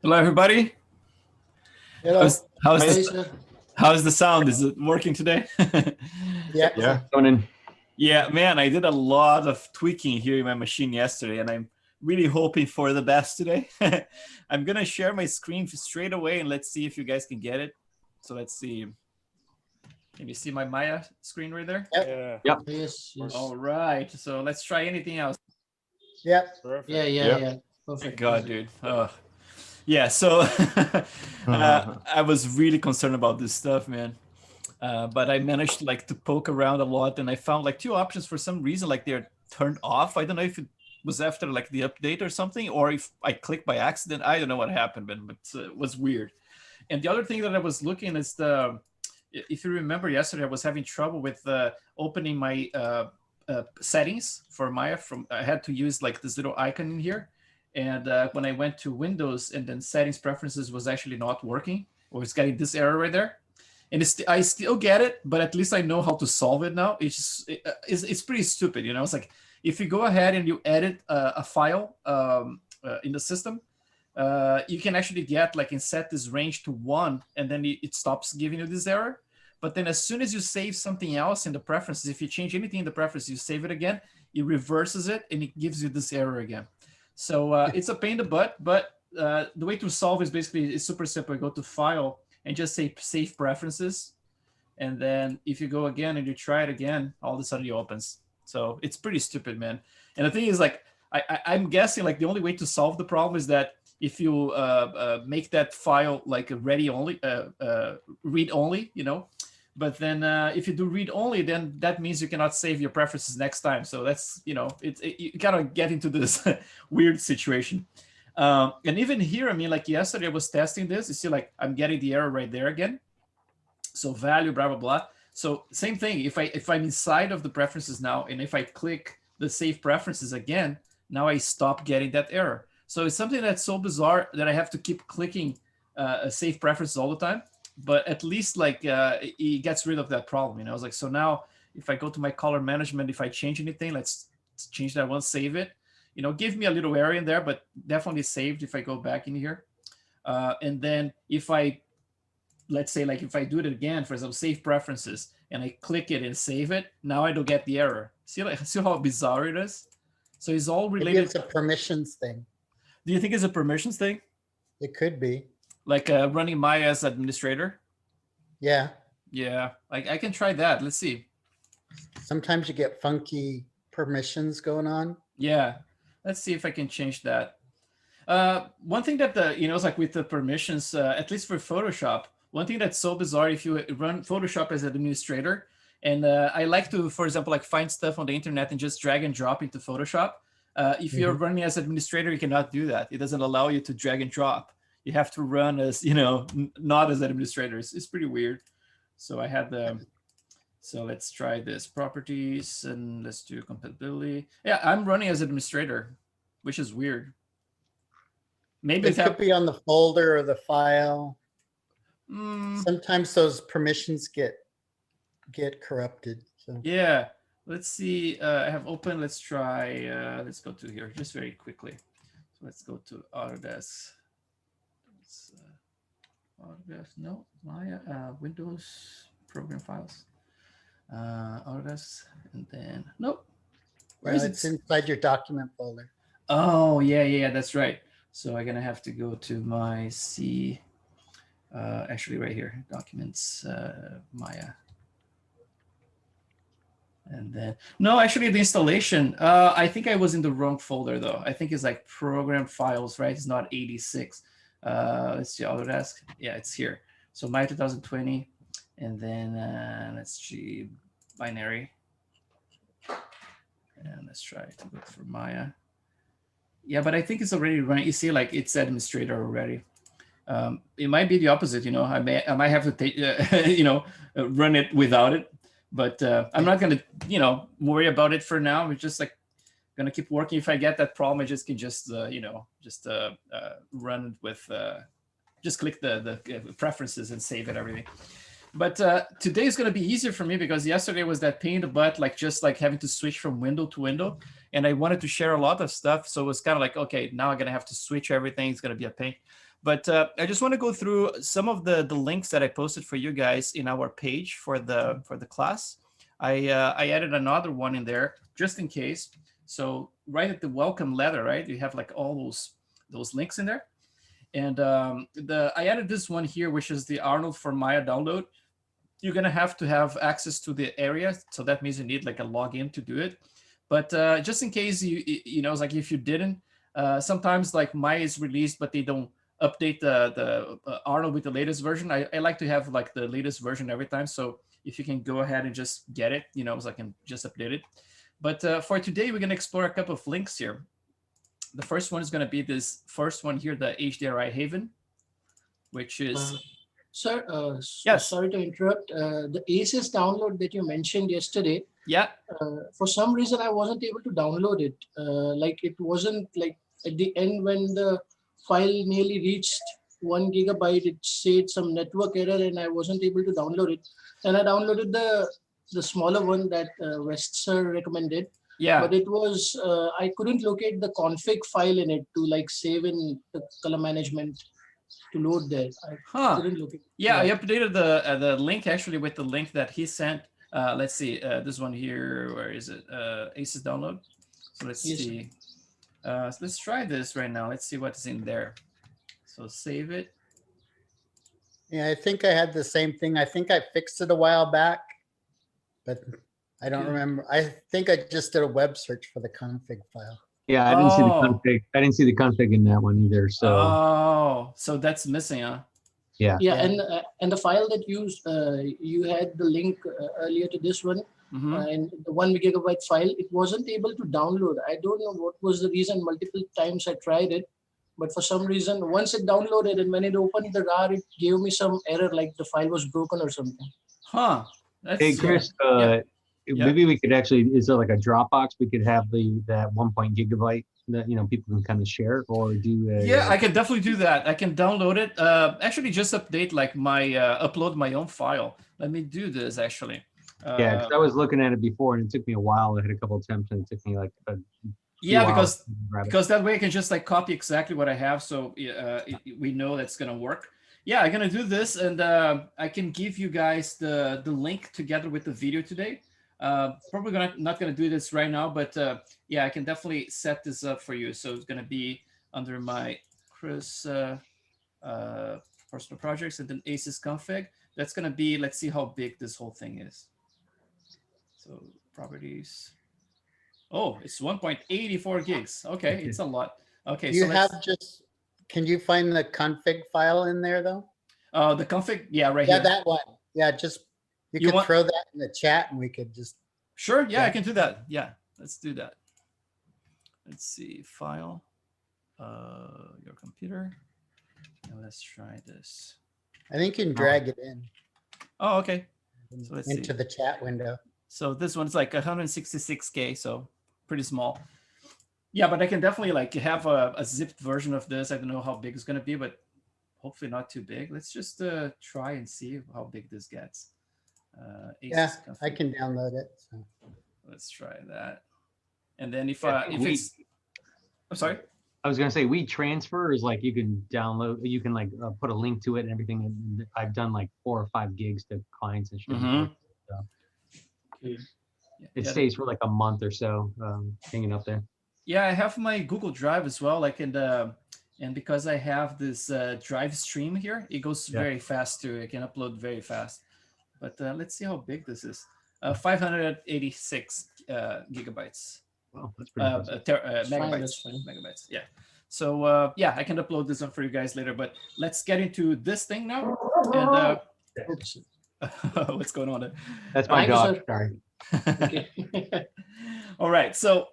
Hello, everybody. Hello. How's Hey, the sir. how's the sound? Is it working today? Yeah. Yeah, coming in. Yeah, man, I did a lot of tweaking here in my machine yesterday, and I'm really hoping for the best today. I'm gonna share my screen straight away, and let's see if you guys can get it. So let's see. Can you see my Maya screen right there? Yep. Yep. Yes. Yes. All right. So let's try anything else. Yep. Perfect. Yeah. My Perfect. God, Perfect. dude. Yeah. So I was really concerned about this stuff, man. But I managed like to poke around a lot, and I found like two options for some reason, like they're turned off. I don't know if it was after like the update or something, or if I clicked by accident. I don't know what happened, but it was weird. And the other thing that I was looking is if you remember yesterday, I was having trouble with opening my settings for Maya. I had to use like this little icon in here, and when I went to Windows and then settings preferences was actually not working, or it's getting this error right there. And I still get it, but at least I know how to solve it now. It's pretty stupid, you know. It's like if you go ahead and you edit a file in the system, you can actually get like and set this range to 1, and then it stops giving you this error. But then as soon as you save something else in the preferences, if you change anything in the preferences, you save it again, it reverses it and it gives you this error again. So it's a pain in the butt, but the way to solve is basically it's super simple. You go to File and just say Save Preferences. And then if you go again and you try it again, all of a sudden it opens. So it's pretty stupid, man. And the thing is, like, I'm guessing like the only way to solve the problem is that if you make that file like a read only, you know. But then if you do read only, then that means you cannot save your preferences next time. So that's, you know, you kind of get into this weird situation. And even here, I mean, like yesterday I was testing this. You see, like I'm getting the error right there again. So value, blah, blah, blah. So same thing. If I'm inside of the preferences now, and if I click the save preferences again, now I stop getting that error. So it's something that's so bizarre that I have to keep clicking save preferences all the time. But at least like it gets rid of that problem. You know, I was like, so now if I go to my color management, if I change anything, let's change that one, save it. You know, give me a little area in there, but definitely saved if I go back in here. And then if I, let's say, like if I do it again, for example, save preferences, and I click it and save it, now I don't get the error. See how bizarre it is? So it's all related. Maybe it's a permissions thing. Do you think it's a permissions thing? It could be. Like running Maya as administrator? Yeah. Yeah, I can try that. Let's see. Sometimes you get funky permissions going on. Yeah. Let's see if I can change that. One thing that you know, it's like with the permissions, at least for Photoshop, one thing that's so bizarre if you run Photoshop as an administrator, and I like to, for example, like find stuff on the internet and just drag and drop into Photoshop. If you're running as administrator, you cannot do that. It doesn't allow you to drag and drop. You have to run as, you know, not as administrator. It's pretty weird. So I had the. So let's try this properties and let's do compatibility. Yeah, I'm running as administrator, which is weird. Maybe It could be on the folder or the file. Sometimes those permissions get corrupted. So yeah, let's see. I have open. Let's try. Let's go to here just very quickly. So let's go to Autodesk. Autodesk. No, Maya. Windows program files. Autodesk, and then nope. Where is it's it? inside your document folder. Oh yeah, that's right. So I'm gonna have to go to my C. Actually, right here, documents, Maya, and then no, actually the installation. I think I was in the wrong folder though. I think it's like program files, right? It's not 86. Let's see, Autodesk. Yeah, it's here. So Maya 2020. And then let's see, binary. And let's try to look for Maya. Yeah, but I think it's already running. You see, like it's administrator already. It might be the opposite, you know. I might have to take, you know, run it without it. But I'm not gonna, you know, worry about it for now. We're just like gonna keep working. If I get that problem, I just can just, you know, just run it with, just click the preferences and save it, everything. But today is going to be easier for me because yesterday was that pain in the butt, like just like having to switch from window to window. And I wanted to share a lot of stuff. So it was kind of like, okay, now I'm going to have to switch everything. It's going to be a pain. But I just want to go through some of the links that I posted for you guys in our page for the class. I added another one in there just in case. So right at the welcome letter, right, you have like all those links in there. And I added this one here, which is the Arnold for Maya download. You're going to have access to the area. So that means you need like a login to do it. But just in case you know, it's like if you didn't, sometimes like Maya is released, but they don't update the Arnold with the latest version. I like to have like the latest version every time. So if you can go ahead and just get it, you know, so I can just update it. But for today, we're going to explore a couple of links here. The first one is going to be this first one here, the HDRI Haven, which is... Sir, yes. Sorry to interrupt. The ACES download that you mentioned yesterday, yeah. For some reason, I wasn't able to download it. Like it wasn't like at the end when the file nearly reached 1 gigabyte, it said some network error and I wasn't able to download it. And I downloaded the smaller one that West Sir recommended. Yeah. But it was, I couldn't locate the config file in it to like save in the color management to load there. I couldn't look it. Yeah, I updated the link actually with the link that he sent. Let's see, this one here, where is it? ACES download. So let's see. So let's try this right now. Let's see what's in there. So save it. Yeah, I think I had the same thing. I think I fixed it a while back, but I don't remember. I think I just did a web search for the config file. Yeah, I didn't see the config. I didn't see the config in that one either. So so that's missing, huh? Yeah. Yeah, and the file that you had the link earlier to this one, and the 1 gigabyte file, it wasn't able to download. I don't know what was the reason. Multiple times I tried it, but for some reason, once it downloaded and when it opened the RAR, it gave me some error, like the file was broken or something. Huh. That's, hey, Chris, maybe we could actually, is there like a Dropbox we could have that 1 gigabyte that, you know, people can kind of share or do yeah, I can definitely do that. I can download it. Actually just update like my upload my own file. Let me do this actually. Yeah, 'cause I was looking at it before and it took me a while. I had a couple attempts and it took me like because that way I can just like copy exactly what I have, so we know that's gonna work. Yeah, I'm gonna do this, and I can give you guys the link together with the video today. Probably not gonna do this right now, but yeah, I can definitely set this up for you. So it's gonna be under my Chris personal projects and then ACES config. That's gonna be, let's see how big this whole thing is. So properties. Oh, it's 1.84 gigs. Okay, it's a lot. Okay, Do you have just, can you find the config file in there though? The config, yeah, right here. Yeah, that one. Yeah, just, you could throw that in the chat and we could just. Sure, yeah, I can do that. Yeah, let's do that. Let's see, file, your computer. And let's try this. I think you can drag it in. Oh, okay. So let's into see. The chat window. So this one's like 166K, so pretty small. Yeah, but I can definitely like have a zipped version of this. I don't know how big it's gonna be, but hopefully not too big. Let's just try and see how big this gets. Yeah, I can download it. So. Let's try that. And then if it's, I'm sorry. I was gonna say WeTransfer is like you can download, you can like put a link to it and everything. And I've done like 4 or 5 gigs to clients and shit. It stays for like a month or so, hanging up there. Yeah, I have my Google Drive as well. Like and because I have this Drive stream here, it goes very fast too. I can upload very fast. But let's see how big this is. 586 gigabytes. Wow, that's pretty megabytes. Yeah. So yeah, I can upload this one for you guys later. But let's get into this thing now. And what's going on there? That's my dog. Sorry. Okay. All right. So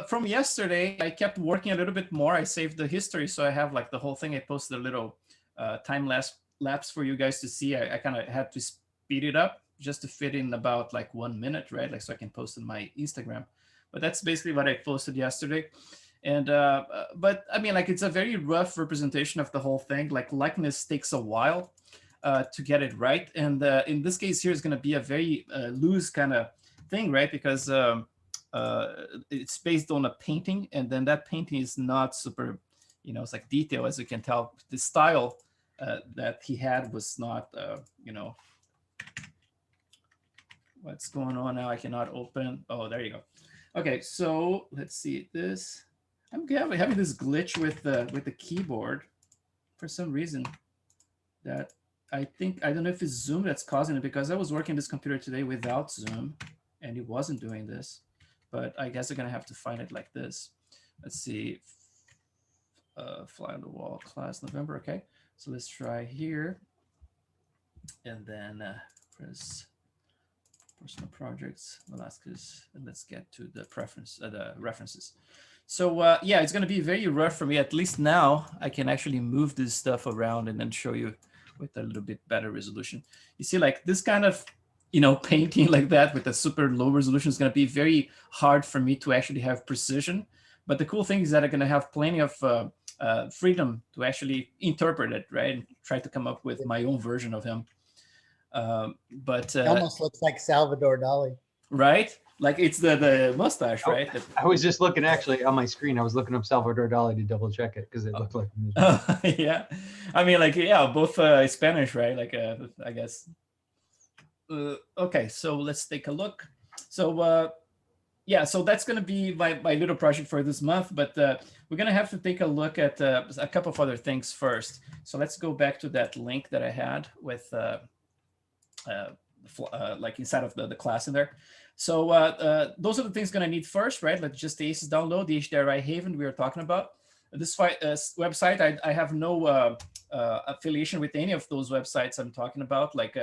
from yesterday, I kept working a little bit more. I saved the history, so I have like the whole thing. I posted a little time lapse for you guys to see. I kind of had to speed it up just to fit in about like 1 minute, right? Like so I can post on my Instagram. But that's basically what I posted yesterday. And but I mean, like it's a very rough representation of the whole thing. Like likeness takes a while. to get it right. And in this case here is going to be a very loose kind of thing, right? Because it's based on a painting, and then that painting is not super, it's like detail, as you can tell. The style that he had was not, what's going on now? I cannot open. Oh, there you go. Okay, so let's see this. I'm having this glitch with the keyboard for some reason that I don't know if it's Zoom that's causing it, because I was working this computer today without Zoom and it wasn't doing this, but I guess I'm gonna have to find it like this. Let's see, fly on the wall class November. Okay, so let's try here, and then press personal projects, Velasquez, and let's get to the the references. So yeah, it's gonna be very rough for me. At least now I can actually move this stuff around and then show you with a little bit better resolution. You see, like this kind of, painting like that with a super low resolution is going to be very hard for me to actually have precision. But the cool thing is that I'm going to have plenty of freedom to actually interpret it, right? And try to come up with my own version of him. But It almost looks like Salvador Dali. Right? Like it's the mustache, right? I was just looking actually on my screen. I was looking up Salvador Dali to double check it because it looked like. Yeah, I mean, like, yeah, both Spanish, right? Like, I guess. Okay, so let's take a look. So yeah, so that's going to be my little project for this month, but we're going to have to take a look at a couple of other things first. So let's go back to that link that I had with like inside of the class in there. So those are the things going to need first, right? Like just the ACES download, the HDRI Haven we were talking about. This website, I have no affiliation with any of those websites I'm talking about. Like,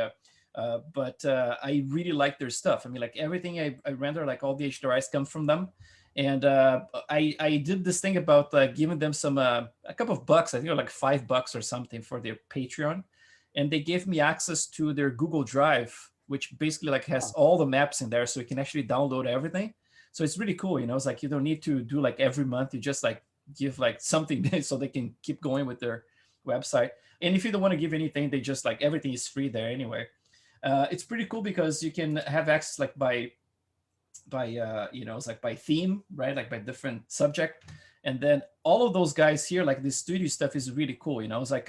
but I really like their stuff. I mean, like everything I render, like all the HDRIs come from them. And I did this thing about giving them some a couple of bucks. I think like $5 or something for their Patreon, and they gave me access to their Google Drive, which basically like has all the maps in there, so you can actually download everything. So it's really cool, It's like you don't need to do like every month. You just like give like something so they can keep going with their website. And if you don't want to give anything, they just like everything is free there anyway. It's pretty cool because you can have access like by it's like by theme, right? Like by different subject. And then all of those guys here, like the studio stuff is really cool. It's like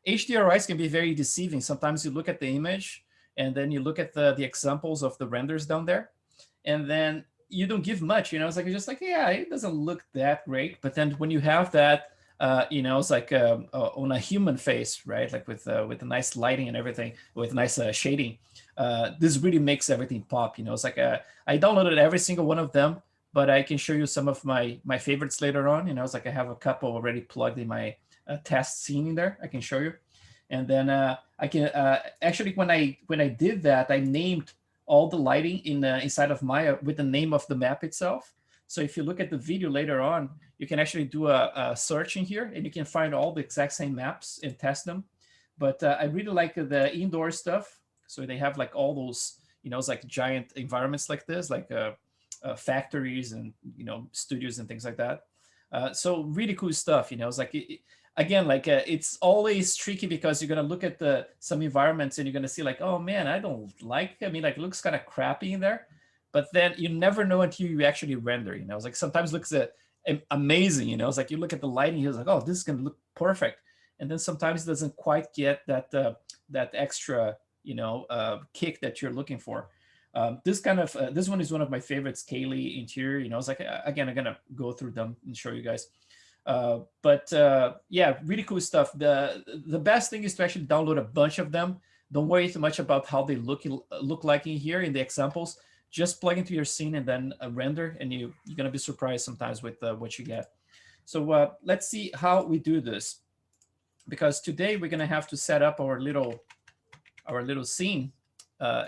HDRIs can be very deceiving. Sometimes you look at the image and then you look at the examples of the renders down there, and then you don't give much, It's like, you're just like, yeah, it doesn't look that great. But then when you have that, it's like on a human face, right? Like with a nice lighting and everything, with nice shading, this really makes everything pop. It's like I downloaded every single one of them, but I can show you some of my favorites later on. It's like I have a couple already plugged in my test scene in there. I can show you. And then I can actually, when I did that, I named all the lighting in inside of Maya with the name of the map itself. So if you look at the video later on, you can actually do a search in here, and you can find all the exact same maps and test them. But I really like the indoor stuff. So they have like all those, it's like giant environments like this, like factories and studios and things like that. So really cool stuff. It's like again, like it's always tricky because you're gonna look at some environments and you're gonna see like, oh man, I don't like. I mean, like it looks kind of crappy in there, but then you never know until you actually render. It's like sometimes it looks amazing. It's like you look at the lighting, you're like, oh, this is gonna look perfect, and then sometimes it doesn't quite get that extra kick that you're looking for. This one is one of my favorites, Kaylee interior. It's like, again, I'm gonna go through them and show you guys. But yeah, really cool stuff. The best thing is to actually download a bunch of them. Don't worry too much about how they look like in here in the examples. Just plug into your scene and then render, and you're gonna be surprised sometimes with what you get. So let's see how we do this, because today we're gonna have to set up our little scene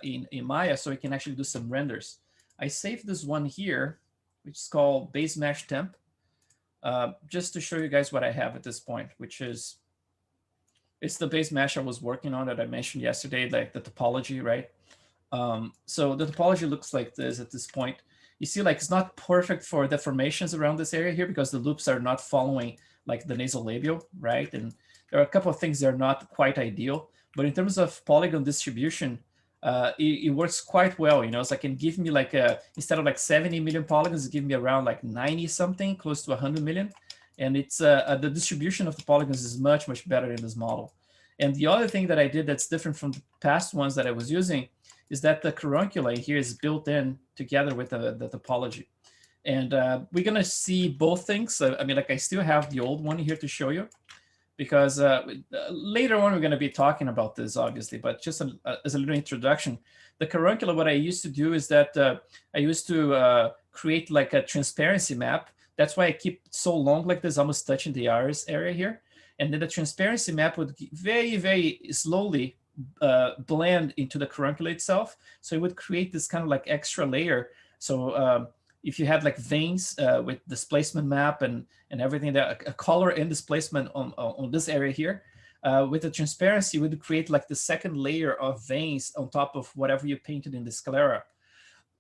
in Maya so we can actually do some renders. I saved this one here, which is called Base Mesh Temp. Just to show you guys what I have at this point, which is, it's the base mesh I was working on that I mentioned yesterday, like the topology, right? So the topology looks like this at this point. You see, like it's not perfect for deformations around this area here because the loops are not following like the nasolabial, right? And there are a couple of things that are not quite ideal, but in terms of polygon distribution, it works quite well. So it can give me like instead of like 70 million polygons, it gives me around like 90 something, close to 100 million. And it's the distribution of the polygons is much, much better in this model. And the other thing that I did that's different from the past ones that I was using is that the caruncula here is built in together with the topology. And we're going to see both things. I mean, like I still have the old one here to show you, because later on we're going to be talking about this, obviously. But just as a little introduction, the caruncula, what I used to do is that I used to create like a transparency map. That's why I keep it so long like this, almost touching the iris area here. And then the transparency map would very, very slowly blend into the caruncula itself. So it would create this kind of like extra layer. So if you had like veins with displacement map and everything, that a color and displacement on this area here, with the transparency, would create like the second layer of veins on top of whatever you painted in the sclera.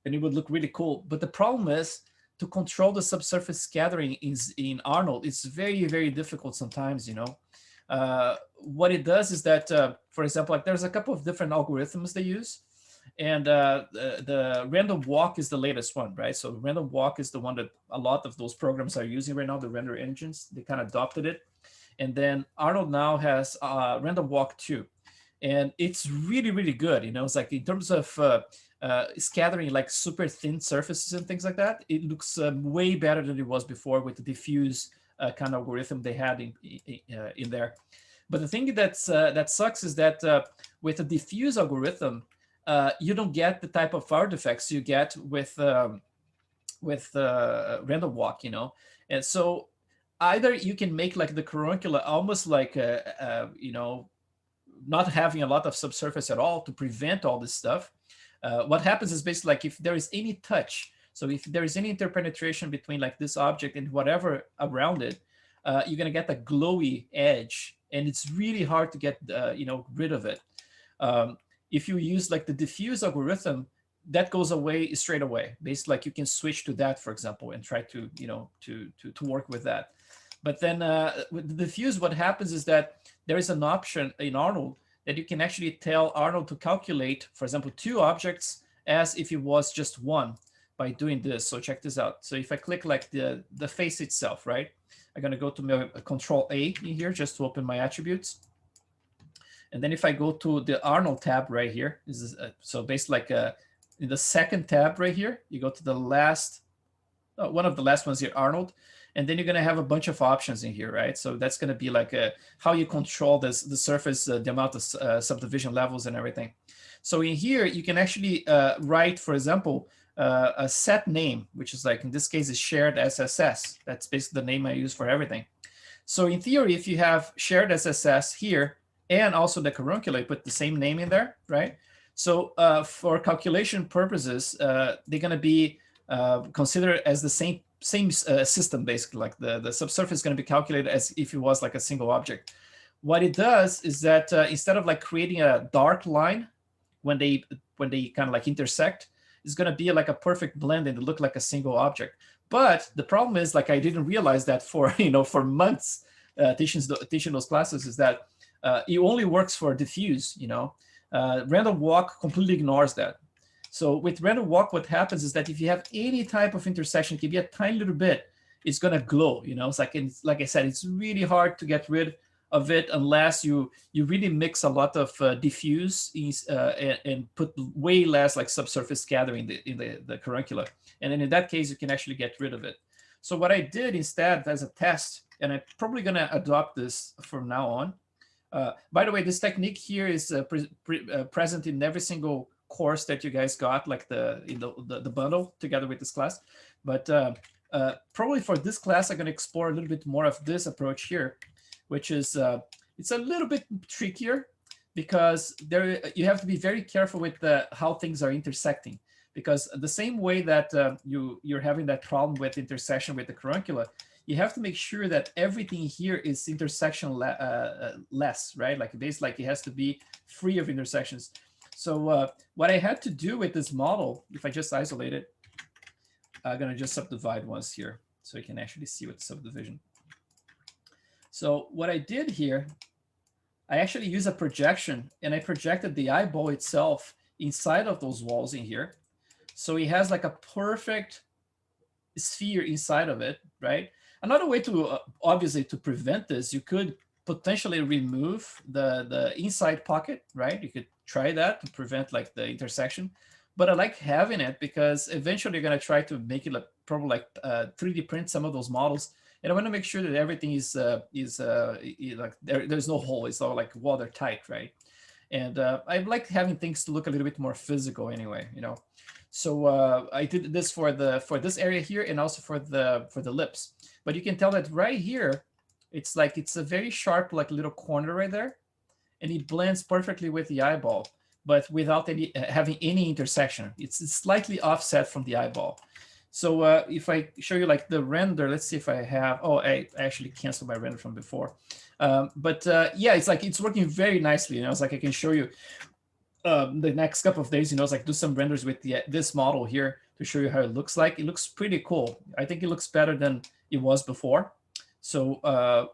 And it would look really cool. But the problem is, to control the subsurface scattering in Arnold, it's very, very difficult sometimes, What it does is that, for example, like there's a couple of different algorithms they use. And the random walk is the latest one, right? So random walk is the one that a lot of those programs are using right now, the render engines. They kind of adopted it. And then Arnold now has random walk 2. And it's really, really good. It's like in terms of scattering like super thin surfaces and things like that, it looks way better than it was before with the diffuse kind of algorithm they had in there. But the thing that sucks is that with a diffuse algorithm, you don't get the type of artifacts you get with random walk, And so either you can make like the caruncula almost like not having a lot of subsurface at all to prevent all this stuff. What happens is basically like if there is any touch, so if there is any interpenetration between like this object and whatever around it, you're gonna get a glowy edge, and it's really hard to get rid of it. If you use like the diffuse algorithm, that goes away straight away. Basically, like you can switch to that, for example, and try to to work with that. But then with the diffuse, what happens is that there is an option in Arnold that you can actually tell Arnold to calculate, for example, 2 objects as if it was just one by doing this. So check this out. So if I click like the face itself, right? I'm gonna go to my Control A in here just to open my attributes. And then if I go to the Arnold tab right here, this is so basically like in the second tab right here, you go to the last, one of the last ones here, Arnold. And then you're going to have a bunch of options in here, right? So that's going to be like how you control the surface, the amount of subdivision levels and everything. So in here, you can actually write, for example, a set name, which is like, in this case, is shared SSS. That's basically the name I use for everything. So in theory, if you have shared SSS here and also the caruncula, you put the same name in there, right? So for calculation purposes, they're going to be considered as the same system, basically. Like the subsurface is going to be calculated as if it was like a single object. What it does is that instead of like creating a dark line when they kind of like intersect, it's going to be like a perfect blend and look like a single object. But the problem is, like, I didn't realize that for for months teaching those classes, is that it only works for diffuse. Random walk completely ignores that. So with random walk, what happens is that if you have any type of intersection, it can be a tiny little bit, it's going to glow. It's like I said, it's really hard to get rid of it unless you really mix a lot of diffuse and put way less like subsurface scattering in the caruncula. And then in that case, you can actually get rid of it. So what I did instead as a test, and I'm probably going to adopt this from now on. By the way, this technique here is present in every single course that you guys got, like in the bundle together with this class. But probably for this class, I'm going to explore a little bit more of this approach here, which is it's a little bit trickier because you have to be very careful with how things are intersecting. Because the same way that you're having that problem with intersection with the caruncula, you have to make sure that everything here is intersection less, right? Like basically, like it has to be free of intersections. So what I had to do with this model, if I just isolate it, I'm going to just subdivide once here so you can actually see what the subdivision. So what I did here, I actually used a projection, and I projected the eyeball itself inside of those walls in here. So it has like a perfect sphere inside of it, right? Another way to obviously to prevent this, you could potentially remove the inside pocket, right? You could try that to prevent like the intersection. But I like having it because eventually you're gonna try to make it like probably like 3D print some of those models, and I want to make sure that everything is like there's no hole. It's all like watertight, right? And I like having things to look a little bit more physical anyway, you know. So I did this for this area here and also for the lips. But you can tell that right here, it's like it's a very sharp like little corner right there, and it blends perfectly with the eyeball, but without any having any intersection. It's slightly offset from the eyeball. So if I show you like the render, let's see if I have. Oh, I actually canceled my render from before. But yeah, it's like it's working very nicely. You know, it's like I can show you the next couple of days, you know, it's like do some renders with this model here to show you how it looks like. It looks pretty cool. I think it looks better than it was before. So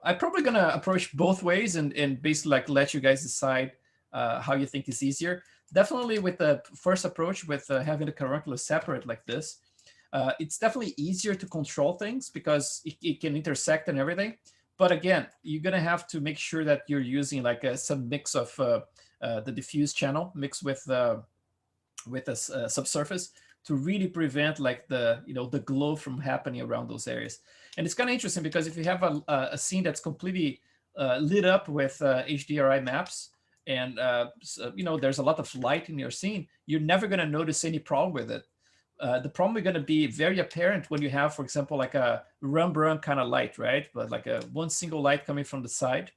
I'm probably gonna approach both ways and basically like let you guys decide how you think is easier. Definitely with the first approach with having the carunculus separate like this, it's definitely easier to control things because it can intersect and everything. But again, you're gonna have to make sure that you're using like some mix of the diffuse channel mixed with a subsurface to really prevent like the the glow from happening around those areas. And it's kind of interesting because if you have a scene that's completely lit up with HDRI maps and so, there's a lot of light in your scene, you're never going to notice any problem with it. The problem is going to be very apparent when you have, for example, like a Rembrandt kind of light, right? But like a one single light coming from the side,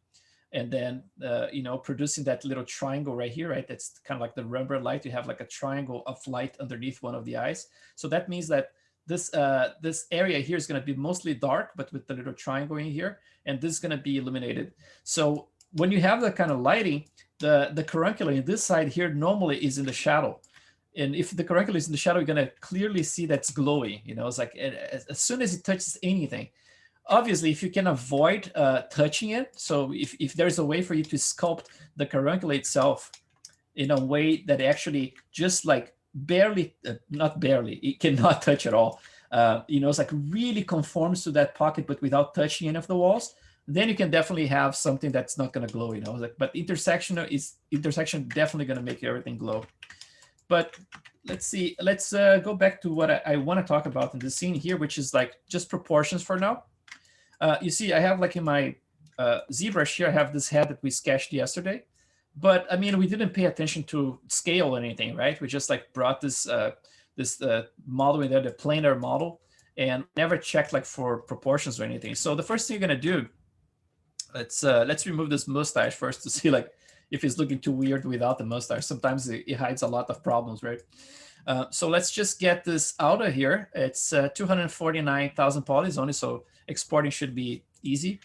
and then producing that little triangle right here, right? That's kind of like the Rembrandt light. You have like a triangle of light underneath one of the eyes. So that means that this area here is going to be mostly dark, but with the little triangle in here, and this is going to be illuminated. So when you have that kind of lighting, the carunculus in this side here normally is in the shadow. And if the carunculus is in the shadow, you're going to clearly see that's glowing. It's like as soon as it touches anything. Obviously, if you can avoid touching it, so if there's a way for you to sculpt the carunculus itself in a way that actually just like barely, not barely, it cannot touch at all, it's like really conforms to that pocket, but without touching any of the walls, then you can definitely have something that's not going to glow, but intersection definitely going to make everything glow. But let's see, let's go back to what I want to talk about in the scene here, which is like just proportions for now. You see, I have like in my ZBrush here, I have this head that we sketched yesterday. But I mean, we didn't pay attention to scale or anything, right? We just like brought this model in there, the planar model, and never checked like for proportions or anything. So the first thing you're gonna do, let's remove this mustache first to see like if it's looking too weird without the mustache. Sometimes it hides a lot of problems, right? So let's just get this out of here. It's 249,000 polys only, so exporting should be easy.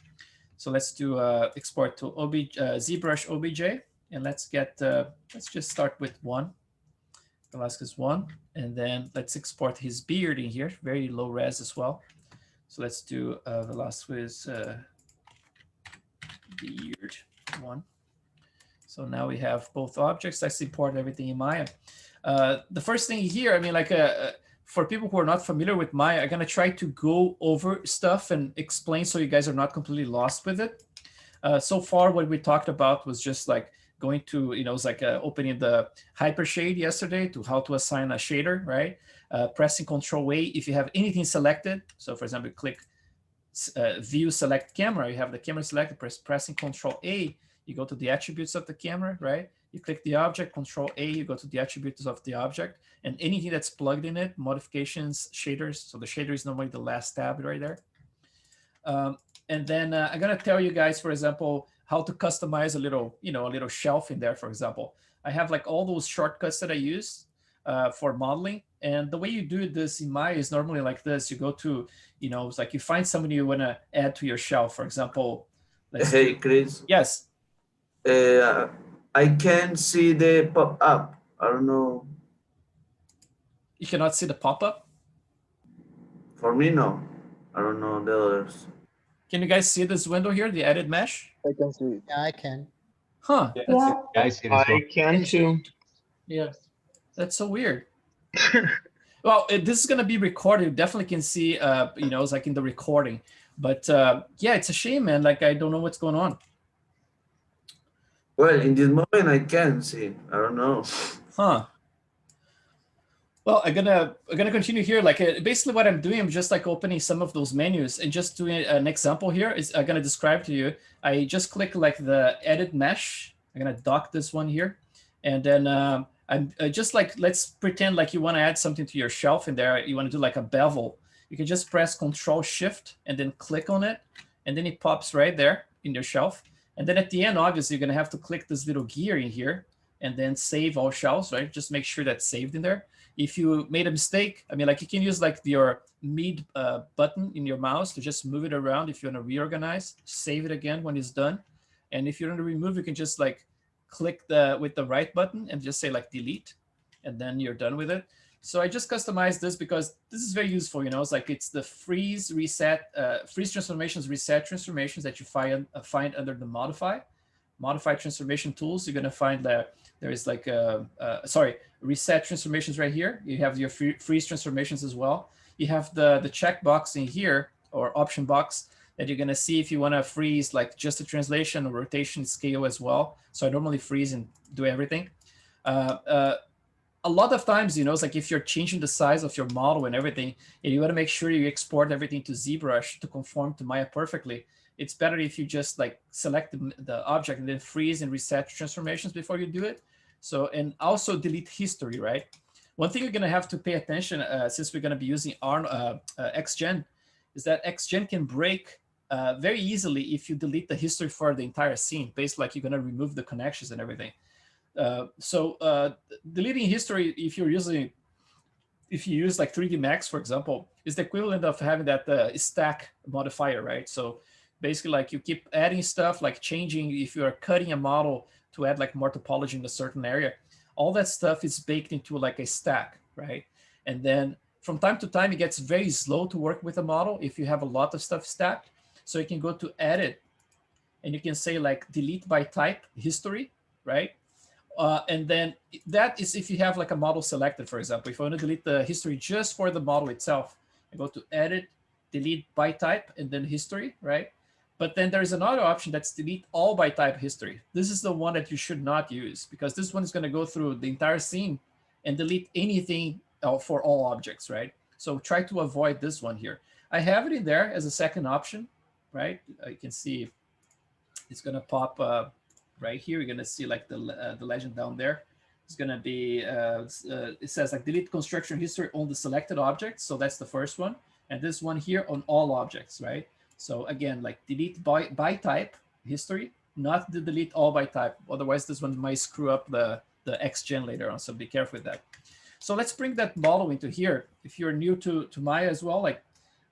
So let's do export to ZBrush OBJ, and let's just start with one. Velasquez 1, and then let's export his beard in here, very low res as well. So let's do Velasquez beard 1. So now we have both objects. Let's import everything in Maya. The first thing here, I mean, like for people who are not familiar with Maya, I'm gonna try to go over stuff and explain so you guys are not completely lost with it. So far, what we talked about was just like going to, it's like opening the hypershade yesterday to how to assign a shader, right? Pressing Control A if you have anything selected. So for example, click View, select camera. You have the camera selected, pressing Control A, you go to the attributes of the camera, right? You click the object, Control A, you go to the attributes of the object, and anything that's plugged in it, modifications, shaders. So the shader is normally the last tab right there. And then I'm gonna tell you guys, for example, how to customize a little shelf in there, for example. I have like all those shortcuts that I use for modeling. And the way you do this in Maya is normally like this. You go to, it's like you find somebody you wanna add to your shelf, for example. Hey, Chris. Yes. I can't see the pop-up. I don't know. You cannot see the pop-up? For me, no. I don't know the others. Can you guys see this window here, the edit mesh? I can see it. Yeah, I can. Huh, Yeah, that's, I see it as well. I can too. Yeah. that's so weird. Well, this is going to be recorded. You definitely can see, you know, it's like in the recording. But yeah, it's a shame, man. Like, I don't know what's going on. Well, in this moment, I can see. I don't know. Huh. Well, I'm gonna continue here. Like basically what I'm doing, I'm just like opening some of those menus and just doing an example here is I'm gonna describe to you. I just click like the edit mesh. I'm gonna dock this one here. And then I'm just like, let's pretend like you wanna add something to your shelf in there. You wanna do like a bevel. You can just press Control Shift and then click on it. And then it pops right there in your shelf. And then at the end, obviously, you're gonna have to click this little gear in here and then save all shelves, right? Just make sure that's saved in there. If you made a mistake, I mean, like you can use like your mid button in your mouse to just move it around if you want to reorganize, save it again when it's done. And if you want to remove, you can just like click with the right button and just say like delete, and then you're done with it. So I just customized this because this is very useful. You know, it's like it's the freeze, reset, freeze transformations, reset transformations that you find under the modify transformation tools. You're going to find that there is like reset transformations right here. You have your freeze transformations as well. You have the checkbox in here or option box that you're going to see if you want to freeze like just a translation or rotation scale as well. So I normally freeze and do everything. A lot of times, you know, it's like if you're changing the size of your model and everything, and you want to make sure you export everything to ZBrush to conform to Maya perfectly, it's better if you just like select the object and then freeze and reset transformations before you do it. So, and also delete history, right? One thing you're going to have to pay attention since we're going to be using XGen is that XGen can break very easily if you delete the history for the entire scene. Basically, like you're going to remove the connections and everything. Deleting history, if you use like 3D Max, for example, is the equivalent of having that stack modifier, right? So basically, like you keep adding stuff, like changing, if you are cutting a model to add like more topology in a certain area, all that stuff is baked into like a stack, right? And then from time to time, it gets very slow to work with a model if you have a lot of stuff stacked. So you can go to edit and you can say like delete by type history, right? And then that is if you have like a model selected, for example. If I want to delete the history just for the model itself, I go to edit, delete by type, and then history, right? But then there's another option that's delete all by type history. This is the one that you should not use because this one is going to go through the entire scene and delete anything for all objects, right? So try to avoid this one here. I have it in there as a second option, right? You can see it's going to pop right here. You're going to see like the legend down there. It's going to be, it says like delete construction history on the selected objects. So that's the first one. And this one here on all objects, right? So again, like delete by type history, not the delete all by type. Otherwise, this one might screw up the XGen later on. So be careful with that. So let's bring that model into here. If you're new to Maya as well, like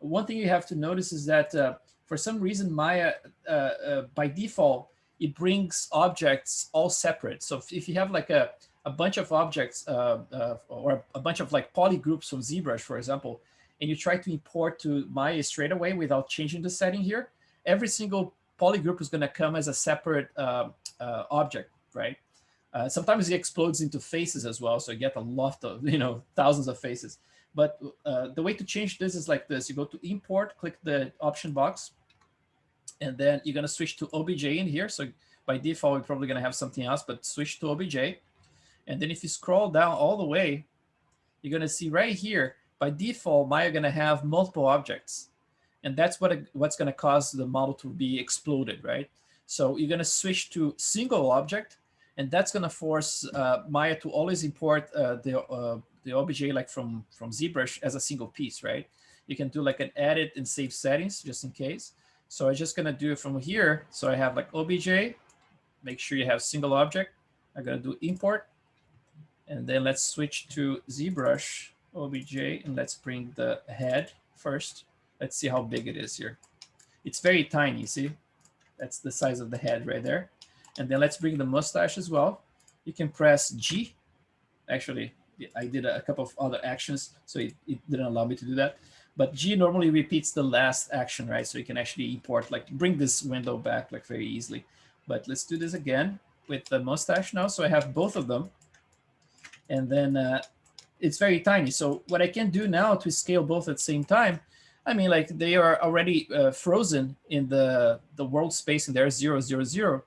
one thing you have to notice is that for some reason, Maya, by default, it brings objects all separate. So if you have like a bunch of objects or a bunch of like polygroups from ZBrush, for example, and you try to import to Maya straight away without changing the setting here, every single polygroup is going to come as a separate object, right? Sometimes it explodes into faces as well, so you get a lot of, thousands of faces. But the way to change this is like this. You go to import, click the option box, and then you're going to switch to OBJ in here. So by default, you're probably going to have something else, but switch to OBJ. And then if you scroll down all the way, you're going to see right here, by default, Maya going to have multiple objects. And that's what's going to cause the model to be exploded, right? So you're going to switch to single object, and that's going to force Maya to always import the OBJ like from ZBrush as a single piece, right? You can do like an edit and save settings just in case. So I'm just going to do it from here. So I have like OBJ, make sure you have single object. I'm going to do import. And then let's switch to ZBrush OBJ, and let's bring the head first. Let's see how big it is here. It's very tiny, see? That's the size of the head right there. And then let's bring the mustache as well. You can press G. Actually, I did a couple of other actions, so it didn't allow me to do that. but G normally repeats the last action, right? So you can actually import, like bring this window back like very easily. But let's do this again with the mustache now. So I have both of them. And then it's very tiny. So what I can do now to scale both at the same time, I mean, like they are already frozen in the world space and there's 0, 0, 0.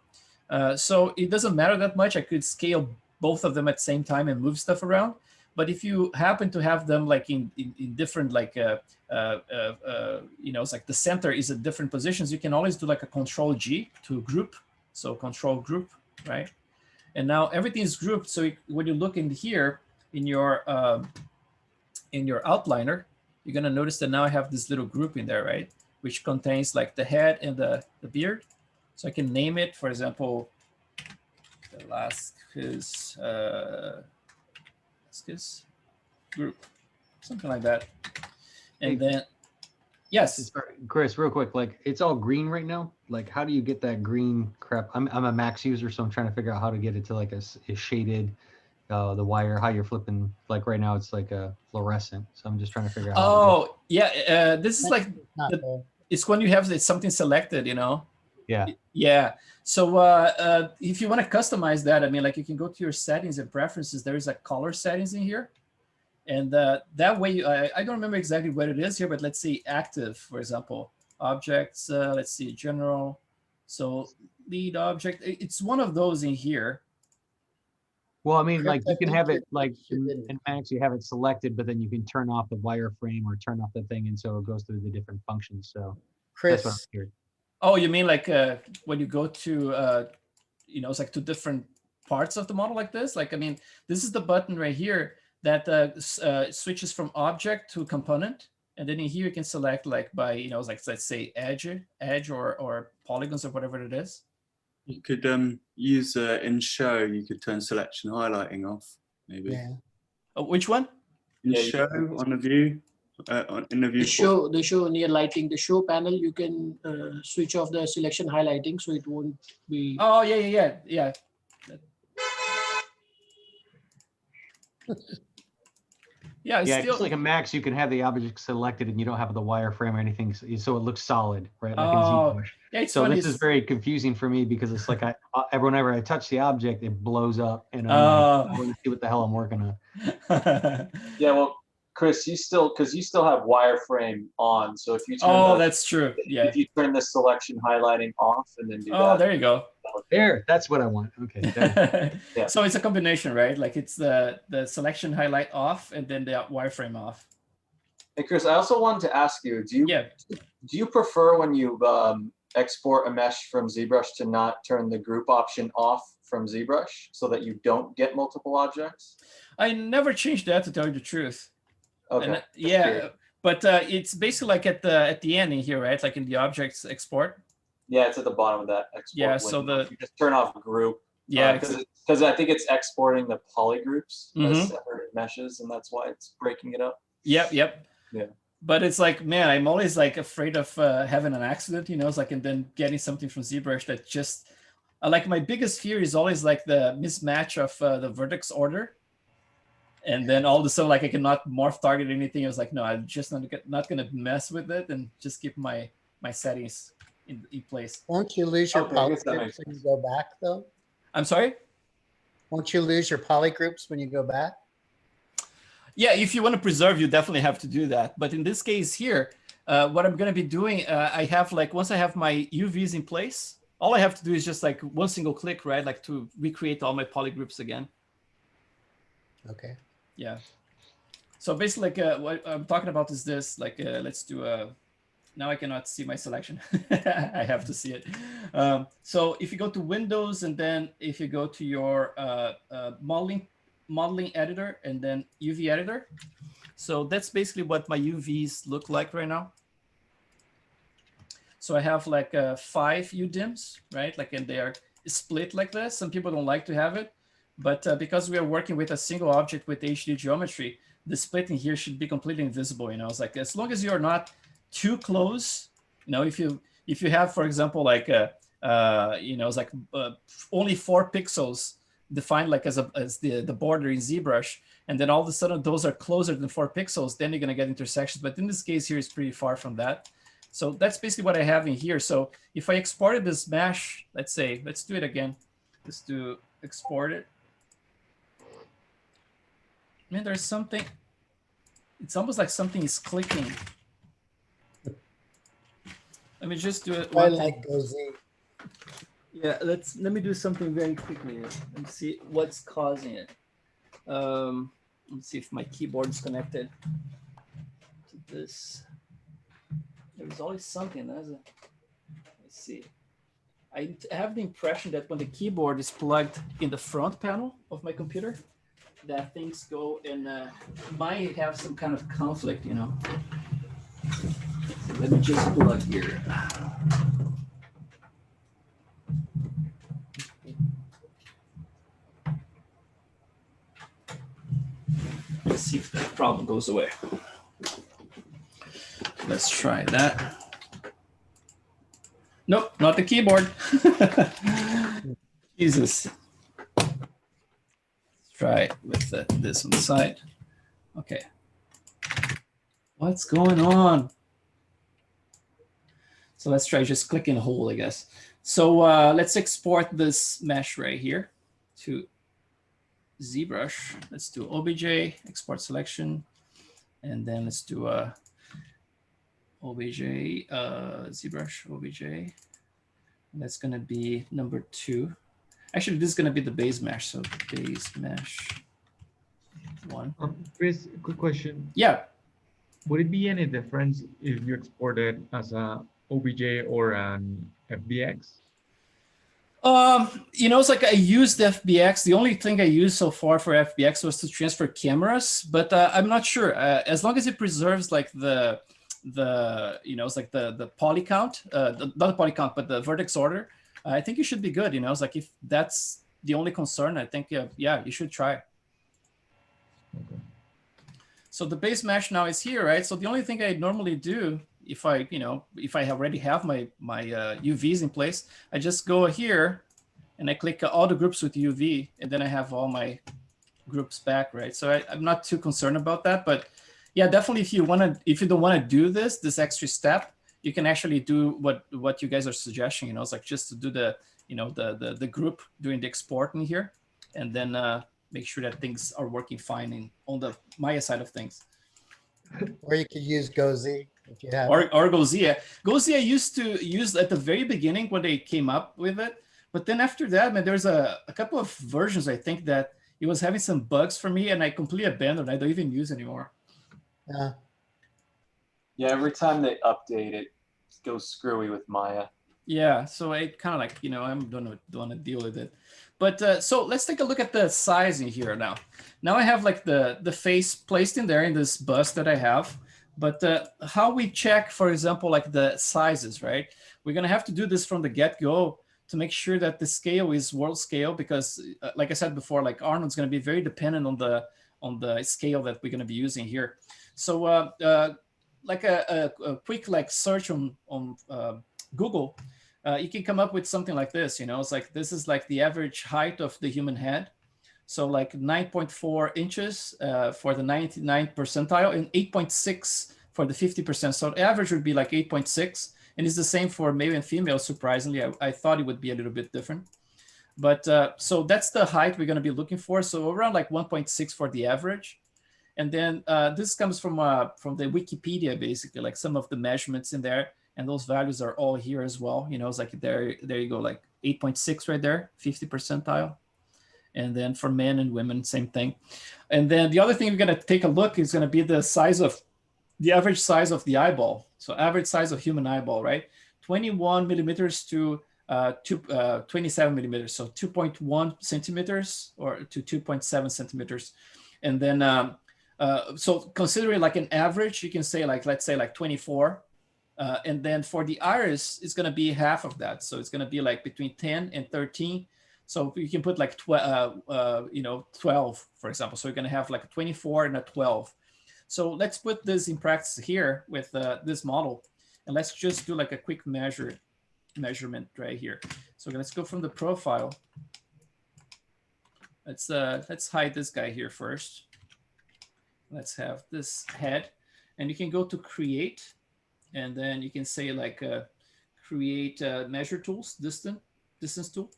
So it doesn't matter that much. I could scale both of them at the same time and move stuff around. But if you happen to have them like in different, like, you know, it's like the center is at different positions, you can always do like a Control G to group. So Control Group, right? And now everything is grouped. So when you look in here in your outliner, you're gonna notice that now I have this little group in there, right? Which contains like the head and the beard. So I can name it, for example, Velasquez group, something like that. And then, yes. Sorry, Chris, real quick, like it's all green right now. Like, how do you get that green crap? I'm a Max user, so I'm trying to figure out how to get it to like a shaded, the wire, how you're flipping. Like right now, it's like a fluorescent. So I'm just trying to figure out. Oh, yeah. This is like, Not it's when you have something selected, you know? Yeah. Yeah. So if you want to customize that, I mean, like you can go to your settings and preferences. There is a color settings in here. And that way, I don't remember exactly what it is here, but let's see active, for example, objects, let's see general. So lead object, it's one of those in here. Well, I mean, Chris, like you I can think have you it like should- in Max, you have it selected, but then you can turn off the wireframe or turn off the thing. And so it goes through the different functions. So that's what I'm Chris, hearing. Oh, you mean like when you go to, you know, it's like to different parts of the model like this? Like, I mean, this is the button right here that switches from object to component. And then in here you can select like by, you know, like let's say edge or polygons or whatever it is. You could use in show, you could turn selection highlighting off, maybe. yeah. Oh, which one? In Yeah, you show on the view, in the view. The show near lighting, the show panel, you can switch off the selection highlighting so it won't be. Oh, yeah. Yeah, it's Yeah, still just like a Max, you can have the object selected and you don't have the wireframe or anything, so it looks solid, right? Like in ZBrush. yeah, it's So funny. this is very confusing for me because it's like whenever I touch the object, it blows up, and I'm like, I want to see what the hell I'm working on. Yeah, well, Chris, you still have wireframe on. So if you turn Oh, that's true. Yeah. if you turn the selection highlighting off and then do Oh, that. there you go. There, that's what I want. Okay. Yeah. So it's a combination, right? Like it's the selection highlight off and then the wireframe off. Hey, Chris, I also wanted to ask you, do you prefer when you export a mesh from ZBrush to not turn the group option off from ZBrush so that you don't get multiple objects? I never changed that, to tell you the truth. Okay. And, yeah, but it's basically like at the end in here, right? Like in the objects export. Yeah, it's at the bottom of that export. Yeah, window. so you just turn off group. Yeah, because I think it's exporting the polygroups Mhm. as separate meshes, and that's why it's breaking it up. Yep. Yeah. But it's like, man, I'm always like afraid of having an accident, you know, it's like, and then getting something from ZBrush that just, like my biggest fear is always like the mismatch of the vertex order. And then all of a sudden, like I cannot morph target anything. I was like, no, I'm just not gonna mess with it and just keep my settings in place. Won't you lose your Okay, I guess that polygroups makes when you go back though? I'm sorry? Won't you lose your polygroups when you go back? Yeah, if you want to preserve, you definitely have to do that. But in this case here, what I'm going to be doing, I have like, once I have my UVs in place, all I have to do is just like one single click, right? Like to recreate all my polygroups again. Okay. Yeah. So basically, like what I'm talking about is this, like, let's do a, now I cannot see my selection. I have to see it. So if you go to Windows and then if you go to your modeling editor and then UV editor. So that's basically what my UVs look like right now. So I have like 5 UDIMs, right? Like, and they are split like this. Some people don't like to have it, but because we are working with a single object with HD geometry, the splitting here should be completely invisible. You know, it's like, as long as you're not too close, you know, if you have, for example, like, you know, it's like only 4 pixels defined like as the border in ZBrush, and then all of a sudden those are closer than 4 pixels, then you're gonna get intersections. But in this case here, it's pretty far from that. So that's basically what I have in here. So if I exported this mesh, let's say, let's do it again. Let's do export it. Man, there's something, it's almost like something is clicking. Let me just do it. I like GoZ. Yeah, let me do something very quickly. Let me see what's causing it. Let's see if my keyboard is connected to this. There's always something, doesn't it? Let's see. I have the impression that when the keyboard is plugged in the front panel of my computer, that things go and might have some kind of conflict, you know. So let me just plug here. Let's see if that problem goes away. Let's try that. Nope, not the keyboard. Jesus. Let's try it with this on the side. Okay. What's going on? So let's try just clicking a hole, I guess. So let's export this mesh right here to ZBrush. Let's do OBJ, export selection, and then let's do OBJ, ZBrush, OBJ. And that's gonna be number 2. Actually, this is gonna be the base mesh, so base mesh 1. Chris, quick question. Yeah. Would it be any difference if you export it as a OBJ or an FBX? You know, it's like I used FBX. The only thing I used so far for FBX was to transfer cameras, but I'm not sure. As long as it preserves like the you know, it's like the poly count, not the poly count, but the vertex order, I think you should be good. You know, it's like if that's the only concern, I think yeah, you should try. Okay. So the base mesh now is here, right? So the only thing I normally do, if I, you know, if I already have my UVs in place, I just go here and I click all the groups with UV, and then I have all my groups back, right? So I'm not too concerned about that, but yeah, definitely if you don't want to do this extra step, you can actually do what you guys are suggesting, you know, it's like just to do the, you know, the group doing the exporting here, and then make sure that things are working fine on the Maya side of things. Or you could use GoZ if you have. Or GoZ. GoZ I used to use at the very beginning when they came up with it, but then after that, man, there's a couple of versions I think that it was having some bugs for me, and I completely abandoned. I don't even use anymore. Yeah. Yeah, every time they update it, goes screwy with Maya. Yeah, so I kind of like, you know, I don't want to deal with it. But so let's take a look at the sizing here now. Now I have like the face placed in there in this bust that I have. But how we check, for example, like the sizes, right? We're going to have to do this from the get-go to make sure that the scale is world scale, because like I said before, like Arnold's going to be very dependent on the scale that we're going to be using here. So like a quick like search on Google, you can come up with something like this. You know, it's like this is like the average height of the human head. So like 9.4 inches for the 99th percentile and 8.6 for the 50%. So the average would be like 8.6. And it's the same for male and female, surprisingly. I thought it would be a little bit different. But so that's the height we're going to be looking for. So around like 1.6 for the average. And then this comes from the Wikipedia, basically, like some of the measurements in there. And those values are all here as well. You know, it's like there you go, like 8.6 right there, 50 percentile. And then for men and women, same thing. And then the other thing we're going to take a look is going to be the average size of the eyeball. So average size of human eyeball, right? 21 millimeters to 27 millimeters. So 2.1 centimeters or to 2.7 centimeters. And then, so considering like an average, you can say like, let's say like 24. And then for the iris, it's going to be half of that. So it's going to be like between 10 and 13. So you can put like 12, for example. So you're going to have like a 24 and a 12. So let's put this in practice here with this model. And let's just do like a quick measurement right here. So let's go from the profile. Let's hide this guy here first. Let's have this head, and you can go to create, and then you can say like create measure tools, distance tool.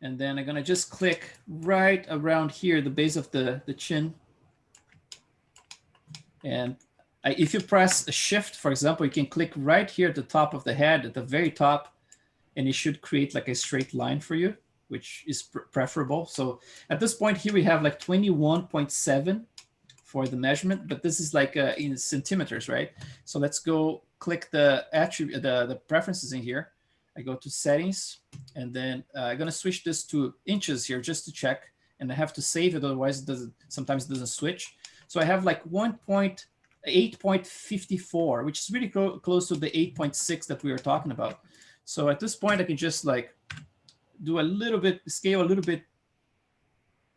And then I'm gonna just click right around here, the base of the chin. And if you press a shift, for example, you can click right here at the top of the head, at the very top, and it should create like a straight line for you, which is preferable. So at this point here, we have like 21.7 for the measurement, but this is like in centimeters, right? So let's go click the attribute, the preferences in here. I go to settings, and then I'm gonna switch this to inches here just to check, and I have to save it, otherwise it doesn't, sometimes it doesn't switch. So I have like 8.54, which is really close to the 8.6 that we were talking about. So at this point, I can just like do a little bit, scale a little bit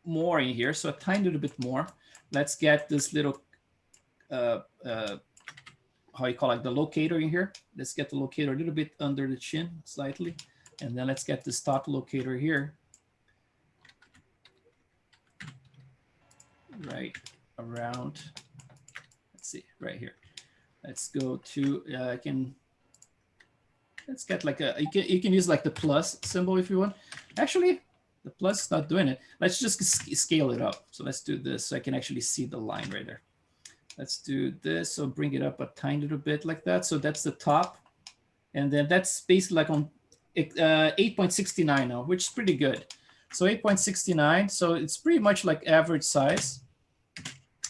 more in here. So a tiny little bit more. Let's get this little, how you call it, the locator in here. Let's get the locator a little bit under the chin slightly. And then let's get this top locator here. Right around, let's see, right here. Let's go to, let's get like a, you can use like the plus symbol if you want. Actually, the plus is not doing it. Let's just scale it up. So let's do this so I can actually see the line right there. Let's do this. So bring it up a tiny little bit like that. So that's the top. And then that's basically like on 8.69 now, which is pretty good. So 8.69. So it's pretty much like average size.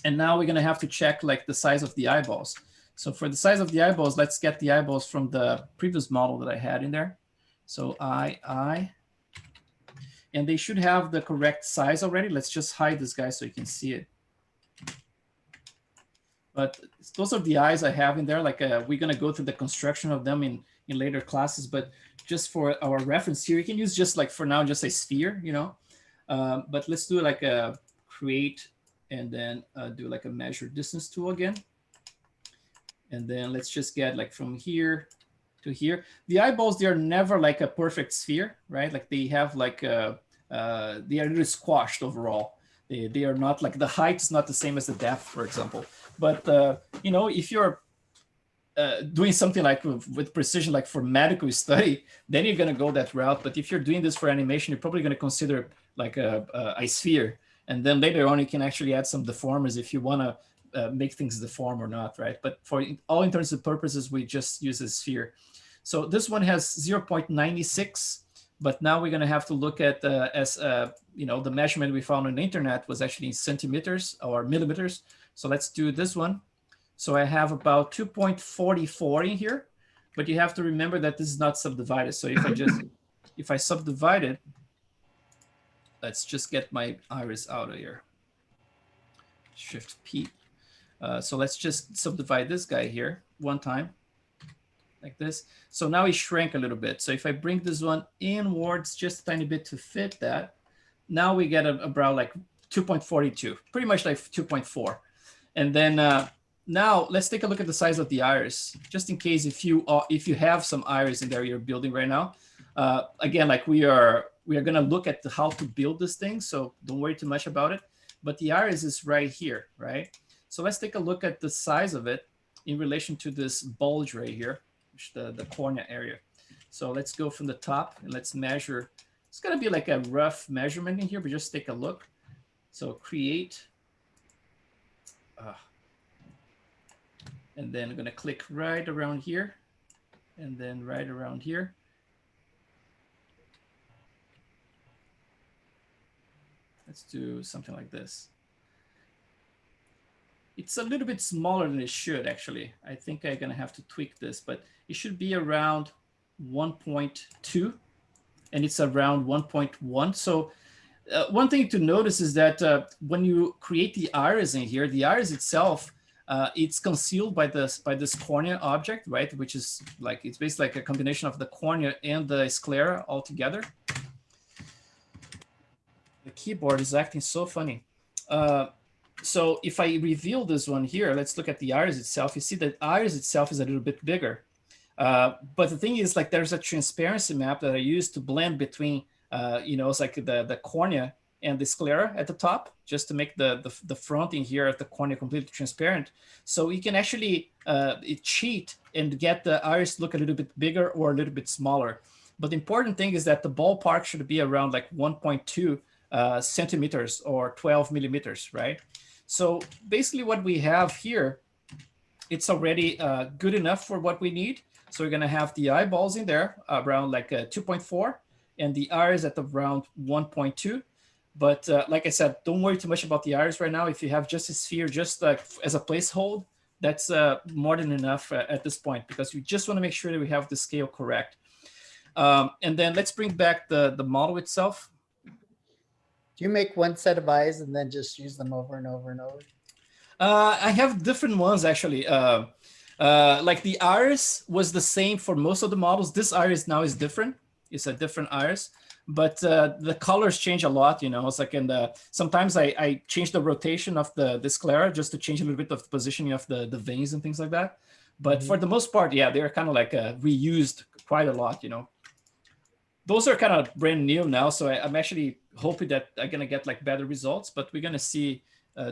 And now we're going to have to check like the size of the eyeballs. So for the size of the eyeballs, let's get the eyeballs from the previous model that I had in there. So eye. And they should have the correct size already. Let's just hide this guy so you can see it. But those are the eyes I have in there. Like we're going to go through the construction of them in later classes. But just for our reference here, you can use just like for now, just a sphere, you know. But let's do like a create and then do like a measure distance tool again. And then let's just get like from here to here. The eyeballs, they are never like a perfect sphere, right? Like they have like, they are really squashed overall. They are not like, the height is not the same as the depth, for example. But, you know, if you're doing something like with precision, like for medical study, then you're going to go that route. But if you're doing this for animation, you're probably going to consider like a sphere. And then later on, you can actually add some deformers if you want to make things deform or not, right? But for all intents and purposes, we just use a sphere. So this one has 0.96, but now we're going to have to look at you know, the measurement we found on the internet was actually in centimeters or millimeters. So let's do this one. So I have about 2.44 in here, but you have to remember that this is not subdivided. So if I just, if I subdivide it, let's just get my iris out of here. Shift P. So let's just subdivide this guy here one time, like this. So now it shrank a little bit. So if I bring this one inwards just a tiny bit to fit that, now we get about like 2.42, pretty much like 2.4. And then now let's take a look at the size of the iris, just in case if you have some iris in there you're building right now. Again, like we are going to look at how to build this thing, so don't worry too much about it. But the iris is right here, right? So let's take a look at the size of it in relation to this bulge right here, which the cornea area. So let's go from the top and let's measure. It's going to be like a rough measurement in here, but just take a look. So create. And then I'm going to click right around here and then right around here. Let's do something like this. It's a little bit smaller than it should, actually. I think I'm going to have to tweak this, but it should be around 1.2, and it's around 1.1. So one thing to notice is that when you create the iris in here, the iris itself, it's concealed by this cornea object, right? Which is like, it's basically like a combination of the cornea and the sclera all together. The keyboard is acting so funny. So if I reveal this one here, let's look at the iris itself. You see that iris itself is a little bit bigger. But the thing is, like, there's a transparency map that I use to blend between, you know, it's like the cornea and the sclera at the top, just to make the front in here at the corner completely transparent. So you can actually cheat and get the iris look a little bit bigger or a little bit smaller. But the important thing is that the ballpark should be around like 1.2 centimeters or 12 millimeters, right? So basically what we have here, it's already good enough for what we need. So we're gonna have the eyeballs in there around like 2.4 and the iris at around 1.2. But like I said, don't worry too much about the iris right now. If you have just a sphere, just like as a placehold, that's more than enough at this point, because we just wanna make sure that we have the scale correct. And then let's bring back the model itself. Do you make one set of eyes and then just use them over and over and over? I have different ones actually. Like the iris was the same for most of the models. This iris now is different. It's a different iris, but the colors change a lot. You know, it's like sometimes I change the rotation of the sclera just to change a little bit of the positioning of the veins and things like that. But for the most part, yeah, they're kind of like reused quite a lot. You know, those are kind of brand new now, so I'm actually hoping that I'm gonna get like better results. But we're gonna see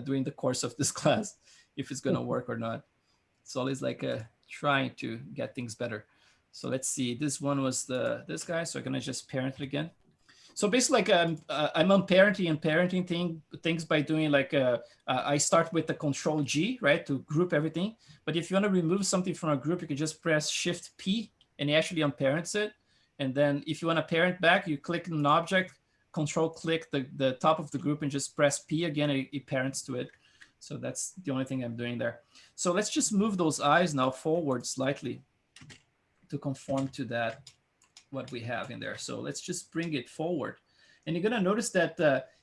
during the course of this class if it's gonna work or not. It's always like trying to get things better. So let's see, this one was this guy, so I'm gonna just parent it again. So basically like I'm unparenting and parenting things by doing like, I start with the Control G, right, to group everything. But if you wanna remove something from a group, you can just press Shift P and it actually unparents it. And then if you wanna parent back, you click on an object, Control click the top of the group and just press P again, it parents to it. So that's the only thing I'm doing there. So let's just move those eyes now forward slightly to conform to that, what we have in there. So let's just bring it forward. And you're gonna notice that,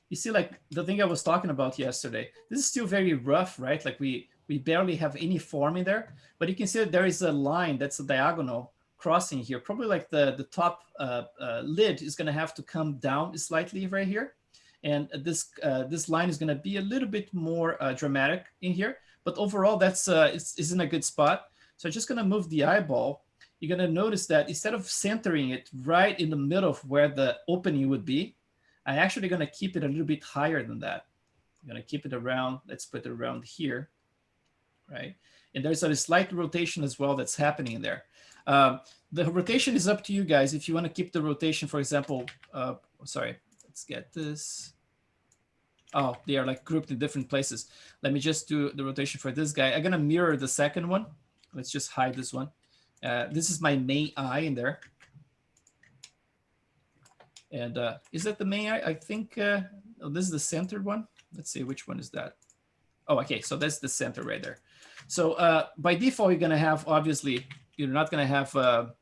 you see like the thing I was talking about yesterday, this is still very rough, right? Like we barely have any form in there, but you can see that there is a line that's a diagonal crossing here. Probably like the top lid is gonna have to come down slightly right here. And this line is gonna be a little bit more dramatic in here, but overall that's is in a good spot. So I'm just gonna move the eyeball. You're gonna notice that instead of centering it right in the middle of where the opening would be, I'm actually gonna keep it a little bit higher than that. I'm gonna keep it around, let's put it around here, right? And there's a slight rotation as well that's happening there. The rotation is up to you guys. If you wanna keep the rotation, for example, sorry, let's get this. Oh, they are like grouped in different places. Let me just do the rotation for this guy. I'm gonna mirror the second one. Let's just hide this one. This is my main eye in there. And is that the main eye? I think oh, this is the centered one. Let's see, which one is that? Oh, okay, so that's the center right there. So by default, you're gonna have, obviously, you're not gonna have a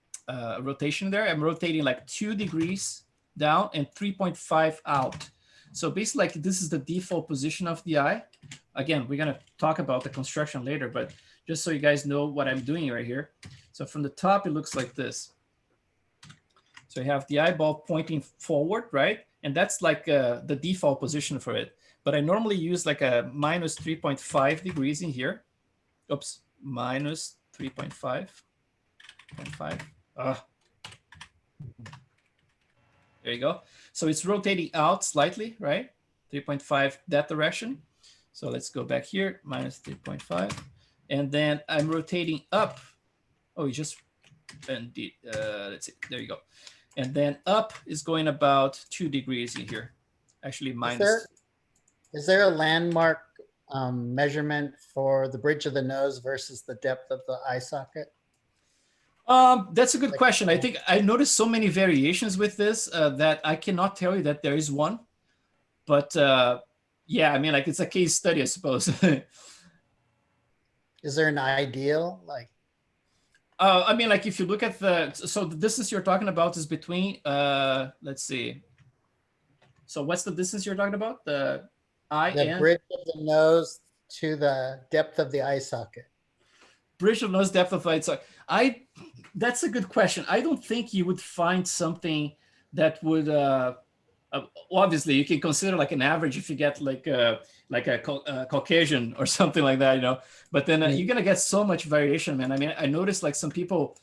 rotation there. I'm rotating like 2 degrees down and 3.5 out. So basically like this is the default position of the eye. Again, we're gonna talk about the construction later, but just so you guys know what I'm doing right here. So from the top, it looks like this. So you have the eyeball pointing forward, right? And that's like the default position for it. But I normally use like a minus 3.5 degrees in here. Oops, minus 3.5. There you go. So it's rotating out slightly, right? 3.5 that direction. So let's go back here, minus 3.5. And then I'm rotating up. Oh, you just, indeed, let's see, there you go. And then up is going about 2 degrees in here. Actually, minus. Is there a landmark measurement for the bridge of the nose versus the depth of the eye socket? That's a good question. I think I noticed so many variations with this that I cannot tell you that there is one. But yeah, I mean, like it's a case study, I suppose. Is there an ideal? Like, I mean, like if you look at so the distance you're talking about is between, let's see. So what's the distance you're talking about? The eye and bridge of the nose to the depth of the eye socket. Bridge of nose, depth of eye socket. That's a good question. I don't think you would find something that would, obviously you can consider like an average if you get like a Caucasian or something like that, you know, but then you're going to get so much variation, man. I mean, I noticed like some people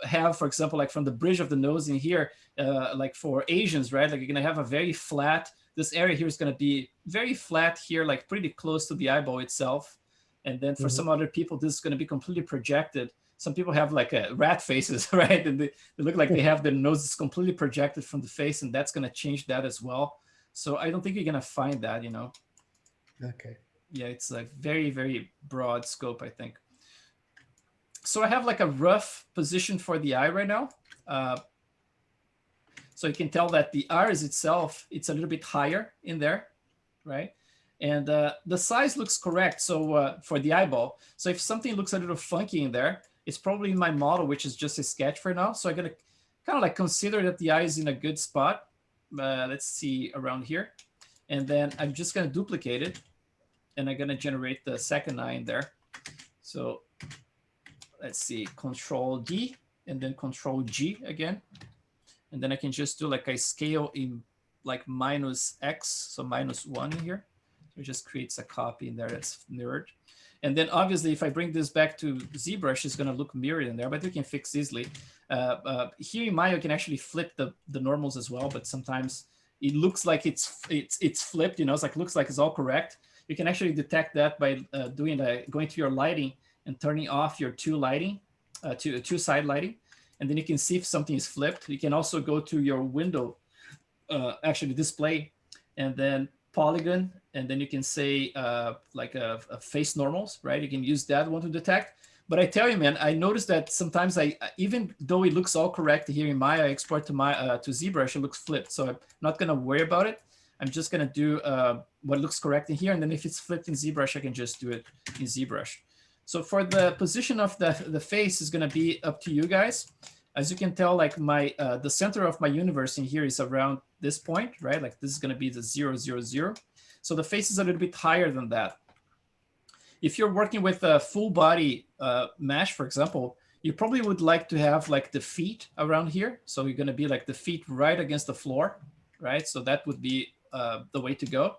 have, for example, like from the bridge of the nose in here, like for Asians, right? Like you're gonna have a very flat, this area here is gonna be very flat here, like pretty close to the eyeball itself. And then for some other people, this is gonna be completely projected. Some people have like rat faces, right? And they look like they have their noses completely projected from the face, and that's gonna change that as well. So I don't think you're gonna find that, you know. Okay. Yeah, it's like very, very broad scope, I think. So I have like a rough position for the eye right now. So you can tell that the iris itself, it's a little bit higher in there, right? And the size looks correct. So for the eyeball, so if something looks a little funky in there, it's probably in my model, which is just a sketch for now. So I'm gonna kind of like consider that the eye is in a good spot. Let's see around here. And then I'm just gonna duplicate it, and I'm gonna generate the second eye in there. So let's see, Control D, and then Control G again. And then I can just do like a scale in like -X, so -1 here. So it just creates a copy in there that's mirrored. And then obviously, if I bring this back to ZBrush, it's gonna look mirrored in there, but we can fix easily. Here in Maya, you can actually flip the normals as well, but sometimes it looks like it's flipped, you know, it's like, looks like it's all correct. You can actually detect that by going to your lighting and turning off your two side lighting. And then you can see if something is flipped. You can also go to your window, actually display, and then polygon, and then you can say like a face normals, right? You can use that one to detect. But I tell you, man, I noticed that sometimes even though it looks all correct here in Maya, I export to ZBrush, it looks flipped. So I'm not gonna worry about it. I'm just gonna do what looks correct in here, and then if it's flipped in ZBrush, I can just do it in ZBrush. So for the position of the face is gonna be up to you guys. As you can tell, like the center of my universe in here is around this point, right? Like this is gonna be the 0, 0, 0. So the face is a little bit higher than that. If you're working with a full body mesh, for example, you probably would like to have like the feet around here. So you're gonna be like the feet right against the floor, right? So that would be the way to go.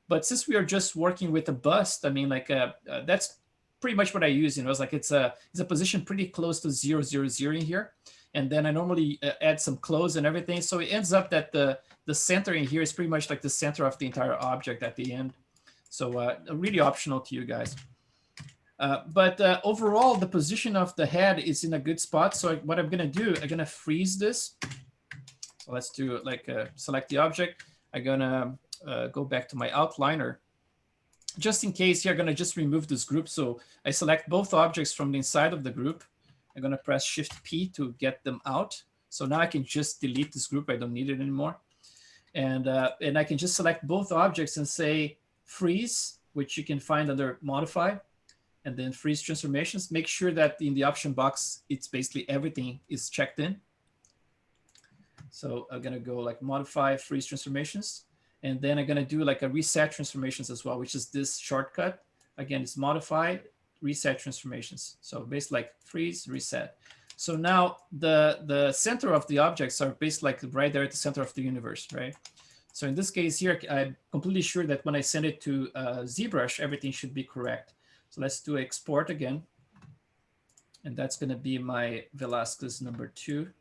But since we are just working with a bust, I mean, like that's pretty much what I use. You know, it's like it's a position pretty close to 0, 0, 0 in here. And then I normally add some clothes and everything. So it ends up that the center in here is pretty much like the center of the entire object at the end. So really optional to you guys. But overall, the position of the head is in a good spot. So what I'm gonna do, I'm gonna freeze this. So let's do like select the object. I'm gonna go back to my outliner. Just in case here, I'm gonna just remove this group. So I select both objects from the inside of the group. I'm gonna press Shift P to get them out. So now I can just delete this group. I don't need it anymore. And I can just select both objects and say freeze, which you can find under modify, and then freeze transformations. Make sure that in the option box, it's basically everything is checked in. So I'm gonna go like modify, freeze transformations. And then I'm gonna do like a reset transformations as well, which is this shortcut. Again, it's modify, reset transformations. So basically like freeze, reset. So now the center of the objects are basically like right there at the center of the universe, right? So in this case here, I'm completely sure that when I send it to ZBrush, everything should be correct. So let's do export again. And that's gonna be my Velasquez #2.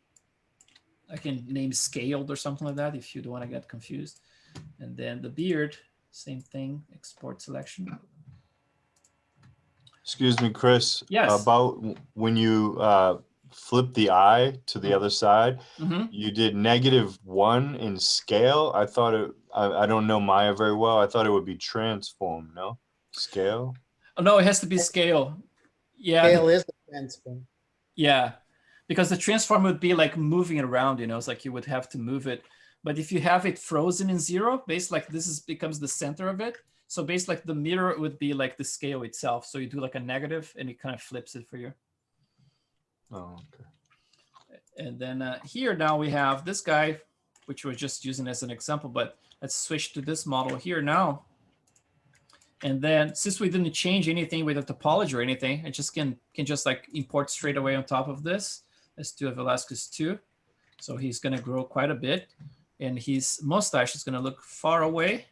I can name scaled or something like that if you don't wanna get confused. And then the beard, same thing, export selection. Excuse me, Chris. Yes. About when you flip the eye to the other side, you did -1 in scale. I thought it, I don't know Maya very well. I thought it would be transform, no? Scale? Oh, no, it has to be scale. Yeah. Scale is the transform. Yeah, because the transform would be like moving it around, you know, it's like you would have to move it. But if you have it frozen in 0, basically like this becomes the center of it. So basically like the mirror would be like the scale itself. So you do like a negative and it kind of flips it for you. Oh, okay. And then here now we have this guy, which we're just using as an example, but let's switch to this model here now. And then since we didn't change anything with the topology or anything, I just can just like import straight away on top of this. Let's do a Velasquez 2. So he's gonna grow quite a bit. And his mustache is gonna look far away,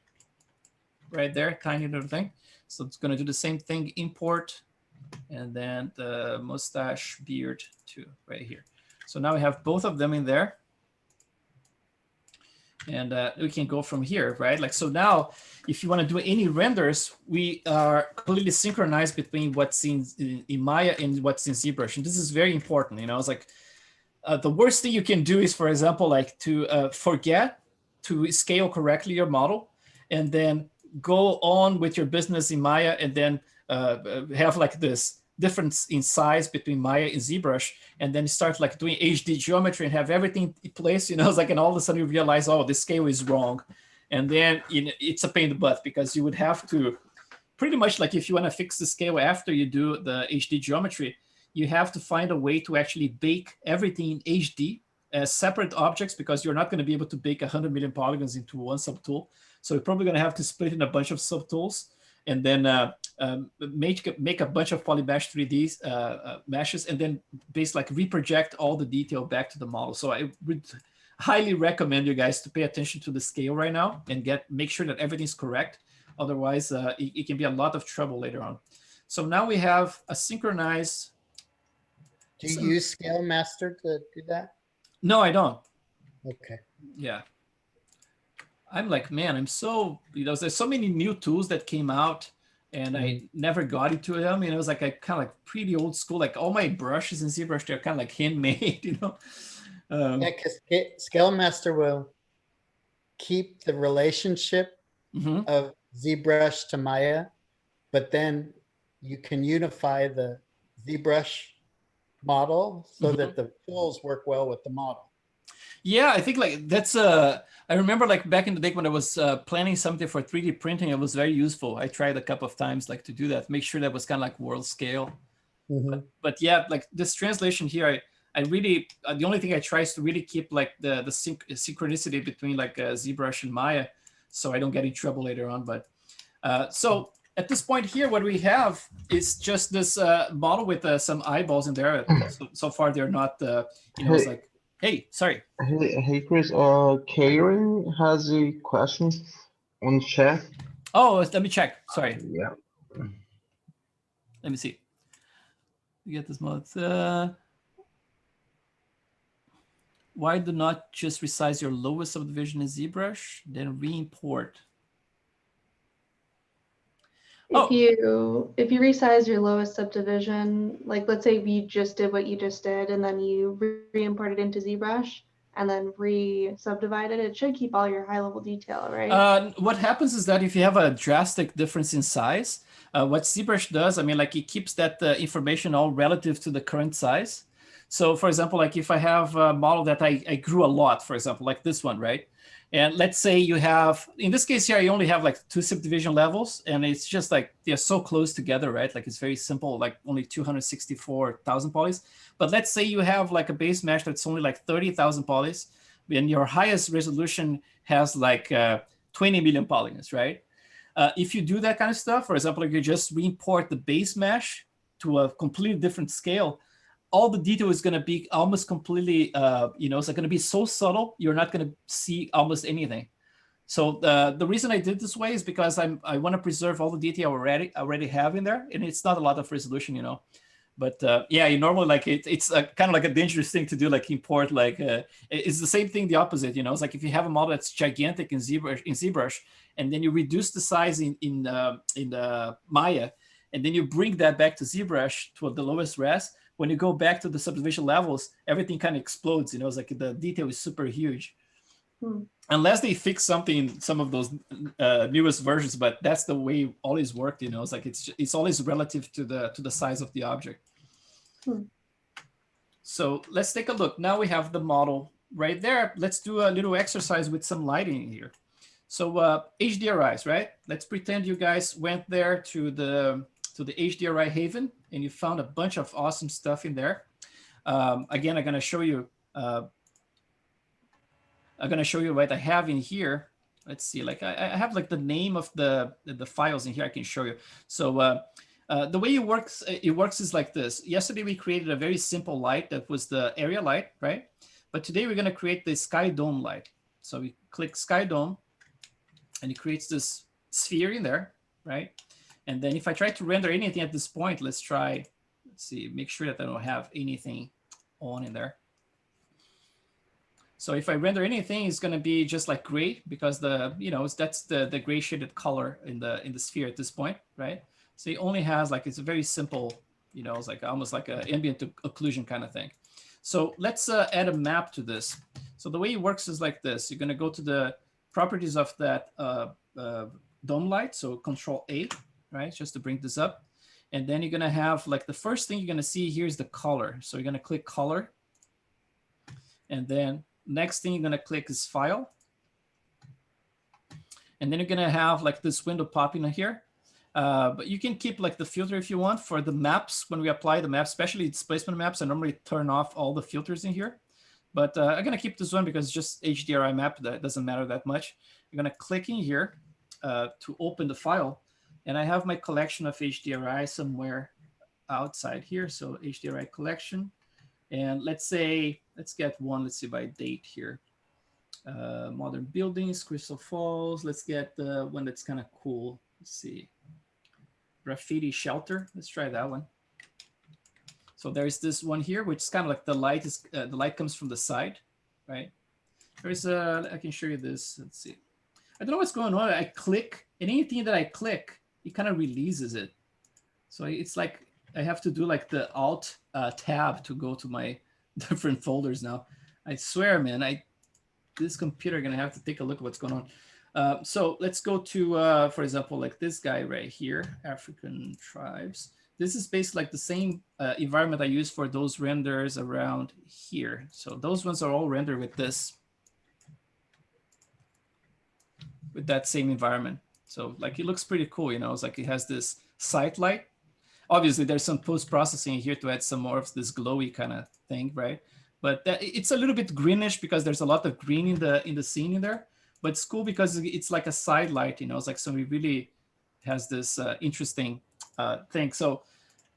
right there, tiny little thing. So it's gonna do the same thing, import, and then the mustache beard 2 right here. So now we have both of them in there. And we can go from here, right? Like, so now if you want to do any renders, we are completely synchronized between what's in Maya and what's in ZBrush. And this is very important. You know, it's like the worst thing you can do is, for example, like to forget to scale correctly your model and then go on with your business in Maya and then have like this difference in size between Maya and ZBrush, and then start like doing HD geometry and have everything in place, you know, it's like, and all of a sudden you realize, oh, this scale is wrong. And then it's a pain in the butt because you would have to pretty much, like, if you want to fix the scale after you do the HD geometry, you have to find a way to actually bake everything in HD as separate objects, because you're not going to be able to bake 100 million polygons into one subtool. So you're probably going to have to split in a bunch of subtools and then make a bunch of polymesh 3D meshes, and then basically like reproject all the detail back to the model. So I would highly recommend you guys to pay attention to the scale right now and make sure that everything's correct. Otherwise, it can be a lot of trouble later on. So now we have a synchronized. Do you use Scale Master to do that? No, I don't. Okay. Yeah. I'm like, man, I'm so, you know, there's so many new tools that came out and I never got into them. You know, it was like I kind of like pretty old school, like all my brushes in ZBrush, they're kind of like handmade, you know. Yeah, because Scale Master will keep the relationship of ZBrush to Maya, but then you can unify the ZBrush model so that the tools work well with the model. Yeah, I think like that's I remember like back in the day when I was planning something for 3D printing, it was very useful. I tried a couple of times like to do that, make sure that was kind of like world scale. But yeah, like this translation here, I really, the only thing I try is to really keep like the synchronicity between like ZBrush and Maya, so I don't get in trouble later on. But so at this point here, what we have is just this model with some eyeballs in there. So far, they're not, you know, it's like, hey, sorry. Hey, Chris, Karen has a question on chat. Oh, let me check. Sorry. Yeah. Let me see. We get this mod. Why do not just resize your lowest subdivision in ZBrush, then re-import? If you resize your lowest subdivision, like let's say we just did what you just did, and then you re-import it into ZBrush and then re-subdivide it, it should keep all your high-level detail, right? What happens is that if you have a drastic difference in size, what ZBrush does, I mean, like it keeps that information all relative to the current size. So for example, like if I have a model that I grew a lot, for example, like this one, right? And let's say you have, in this case here, I only have like 2 subdivision levels, and it's just like they're so close together, right? Like it's very simple, like only 264,000 polys. But let's say you have like a base mesh that's only like 30,000 polys, and your highest resolution has like 20 million polygons, right? If you do that kind of stuff, for example, if you just re-import the base mesh to a completely different scale, all the detail is going to be almost completely, you know, it's going to be so subtle, you're not going to see almost anything. So the reason I did this way is because I want to preserve all the detail I already have in there, and it's not a lot of resolution, you know. But yeah, you normally like it's kind of like a dangerous thing to do, like import, like it's the same thing, the opposite, you know. It's like if you have a model that's gigantic in ZBrush, and then you reduce the size in Maya, and then you bring that back to ZBrush to the lowest res. When you go back to the subdivision levels, everything kind of explodes. You know, it's like the detail is super huge. Unless they fix something in some of those newest versions, but that's the way it always worked. You know, it's like it's always relative to the size of the object. So let's take a look. Now we have the model right there. Let's do a little exercise with some lighting here. So HDRIs, right? Let's pretend you guys went there to the HDRI Haven, and you found a bunch of awesome stuff in there. Again, I'm going to show you what I have in here. Let's see, like I have like the name of the files in here I can show you. So the way it works is like this. Yesterday we created a very simple light that was the area light, right? But today we're going to create the sky dome light. So we click sky dome, and it creates this sphere in there, right? And then if I try to render anything at this point, let's see, make sure that I don't have anything on in there. So if I render anything, it's going to be just like gray because that's the gray shaded color in the sphere at this point, right? So it only has like, it's a very simple, it's like almost like an ambient occlusion kind of thing. So let's add a map to this. So the way it works is like this. You're going to go to the properties of that dome light. So Control A, right? Just to bring this up. And then you're going to have like the first thing you're going to see here is the color. So you're going to click color. And then next thing you're going to click is file. And then you're going to have like this window popping here. But you can keep like the filter if you want for the maps. When we apply the maps, especially displacement maps, I normally turn off all the filters in here. But I'm going to keep this one because it's just HDRI map. That doesn't matter that much. You're going to click in here to open the file. And I have my collection of HDRI somewhere outside here. So HDRI collection. And let's get one, let's see by date here. Modern buildings, Crystal Falls. Let's get the one that's kind of cool. Let's see. Graffiti shelter. Let's try that one. So there's this one here, which is kind of like the light comes from the side, right? There's I can show you this. Let's see. I don't know what's going on. I click, and anything that I click, it kind of releases it. So it's like I have to do like the Alt tab to go to my different folders now. I swear, man, this computer gonna have to take a look at what's going on. So let's go to, for example, like this guy right here, African tribes. This is basically like the same environment I use for those renders around here. So those ones are all rendered with that same environment. So like it looks pretty cool, It's like it has this site light. Obviously, there's some post-processing here to add some more of this glowy kind of thing, right? But it's a little bit greenish because there's a lot of green in the scene in there. But it's cool because it's like a side light, It's like somebody really has this interesting thing. So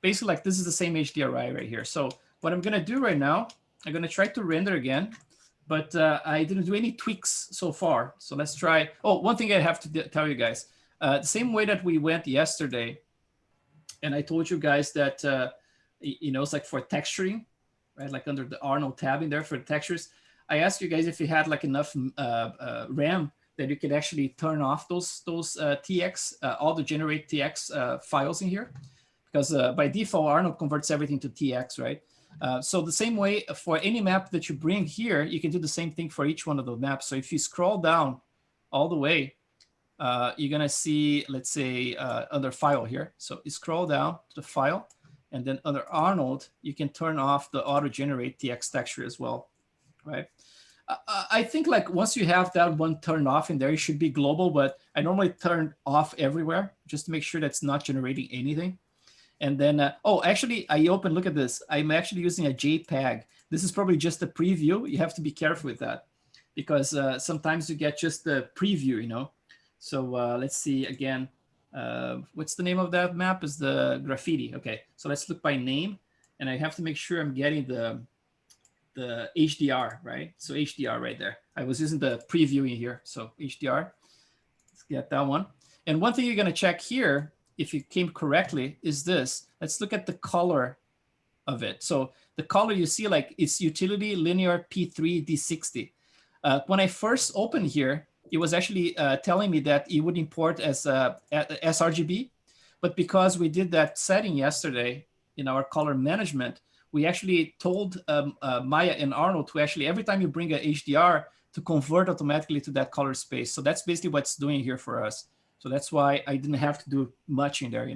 basically, like this is the same HDRI right here. So what I'm gonna do right now, I'm gonna try to render again, but I didn't do any tweaks so far. So let's try. Oh, one thing I have to tell you guys, the same way that we went yesterday, and I told you guys that it's like for texturing, right? Like under the Arnold tab in there for the textures. I asked you guys if you had like enough RAM that you could actually turn off those TX, auto-generate TX files in here. Because by default, Arnold converts everything to TX, right? So the same way for any map that you bring here, you can do the same thing for each one of those maps. So if you scroll down all the way, you're going to see, let's say, under file here. So you scroll down to the file, and then under Arnold, you can turn off the auto-generate TX texture as well, right? I think like once you have that one turned off in there, it should be global, but I normally turn off everywhere just to make sure that's not generating anything. And then, oh, actually, look at this. I'm actually using a JPEG. This is probably just a preview. You have to be careful with that because sometimes you get just the preview, So let's see again. What's the name of that map? Is the graffiti. Okay, so let's look by name. And I have to make sure I'm getting the HDR, right? So HDR right there. I was using the preview in here. So HDR, let's get that one. And one thing you're gonna check here, if it came correctly, is this. Let's look at the color of it. So the color you see, like it's utility linear P3 D60. When I first opened here, it was actually telling me that it would import as sRGB. But because we did that setting yesterday in our color management, we actually told Maya and Arnold to actually, every time you bring a HDR, to convert automatically to that color space. So that's basically what's doing here for us. So that's why I didn't have to do much in there,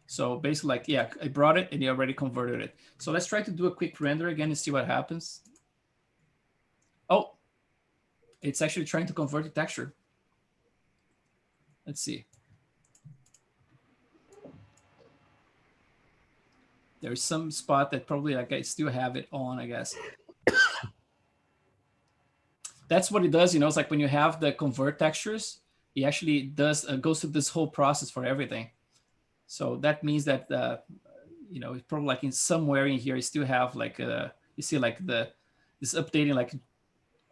So basically, like, yeah, I brought it and it already converted it. So let's try to do a quick render again and see what happens. Oh, it's actually trying to convert the texture. Let's see. There's some spot that probably like I still have it on, I guess. That's what it does, It's like when you have the convert textures, it actually does goes through this whole process for everything. So that means that it's probably like in somewhere in here, you still have like you see like this updating like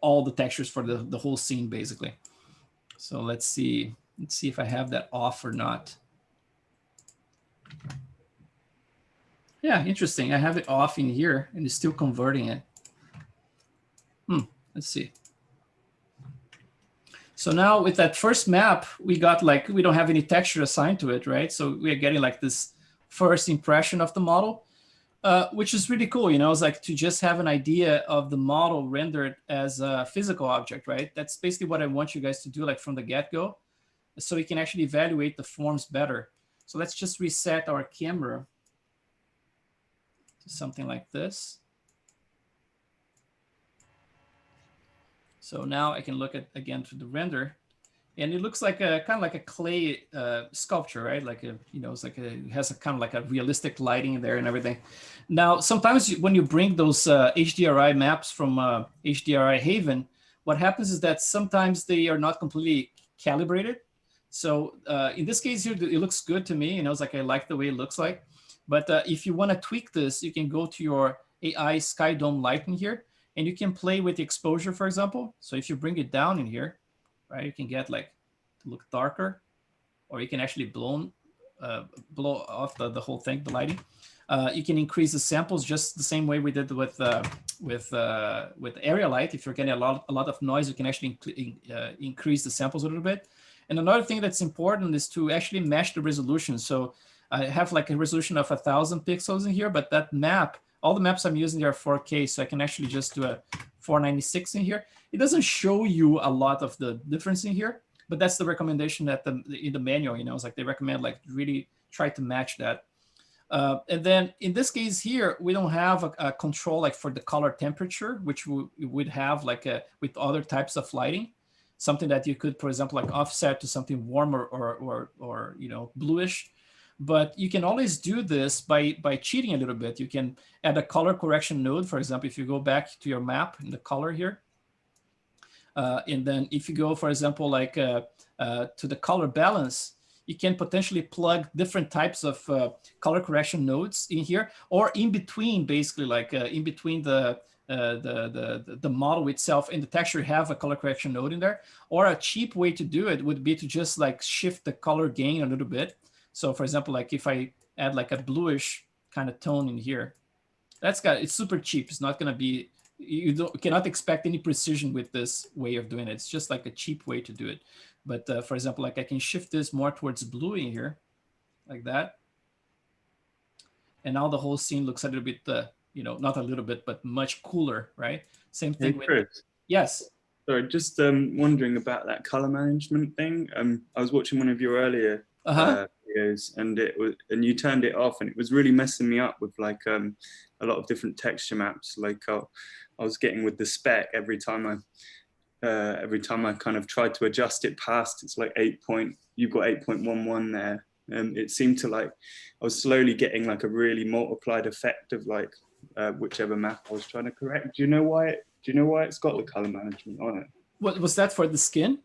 all the textures for the whole scene basically. So let's see if I have that off or not. Yeah, interesting. I have it off in here and it's still converting it. Let's see. So now with that first map, we got like, we don't have any texture assigned to it, right? So we're getting like this first impression of the model, which is really cool. You know, it's like to just have an idea of the model rendered as a physical object, right? That's basically what I want you guys to do like from the get-go, so we can actually evaluate the forms better. So let's just reset our camera to something like this. So now I can look at again through the render, and it looks like a kind of like a clay sculpture, right? Like a, you know, it's like a, it has a kind of like a realistic lighting there and everything. Now, sometimes when you bring those HDRI maps from HDRI Haven, what happens is that sometimes they are not completely calibrated. So in this case here, it looks good to me. You know, it's like I like the way it looks like. But if you want to tweak this, you can go to your AI Sky Dome lighting here, and you can play with the exposure, for example. So if you bring it down in here, right, you can get like to look darker, or you can actually blow off the whole thing, the lighting. You can increase the samples just the same way we did with area light. If you're getting a lot of noise, you can actually increase the samples a little bit. And another thing that's important is to actually mesh the resolution. So I have like a resolution of 1,000 pixels in here, but that map, all the maps I'm using are 4K, so I can actually just do a 496 in here. It doesn't show you a lot of the difference in here, but that's the recommendation that in the manual, you know, it's like they recommend like really try to match that. And then in this case here, we don't have a control like for the color temperature, which we would have like with other types of lighting, something that you could, for example, like offset to something warmer or you know, bluish. But you can always do this by cheating a little bit. You can add a color correction node. For example, if you go back to your map in the color here, and then if you go, for example, like to the color balance, you can potentially plug different types of color correction nodes in here, or in between, basically like in between the model itself and the texture, have a color correction node in there. Or a cheap way to do it would be to just like shift the color gain a little bit. So for example, like if I add like a bluish kind of tone in here, it's super cheap. It's not going to be, you cannot expect any precision with this way of doing it. It's just like a cheap way to do it. But for example, like I can shift this more towards blue in here, like that. And now the whole scene looks a little bit, you know, not a little bit, but much cooler, right? Same thing with, Chris. Yes. Sorry, just wondering about that color management thing. I was watching one of your earlier videos, and you turned it off, and it was really messing me up with like a lot of different texture maps. Like I was getting with the spec every time I kind of tried to adjust it past, it's like you've got 8.11 there. And it seemed to like, I was slowly getting like a really multiplied effect of like whichever map I was trying to correct. Do you know why it's got the color management on it? What was that for the skin?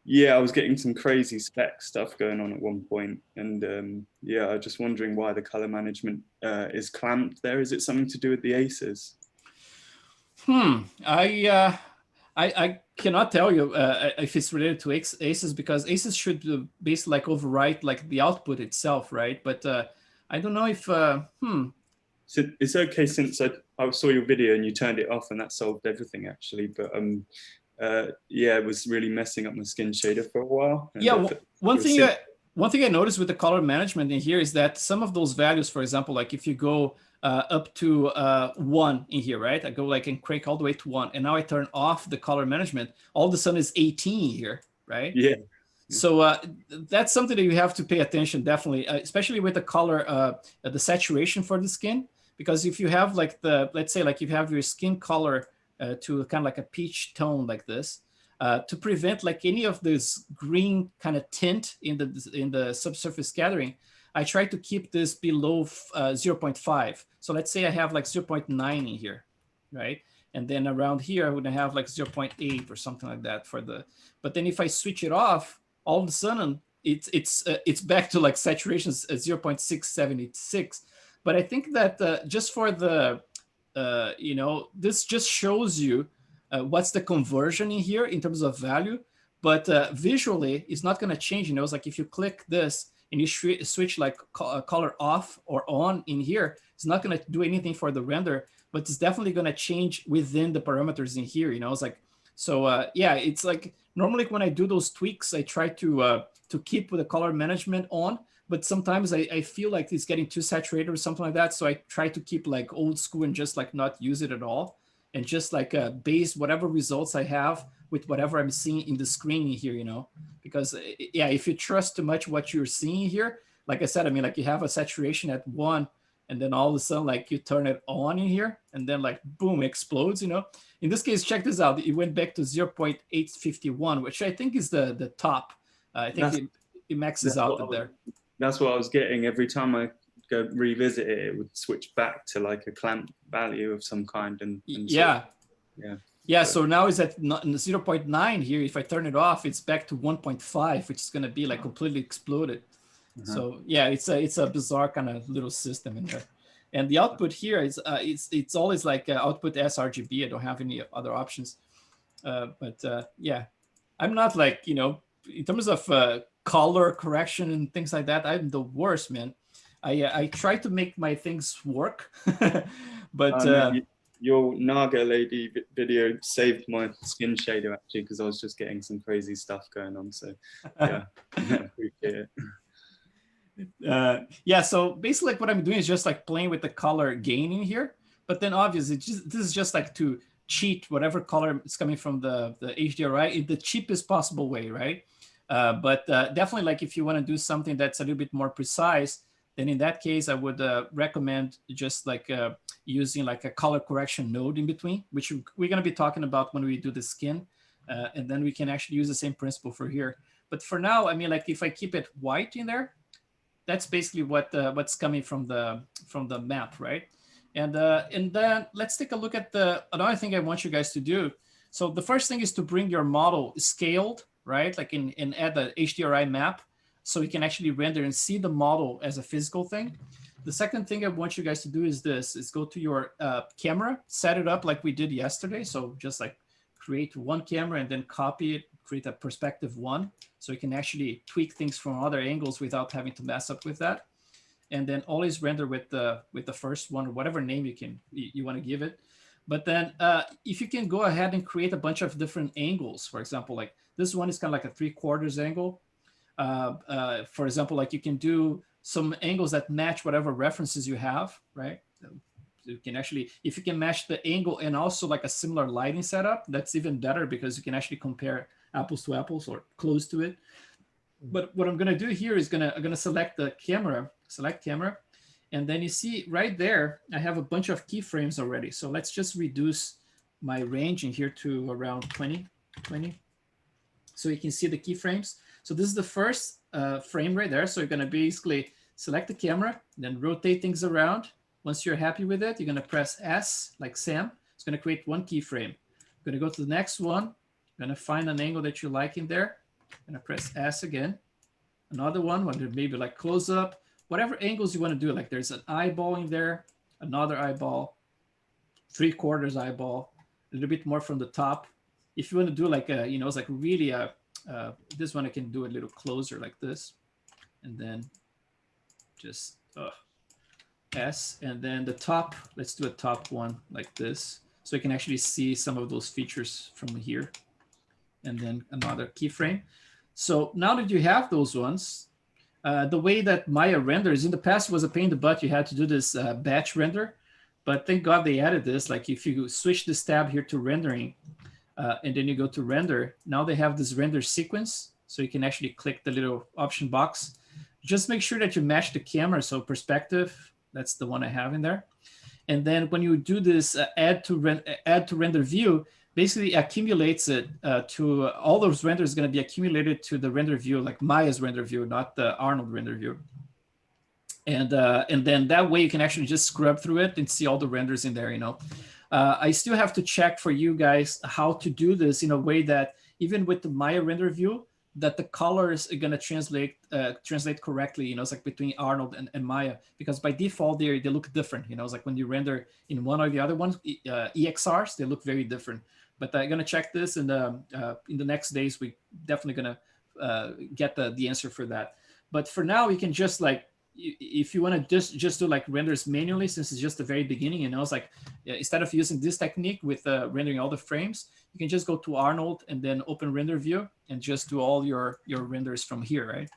Yeah, I was getting some crazy spec stuff going on at one point, and yeah, I was just wondering why the color management is clamped there. Is it something to do with the aces? I cannot tell you if it's related to aces, because aces should basically like overwrite like the output itself, right? But I don't know if So it's okay, since I saw your video and you turned it off, and that solved everything actually. But yeah, it was really messing up my skin shader for a while. Yeah, one thing I noticed with the color management in here is that some of those values, for example, like if you go up to 1 in here, right? I go like and crank all the way to 1, and now I turn off the color management. All of a sudden it's 18 here, right? Yeah. So that's something that you have to pay attention, definitely, especially with the color, the saturation for the skin. Because if you have like let's say like you have your skin color to kind of like a peach tone like this, to prevent like any of this green kind of tint in the subsurface scattering, I try to keep this below 0.5. So let's say I have like 0.9 in here, right? And then around here, I would have like 0.8 or something like that for the, but then if I switch it off, all of a sudden it's back to like saturations at 0.676. But I think that just for the, you know, this just shows you what's the conversion in here in terms of value, but visually it's not going to change. You know, it's like if you click this and you switch like color off or on in here, it's not going to do anything for the render. but it's definitely going to change within the parameters in here. It's like, so yeah, it's like normally when I do those tweaks, I try to keep with the color management on, but sometimes I feel like it's getting too saturated or something like that. So I try to keep like old school and just like not use it at all, and just like base whatever results I have with whatever I'm seeing in the screen here, because yeah, if you trust too much what you're seeing here, like I said, I mean, like you have a saturation at 1, and then all of a sudden, like you turn it on in here, and then like boom, explodes. In this case, check this out. It went back to 0.851, which I think is the top. I think it maxes out there. That's what I was getting. Every time I go revisit it, it would switch back to like a clamp value of some kind. And yeah. So now it's at 0.9 here. If I turn it off, it's back to 1.5, which is going to be like completely exploded. So yeah, it's a bizarre kind of little system in there. And the output here is it's always like output sRGB. I don't have any other options. But yeah, I'm not like, in terms of color correction and things like that, I'm the worst, man. I try to make my things work, but your Naga lady video saved my skin shader actually, because I was just getting some crazy stuff going on. So yeah, appreciate it. Yeah, so basically like what I'm doing is just like playing with the color gain in here, but then obviously this is just like to cheat whatever color is coming from the HDRI in the cheapest possible way, right? But definitely like if you want to do something that's a little bit more precise, then in that case, I would recommend just like using like a color correction node in between, which we're going to be talking about when we do the skin. And then we can actually use the same principle for here. But for now, I mean, like if I keep it white in there, that's basically what's coming from the map, right? And then let's take a look at another thing I want you guys to do. So the first thing is to bring your model scaled, right? Like and add the HDRI map, so you can actually render and see the model as a physical thing. The second thing I want you guys to do is go to your camera, set it up like we did yesterday. So just like create one camera and then copy it, create a perspective 1, so you can actually tweak things from other angles without having to mess up with that. And then always render with the first one, or whatever name you want to give it. But then if you can go ahead and create a bunch of different angles, for example, like this one is kind of like a 3/4 angle. For example, like you can do some angles that match whatever references you have, right? You can actually, if you can match the angle and also like a similar lighting setup, that's even better, because you can actually compare apples to apples or close to it. But what I'm going to do here is I'm going to select the camera, and then you see right there, I have a bunch of keyframes already. So let's just reduce my range in here to around 20, so you can see the keyframes. So this is the first frame right there. So you're going to basically select the camera, then rotate things around. Once you're happy with it, you're going to press S, like Sam. It's going to create one keyframe. I'm going to go to the next one. I'm going to find an angle that you like in there. I'm going to press S again. Another one, maybe like close up, whatever angles you want to do. Like there's an eyeball in there, another eyeball, 3/4 eyeball, a little bit more from the top. If you want to do like it's like really this one I can do a little closer like this, and then just S, and then the top, let's do a top one like this, so you can actually see some of those features from here, and then another keyframe. So now that you have those ones, the way that Maya renders in the past was a pain in the butt. You had to do this batch render, but thank God they added this. Like if you switch this tab here to rendering, and then you go to render, now they have this render sequence, so you can actually click the little option box. Just make sure that you match the camera, so perspective, that's the one I have in there. And then when you do this add to render view, basically accumulates it to all those renders going to be accumulated to the render view, like Maya's render view, not the Arnold render view. And then that way you can actually just scrub through it and see all the renders in there, I still have to check for you guys how to do this in a way that even with the Maya render view, that the colors are going to translate correctly, it's like between Arnold and Maya, because by default they look different, it's like when you render in one or the other one, EXRs, they look very different. But I'm going to check this, and in the next days, we definitely going to get the answer for that. But for now, you can just like if you want to just do like renders manually, since it's just the very beginning, you know, it's like instead of using this technique with rendering all the frames, you can just go to Arnold and then open render view and just do all your renders from here, right?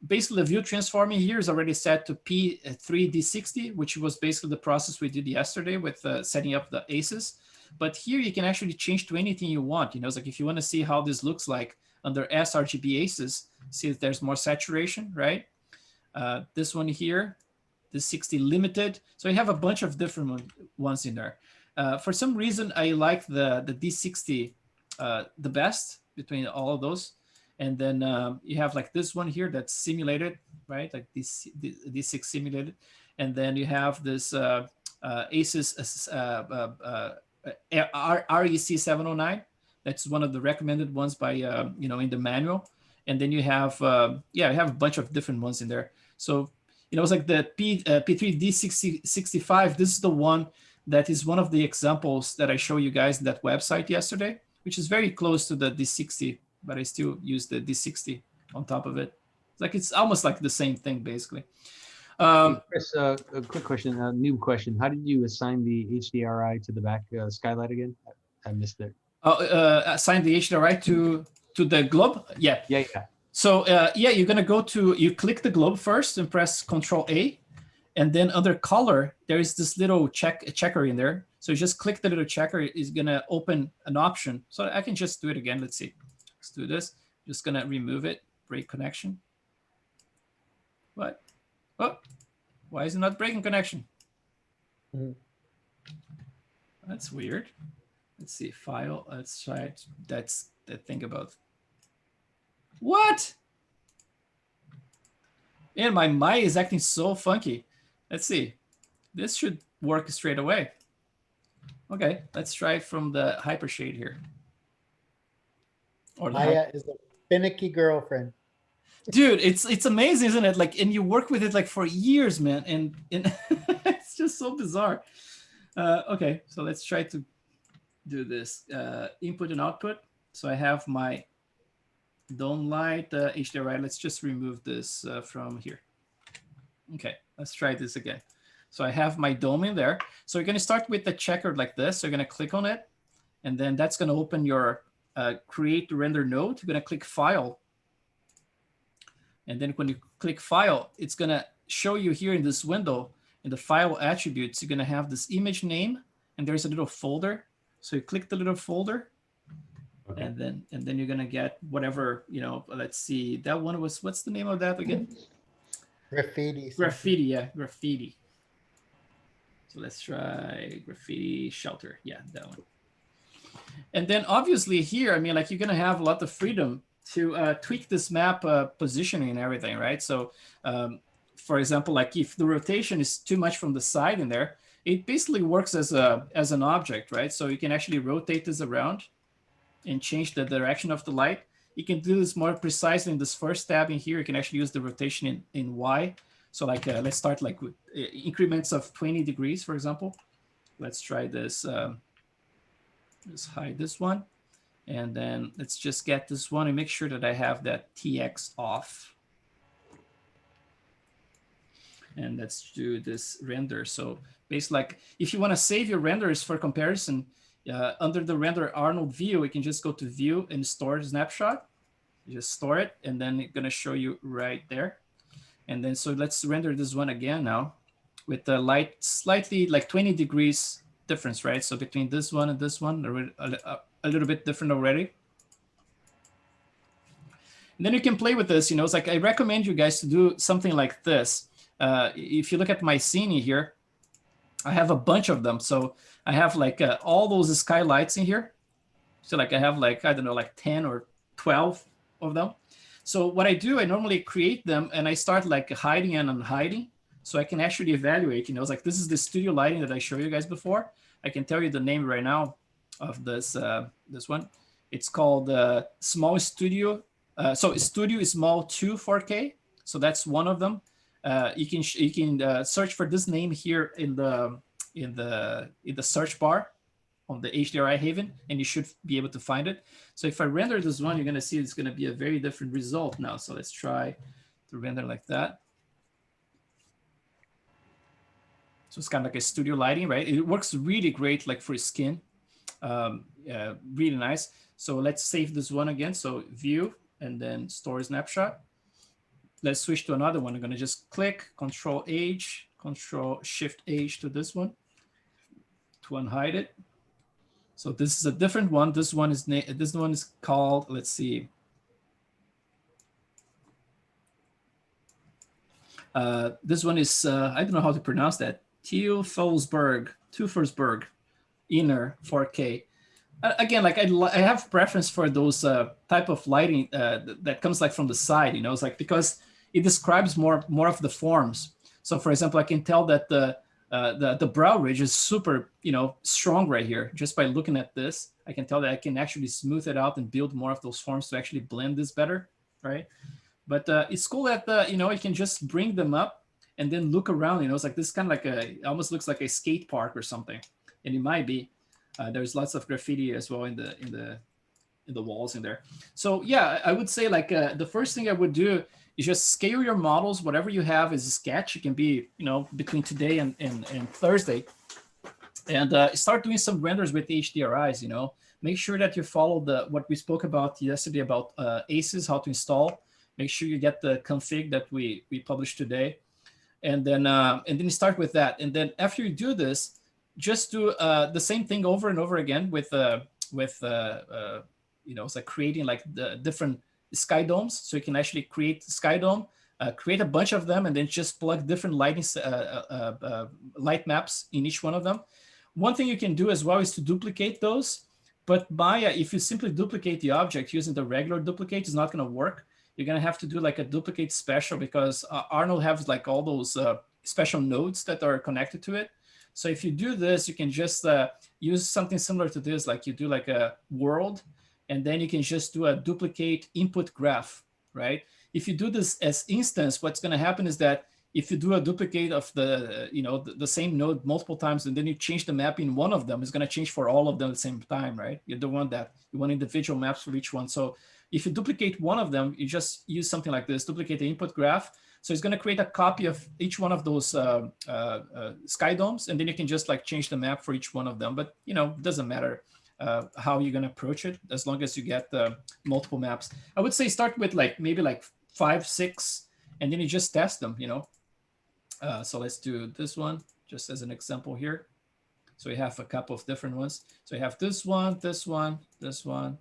Basically, the view transforming here is already set to P3D60, which was basically the process we did yesterday with setting up the aces. But here you can actually change to anything you want. You know, it's like if you want to see how this looks like under sRGB aces, see if there's more saturation, right? This one here, this 60 limited. So you have a bunch of different ones in there. For some reason, I like the D60 the best between all of those. And then you have like this one here that's simulated, right? Like D6 simulated. And then you have this ACES REC 709. That's one of the recommended ones by, you know, in the manual. And then you have, yeah, I have a bunch of different ones in there. So, you know, it's like the P3D65. This is the one that is one of the examples that I show you guys in that website yesterday, which is very close to the D60, but I still use the D60 on top of it. It's like it's almost like the same thing, basically. Chris, a quick question, a new question. How did you assign the HDRI to the back skylight again? I missed it. Assign the HDRI to the globe? Yeah. Yeah. So yeah, you're gonna go to, you click the globe first and press Control A, and then under color, there is this little checker in there. So you just click the little checker, it's gonna open an option. So I can just do it again. Let's see. Let's do this. Just gonna remove it, break connection. What? Oh, why is it not breaking connection? That's weird. Let's see, file, let's try it. That's the thing about. What? And my Maya is acting so funky. Let's see. This should work straight away. Okay, let's try it from the hypershade here. Or Maya is a finicky girlfriend. Dude, it's amazing, isn't it? Like, and you work with it like for years, man, and it's just so bizarre. Okay, so let's try to do this. Input and output. So I have my dome light HDRI. Let's just remove this from here. Okay, let's try this again. So I have my dome in there. So you're going to start with the checker like this. So you're going to click on it, and then that's going to open your create render node. You're going to click File. And then when you click File, it's going to show you here in this window, in the file attributes, you're going to have this image name, and there's a little folder. So you click the little folder, okay. and then you're going to get whatever, you know, let's see, that one was, what's the name of that again? Graffiti. Graffiti, yeah, graffiti. So let's try graffiti shelter. Yeah, that one. And then obviously here, I mean, like you're going to have a lot of freedom to tweak this map positioning and everything, right? So for example, like if the rotation is too much from the side in there, it basically works as an object, right? So you can actually rotate this around and change the direction of the light. You can do this more precisely in this first tab in here. You can actually use the rotation in Y. So like, let's start like with increments of 20 degrees, for example. Let's try this. Let's hide this one. And then let's just get this one and make sure that I have that TX off. And let's do this render. So basically, like if you want to save your renders for comparison, under the render Arnold view, you can just go to view and store snapshot. You just store it, and then it's going to show you right there. And then so let's render this one again now with the light slightly like 20 degrees difference, right? So between this one and this one, a little bit different already. And then you can play with this, you know, it's like I recommend you guys to do something like this. If you look at my scene here, I have a bunch of them. So I have like all those skylights in here. So like I have like, I don't know, like 10 or 12 of them. So what I do, I normally create them and I start like hiding and unhiding. So I can actually evaluate, you know, it's like this is the studio lighting that I showed you guys before. I can tell you the name right now of this this one. It's called Small Studio. So Studio Small 2 4K. So that's one of them. You can search for this name here in the search bar on the HDRI Haven, and you should be able to find it. So if I render this one, you're going to see it's going to be a very different result now. So let's try to render like that. So it's kind of like a studio lighting, right? It works really great like for skin. Really nice. So let's save this one again. So view and then store snapshot. Let's switch to another one. I'm going to just click Control H, Control Shift H to this one to unhide it. So this is a different one. This one is called, let's see. This one is, I don't know how to pronounce that. Teufelsberg Inner 4K. Again, like I have preference for those type of lighting that comes like from the side, you know, it's like because it describes more of the forms. So for example, I can tell that the brow ridge is super, you know, strong right here. Just by looking at this, I can tell that I can actually smooth it out and build more of those forms to actually blend this better, right? But it's cool that, you know, you can just bring them up and then look around, you know, it's like this kind of like it almost looks like a skate park or something. And it might be. There's lots of graffiti as well in the walls in there. So yeah, I would say like the first thing I would do is just scale your models. Whatever you have is a sketch. It can be, you know, between today and Thursday, and start doing some renders with HDRIs. You know, make sure that you follow what we spoke about yesterday about ACEs, how to install. Make sure you get the config that we published today, and then start with that. And then after you do this, just do the same thing over and over again with you know, it's like creating like the different sky domes. So you can actually create sky dome, create a bunch of them, and then just plug different lighting light maps in each one of them. One thing you can do as well is to duplicate those. But Maya, if you simply duplicate the object using the regular duplicate, it's not going to work. You're going to have to do like a duplicate special because Arnold has like all those special nodes that are connected to it. So if you do this, you can just use something similar to this, like you do like a world, and then you can just do a duplicate input graph, right? If you do this as instance, what's going to happen is that if you do a duplicate of the, you know, the same node multiple times, and then you change the map in one of them, it's going to change for all of them at the same time, right? You don't want that. You want individual maps for each one. So if you duplicate one of them, you just use something like this, duplicate the input graph. So it's going to create a copy of each one of those sky domes, and then you can just like change the map for each one of them. But, you know, it doesn't matter how you're going to approach it, as long as you get multiple maps. I would say start with like maybe like 5, 6, and then you just test them, you know. So let's do this one just as an example here. So we have a couple of different ones. So you have this one, this one, this one,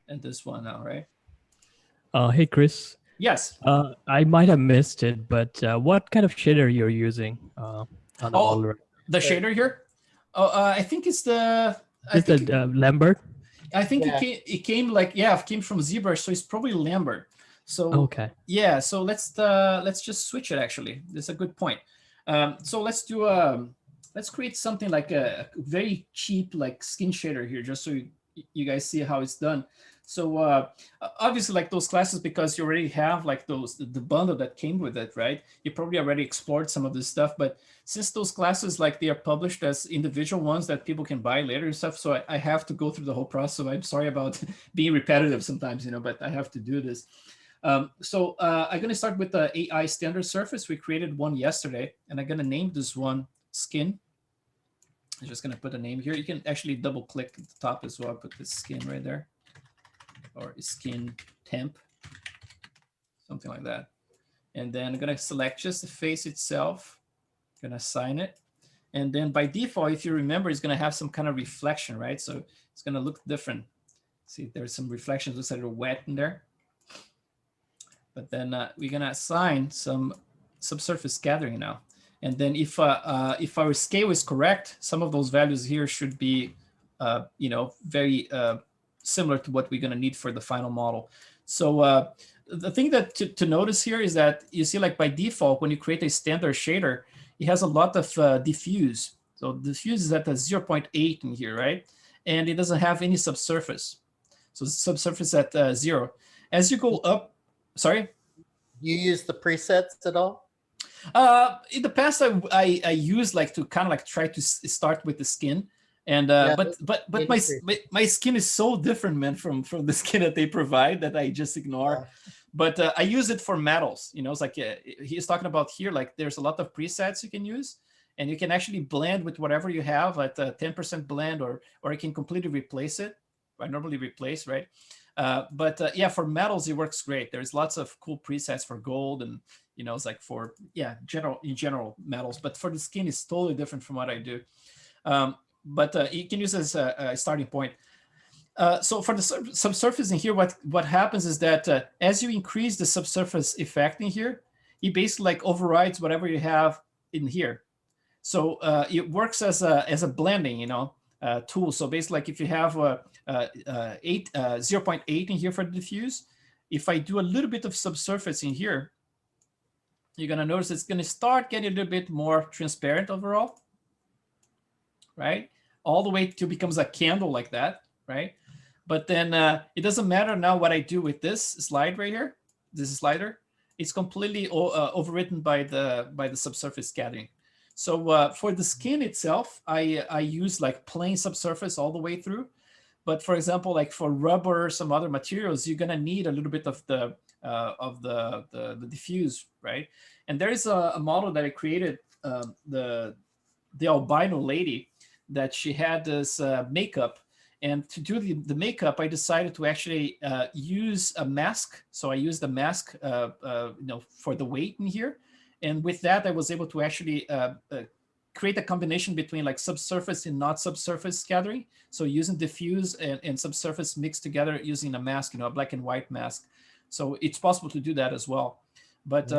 and this one now, right? Hey, Chris. Yes. I might have missed it, but what kind of shader you're using on the wall? The shader here? Oh, I think it's the... Is it Lambert? I think it came like, yeah, it came from ZBrush, so it's probably Lambert. So okay. Yeah, so let's just switch it actually. That's a good point. So let's do let's create something like a very cheap like skin shader here, just so you guys see how it's done. So obviously like those classes, because you already have like the bundle that came with it, right? You probably already explored some of this stuff, but since those classes, like they are published as individual ones that people can buy later and stuff, so I have to go through the whole process. So I'm sorry about being repetitive sometimes, you know, but I have to do this. So I'm going to start with the AI standard surface. We created one yesterday, and I'm going to name this one skin. I'm just going to put a name here. You can actually double click at the top as well. Put the skin right there, or skin temp, something like that. And then I'm going to select just the face itself. I'm going to assign it. And then by default, if you remember, it's going to have some kind of reflection, right? So it's going to look different. See, there's some reflections. Looks like they're wet in there. But then we're going to assign some subsurface scattering now. And then if our scale is correct, some of those values here should be, you know, very similar to what we're going to need for the final model. So the thing that to notice here is that you see, like by default, when you create a standard shader, it has a lot of diffuse. So diffuse is at a 0.8 in here, right? And it doesn't have any subsurface. So subsurface at 0. As you go up, sorry? You use the presets at all? In the past, I used like to kind of like try to start with the skin. And but my skin is so different, man, from the skin that they provide that I just ignore. But I use it for metals. You know, it's like he's talking about here, like there's a lot of presets you can use. and you can actually blend with whatever you have at a 10% blend, or you can completely replace it. I normally replace, right? But yeah, for metals, it works great. There's lots of cool presets for gold, and it's like for in general metals. But for the skin, it's totally different from what I do. But you can use it as a starting point. So for the subsurface in here, what happens is that as you increase the subsurface effect in here, it basically like overrides whatever you have in here. So it works as a blending, tool. So basically, like if you have 0.8 in here for the diffuse, if I do a little bit of subsurface in here, you're gonna notice it's gonna start getting a little bit more transparent overall, right? All the way to becomes a candle like that, right? But then it doesn't matter now what I do with this slide right here, this slider. It's completely overwritten by the subsurface scattering. So for the skin itself, I use like plain subsurface all the way through. But for example, like for rubber or some other materials, you're gonna need a little bit of the diffuse, right? And there is a model that I created, the albino lady, that she had this makeup. And to do the makeup, I decided to actually use a mask. So I used the mask, for the weight in here. And with that, I was able to actually create a combination between like subsurface and not subsurface scattering. So using diffuse and subsurface mixed together using a mask, a black and white mask. So it's possible to do that as well. But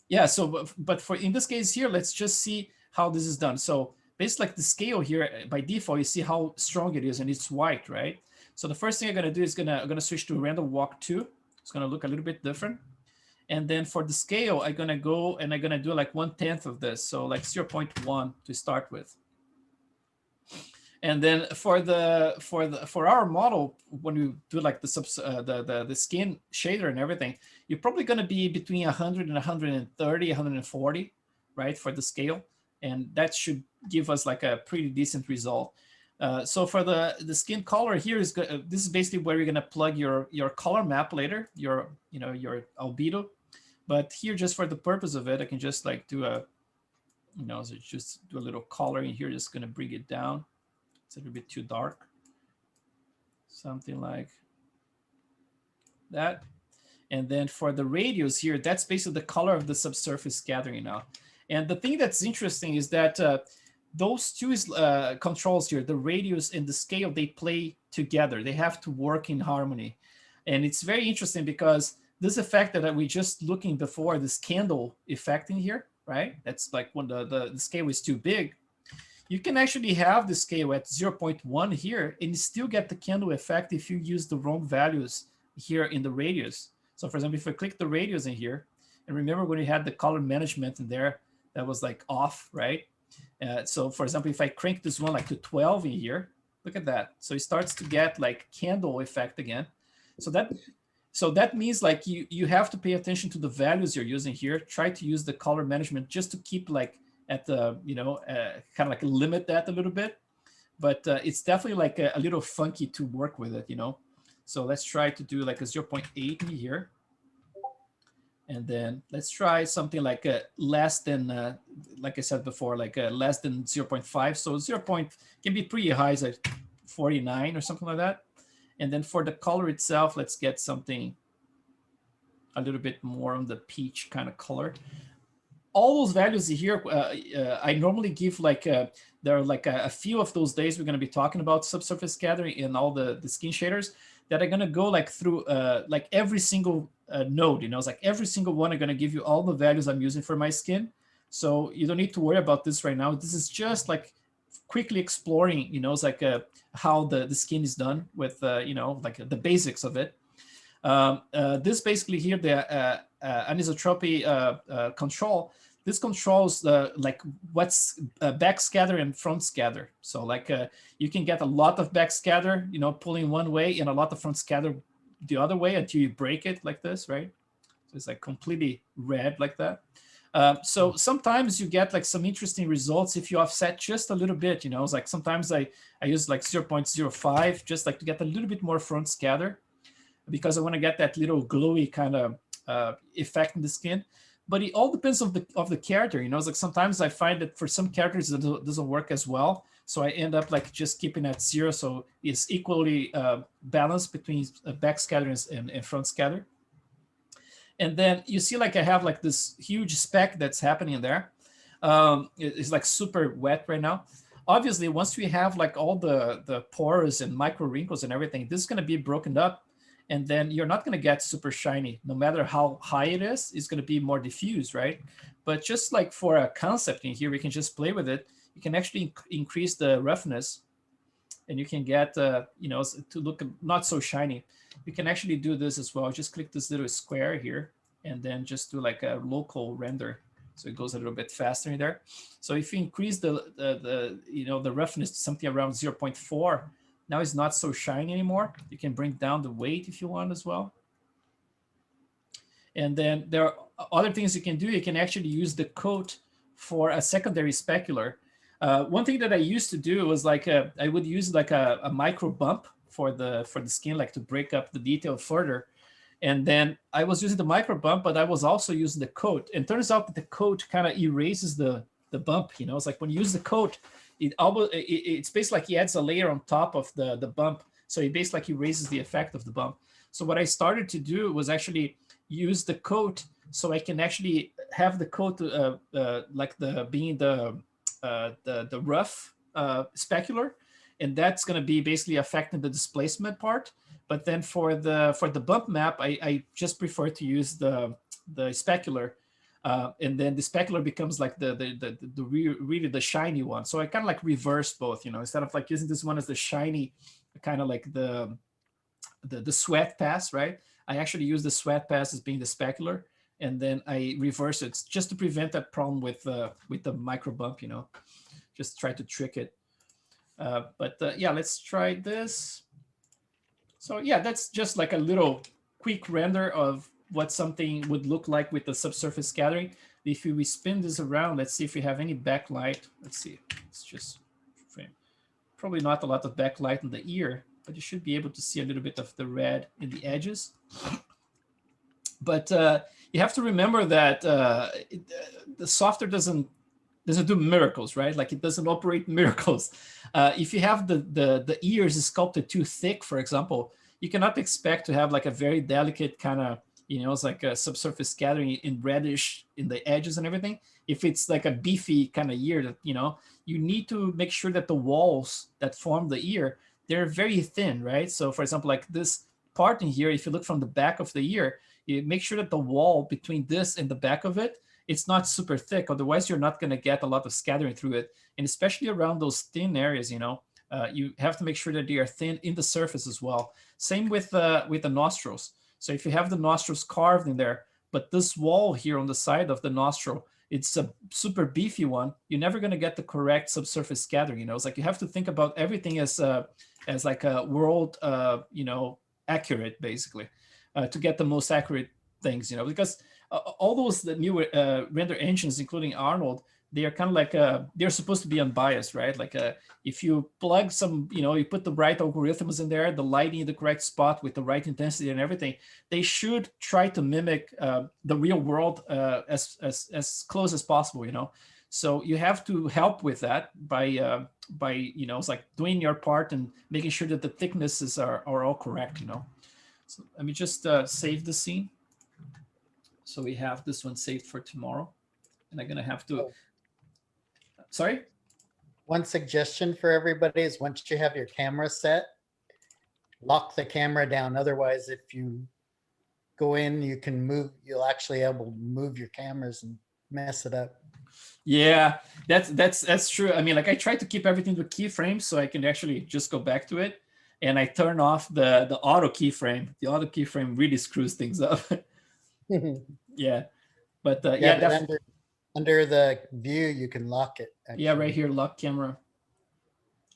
yeah, so but for in this case here, let's just see how this is done. So basically, like the scale here, by default, you see how strong it is, and it's white, right? So the first thing I'm gonna do is I'm gonna switch to random walk 2. It's gonna look a little bit different. And then for the scale, I'm gonna go and I'm gonna do like 1/10 of this, so like 0.1 to start with. And then for our model, when we do like the skin shader and everything, you're probably gonna be between 100 and 130, 140, right, for the scale, and that should give us like a pretty decent result. So for the skin color here is good. This is basically where you're gonna plug your color map later, your albedo. But here, just for the purpose of it, I can just like do a, so just do a little color in here. Just gonna bring it down. It's a little bit too dark. Something like that. And then for the radius here, that's basically the color of the subsurface scattering now. And the thing that's interesting is that those two controls here, the radius and the scale, they play together. They have to work in harmony. And it's very interesting because this effect that we just looking before, this candle effect in here, right? That's like when the scale is too big. You can actually have the scale at 0.1 here and still get the candle effect if you use the wrong values here in the radius. So for example, if I click the radius in here, and remember when we had the color management in there, that was like off, right? So for example, if I crank this one like to 12 in here, look at that. So it starts to get like candle effect again. So that means like you have to pay attention to the values you're using here. Try to use the color management just to keep like at the, kind of like limit that a little bit. But it's definitely like a little funky to work with it, So let's try to do like a 0.8 in here. And then let's try something like less than, like I said before, like less than 0.5. So 0. Can be pretty high, as like 49 or something like that. And then for the color itself, let's get something a little bit more on the peach kind of color. All those values here, I normally give like, there are like a few of those days we're going to be talking about subsurface scattering and all the skin shaders that are going to go like through like every single node, It's like every single one are going to give you all the values I'm using for my skin. So you don't need to worry about this right now. This is just like quickly exploring, it's like how the skin is done with, like the basics of it. This basically here, the anisotropy control, this controls like what's back scatter and front scatter. So like you can get a lot of back scatter, pulling one way and a lot of front scatter the other way until you break it like this, right? So it's like completely red like that. So sometimes you get like some interesting results if you offset just a little bit, It's like sometimes I use like 0.05 just like to get a little bit more front scatter because I want to get that little glowy kind of effect in the skin. but it all depends of the character. You know, it's like sometimes I find that for some characters it doesn't work as well. So I end up like just keeping at 0, so it's equally balanced between back scatter and front scatter. And then you see like I have like this huge speck that's happening there. It's like super wet right now. Obviously, once we have like all the pores and micro wrinkles and everything, this is going to be broken up, and then you're not going to get super shiny. No matter how high it is, it's going to be more diffuse, right? But just like for a concept in here, we can just play with it. You can actually increase the roughness, and you can get, you know, to look not so shiny. You can actually do this as well. Just click this little square here, and then just do like a local render. So it goes a little bit faster in there. So if you increase the you know, the roughness to something around 0.4, now it's not so shiny anymore. You can bring down the weight if you want as well. And then there are other things you can do. You can actually use the coat for a secondary specular. One thing that I used to do was like I would use like a micro bump for the skin, like to break up the detail further. And then I was using the micro bump, but I was also using the coat. And turns out that the coat kind of erases the bump. You know, it's like when you use the coat, it's basically like he adds a layer on top of the bump. So it basically like erases the effect of the bump. So what I started to do was actually use the coat, so I can actually have the coat like being the rough specular, and that's going to be basically affecting the displacement part. But then for the bump map, I just prefer to use the specular, and then the specular becomes like really the shiny one. So I kind of like reverse both, you know, instead of like using this one as the shiny, kind of like the sweat pass, right? I actually use the sweat pass as being the specular, and then I reverse it just to prevent that problem with the micro bump, you know, just try to trick it. But yeah, let's try this. So yeah, that's just like a little quick render of what something would look like with the subsurface scattering. If we spin this around, let's see if we have any backlight. Let's see, it's just frame. Probably not a lot of backlight in the ear, but you should be able to see a little bit of the red in the edges. But you have to remember that the software doesn't do miracles, right? Like it doesn't operate miracles. If you have the ears sculpted too thick, for example, you cannot expect to have like a very delicate kind of, you know, it's like a subsurface scattering in reddish in the edges and everything. If it's like a beefy kind of ear, that, you know, you need to make sure that the walls that form the ear, they're very thin, right? So for example, like this part in here, if you look from the back of the ear, you make sure that the wall between this and the back of it, it's not super thick. Otherwise, you're not going to get a lot of scattering through it. And especially around those thin areas, you know, you have to make sure that they are thin in the surface as well. Same with the nostrils. So if you have the nostrils carved in there, but this wall here on the side of the nostril, it's a super beefy one, you're never going to get the correct subsurface scattering. You know, it's like you have to think about everything as like a world, you know, accurate, basically, to get the most accurate things, you know, because all those new render engines, including Arnold, they are kind of like they're supposed to be unbiased, right? Like if you plug some, you know, you put the right algorithms in there, the lighting in the correct spot with the right intensity and everything, they should try to mimic the real world as close as possible, you know. So you have to help with that by you know, it's like doing your part and making sure that the thicknesses are all correct, you know. So let me just save the scene. So we have this one saved for tomorrow, and I'm gonna have to. Sorry? One suggestion for everybody is once you have your camera set, lock the camera down. Otherwise, if you go in, you can move, you'll actually able to move your cameras and mess it up. Yeah, that's true. I mean, like I try to keep everything to keyframes so I can actually just go back to it. And I turn off the auto keyframe. The auto keyframe really screws things up. Yeah. But yeah, but under the view, you can lock it. Actually. Yeah, right here, lock camera.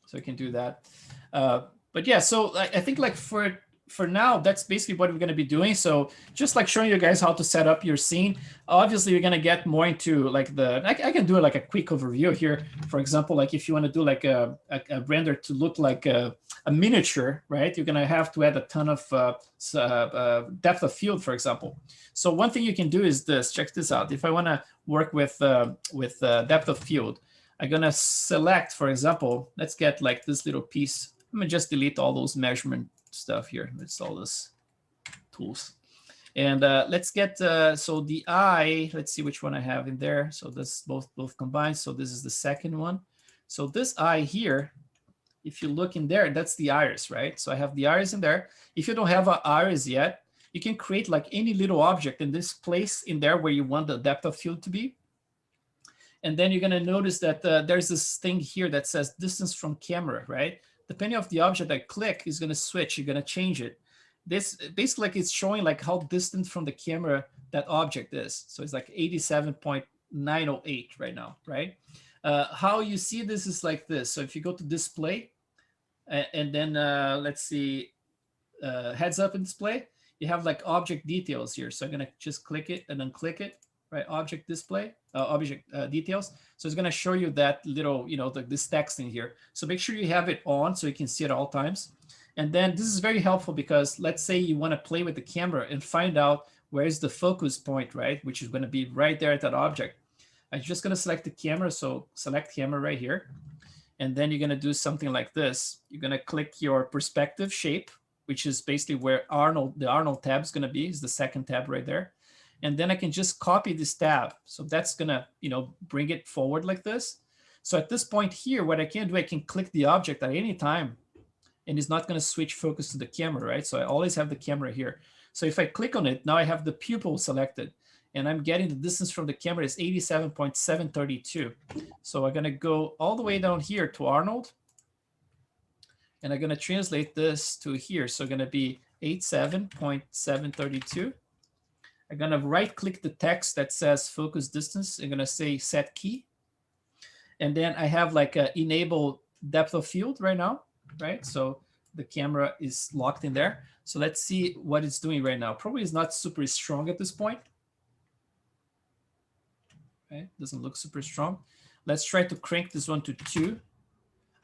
So I can do that. But yeah, so I think like for for now, that's basically what we're going to be doing. So just like showing you guys how to set up your scene. Obviously, you're going to get more into like I can do like a quick overview here. For example, like if you want to do like a render to look like a miniature, right? You're going to have to add a ton of depth of field, for example. So one thing you can do is this. Check this out. If I want to work with depth of field, I'm going to select, for example, let's get like this little piece. I'm going to just delete all those measurement stuff here. It's all this tools. And let's get, so the eye, let's see which one I have in there. So this both combined. So this is the second one. So this eye here, if you look in there, that's the iris, right? So I have the iris in there. If you don't have an iris yet, you can create like any little object in this place in there where you want the depth of field to be. And then you're going to notice that there's this thing here that says distance from camera, right? Depending on the object I click, is going to switch. You're going to change it. This basically like it's showing like how distant from the camera that object is. So it's like 87.908 right now, right? How you see this is like this. So if you go to display, and then let's see, heads up and display, you have like object details here. So I'm going to just click it and then click it. Right, object display, object details. So it's going to show you that little, this text in here. So make sure you have it on so you can see it at all times. And then this is very helpful because let's say you want to play with the camera and find out where is the focus point, right? Which is going to be right there at that object. I'm just going to select the camera. So select camera right here. And then you're going to do something like this. You're going to click your perspective shape, which is basically where the Arnold tab is going to be, is the second tab right there. And then I can just copy this tab. So that's gonna, bring it forward like this. So at this point here, what I can do, I can click the object at any time and it's not gonna switch focus to the camera, right? So I always have the camera here. So if I click on it, now I have the pupil selected and I'm getting the distance from the camera is 87.732. So I'm gonna go all the way down here to Arnold and I'm gonna translate this to here. So gonna be 87.732. I'm going to right click the text that says focus distance. I'm going to say set key. And then I have like a enable depth of field right now, right? So the camera is locked in there. So let's see what it's doing right now. Probably is not super strong at this point. Okay, doesn't look super strong. Let's try to crank this one to 2.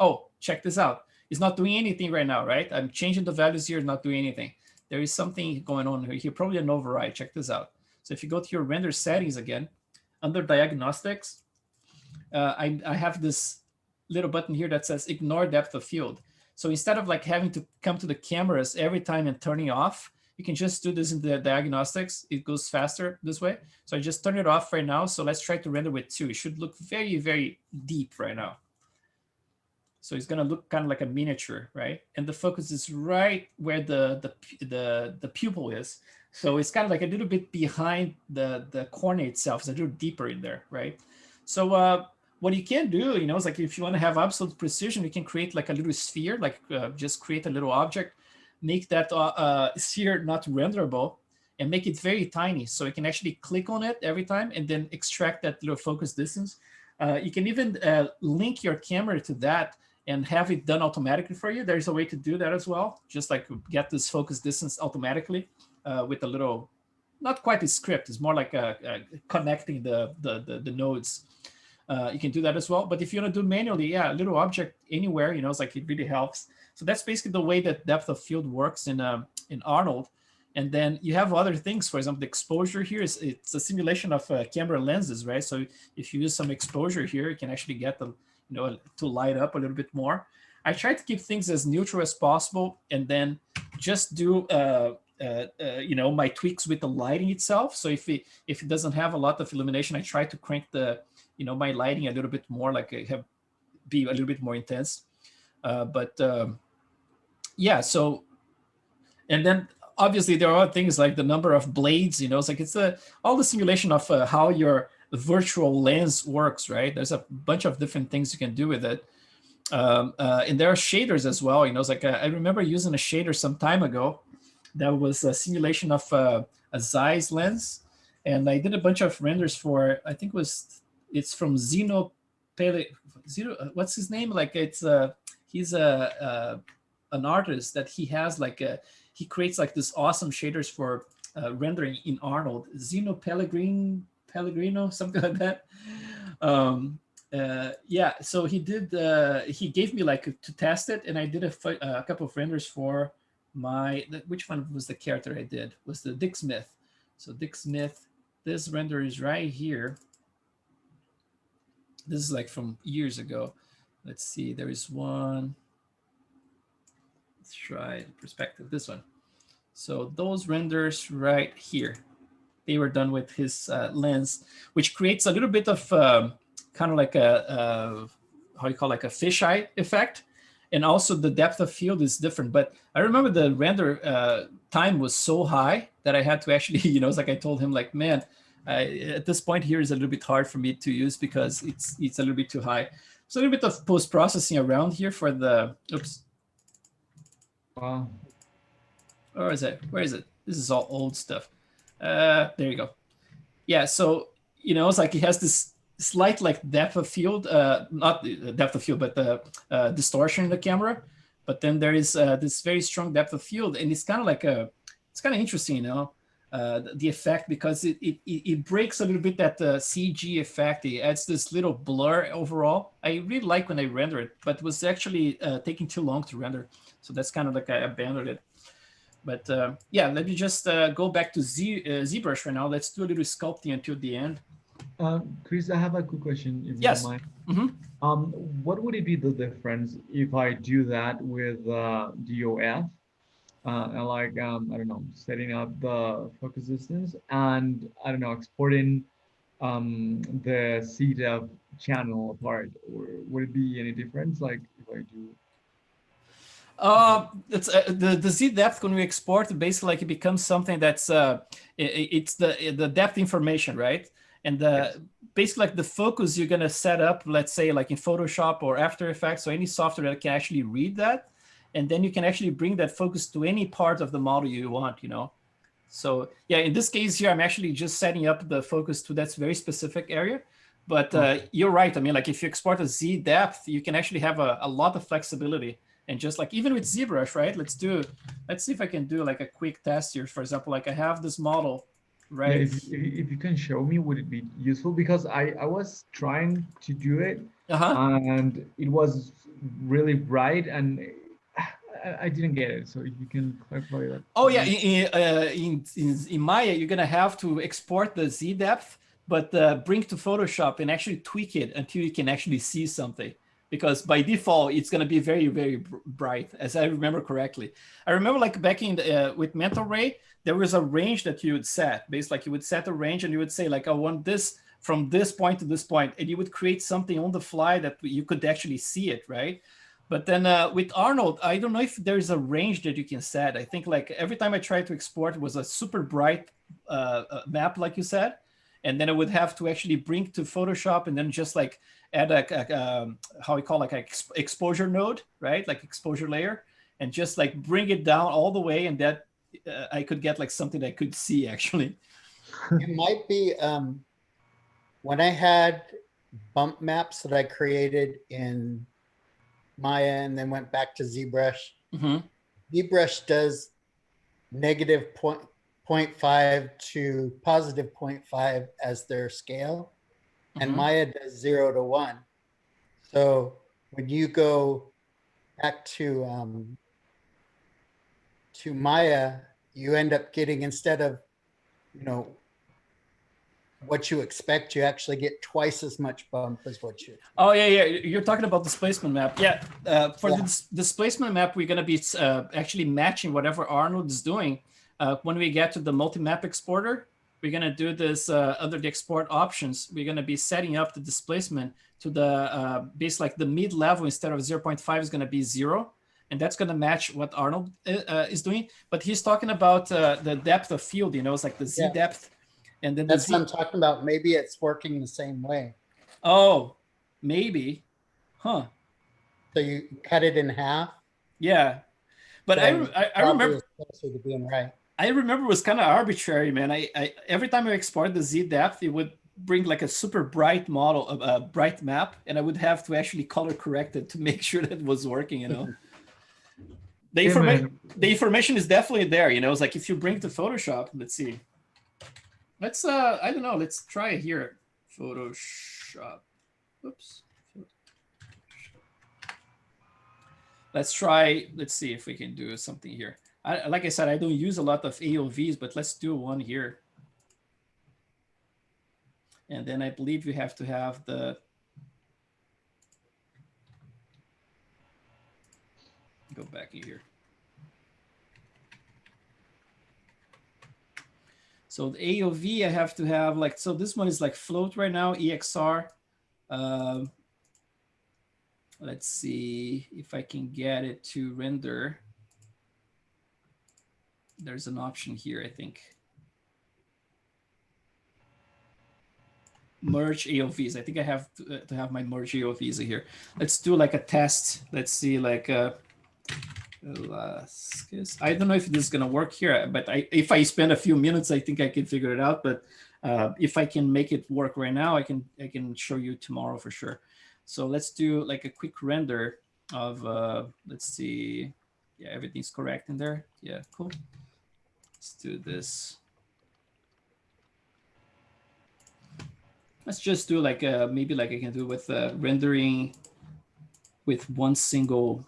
Oh, check this out. It's not doing anything right now, right? I'm changing the values here, not doing anything. There is something going on here, probably an override. Check this out. So if you go to your render settings again, under diagnostics, I have this little button here that says ignore depth of field. So instead of like having to come to the cameras every time and turning off, you can just do this in the diagnostics. It goes faster this way. So I just turn it off right now. So let's try to render with 2. It should look very, very deep right now. So it's going to look kind of like a miniature, right? And the focus is right where the pupil is. So it's kind of like a little bit behind the cornea itself. It's a little deeper in there, right? So what you can do, is like if you want to have absolute precision, you can create like a little sphere, like just create a little object, make that sphere not renderable, and make it very tiny. So you can actually click on it every time and then extract that little focus distance. You can even link your camera to that and have it done automatically for you. There's a way to do that as well. Just like get this focus distance automatically with a little, not quite a script. It's more like connecting the nodes. You can do that as well. But if you want to do manually, a little object anywhere, it's like it really helps. So that's basically the way that depth of field works in Arnold. And then you have other things. For example, the exposure here it's a simulation of camera lenses, right? So if you use some exposure here, you can actually get the to light up a little bit more. I try to keep things as neutral as possible, and then just do my tweaks with the lighting itself. So if it doesn't have a lot of illumination, I try to crank the my lighting a little bit more, like be a little bit more intense. So, and then obviously there are things like the number of blades. It's like all the simulation of how your virtual lens works, right? There's a bunch of different things you can do with it. And there are shaders as well. It's like I remember using a shader some time ago that was a simulation of a Zeiss lens. And I did a bunch of renders for, I think it's from Zeno, what's his name? Like he's an artist that he has like he creates like this awesome shaders for rendering in Arnold. Zeno Pellegrino, something like that. Yeah, so he did. He gave me like to test it, and I did a couple of renders for which one was the character I did? Was the Dick Smith. So Dick Smith, this render is right here. This is like from years ago. Let's see, there is one. Let's try perspective, this one. So those renders right here, they were done with his lens, which creates a little bit of kind of like how you call like a fisheye effect. And also the depth of field is different. But I remember the render time was so high that I had to actually, it's like I told him like, man, at this point here is a little bit hard for me to use because it's a little bit too high. So a little bit of post-processing around here for the, oops. Wow. Or is it? Where is it? This is all old stuff. There you go. Yeah, so, it's like he has this slight like depth of field, not depth of field, but distortion in the camera. But then there is this very strong depth of field, and it's kind of like it's kind of interesting, the effect, because it breaks a little bit that CG effect. It adds this little blur overall. I really like when I render it, but it was actually taking too long to render. So that's kind of like I abandoned it. But yeah, let me just go back to ZBrush right now. Let's do a little sculpting until the end. Chris, I have a quick question, if yes. you don't mind. What would it be the difference if I do that with DOF? And like, I don't know, setting up the focus distance and, I don't know, exporting the CDEV channel apart? Or would it be any difference, like, if I do? It's the Z depth when we export, basically like it becomes something that's it's the depth information, right? And basically like the focus you're gonna set up, let's say like in Photoshop or After Effects, or any software that can actually read that, and then you can actually bring that focus to any part of the model you want, So yeah, in this case here, I'm actually just setting up the focus to that very specific area. But you're right. I mean, like if you export a Z depth, you can actually have a lot of flexibility. And just like even with ZBrush, right? Let's see if I can do like a quick test here. For example, like I have this model, right? Yeah, if you can show me, would it be useful? Because I was trying to do it, and it was really bright, and I didn't get it. So if you can clarify that. Oh yeah, in Maya, you're gonna have to export the Z depth, but bring to Photoshop and actually tweak it until you can actually see something. Because by default, it's going to be very, very bright, as I remember correctly. I remember like back in with Mental Ray, there was a range that you would set. Basically, like you would set a range and you would say like, I want this from this point to this point, and you would create something on the fly that you could actually see it, right? But then with Arnold, I don't know if there's a range that you can set. I think like every time I tried to export, it was a super bright map, like you said. And then I would have to actually bring to Photoshop and then just like add how we call like an exposure node, right? Like exposure layer, and just like bring it down all the way, and that I could get like something I could see actually. It might be when I had bump maps that I created in Maya and then went back to ZBrush. ZBrush does negative 0.5 to positive 0.5 as their scale, and Maya does 0 to 1. So when you go back to Maya, you end up getting, instead of what you expect, you actually get twice as much bump as what you. Oh yeah, you're talking about displacement map. Yeah, for the displacement map, we're gonna be actually matching whatever Arnold is doing. When we get to the multi-map exporter, we're gonna do this under the export options. We're gonna be setting up the displacement to the base, like the mid level, instead of 0.5 is gonna be 0. And that's gonna match what Arnold is doing. But he's talking about the depth of field, it's like the Z depth. And then that's what I'm talking about. Maybe it's working the same way. Oh, maybe. Huh. So you cut it in half? Yeah. But I remember to being right. I remember it was kind of arbitrary, man. I every time I exported the Z depth, it would bring like a super bright model, a bright map, and I would have to actually color correct it to make sure that it was working, the information is definitely there. You know, it's like if you bring to Photoshop, let's see. Let's I don't know. Let's try it here. Photoshop. Oops. Let's try. Let's see if we can do something here. Like I said, I don't use a lot of AOVs, but let's do one here. And then I believe you have to have the. Go back in here. So the AOV, I have to have like, so this one is like float right now, EXR. Let's see if I can get it to render. There's an option here, I think. Merge AOVs. I think I have to have my merge AOVs here. Let's do like a test. Let's see like I don't know if this is gonna work here, but if I spend a few minutes, I think I can figure it out. But if I can make it work right now, I can show you tomorrow for sure. So let's do like a quick render of let's see. Yeah, everything's correct in there. Yeah, cool. Let's do this. Let's just do like maybe like I can do with rendering with one single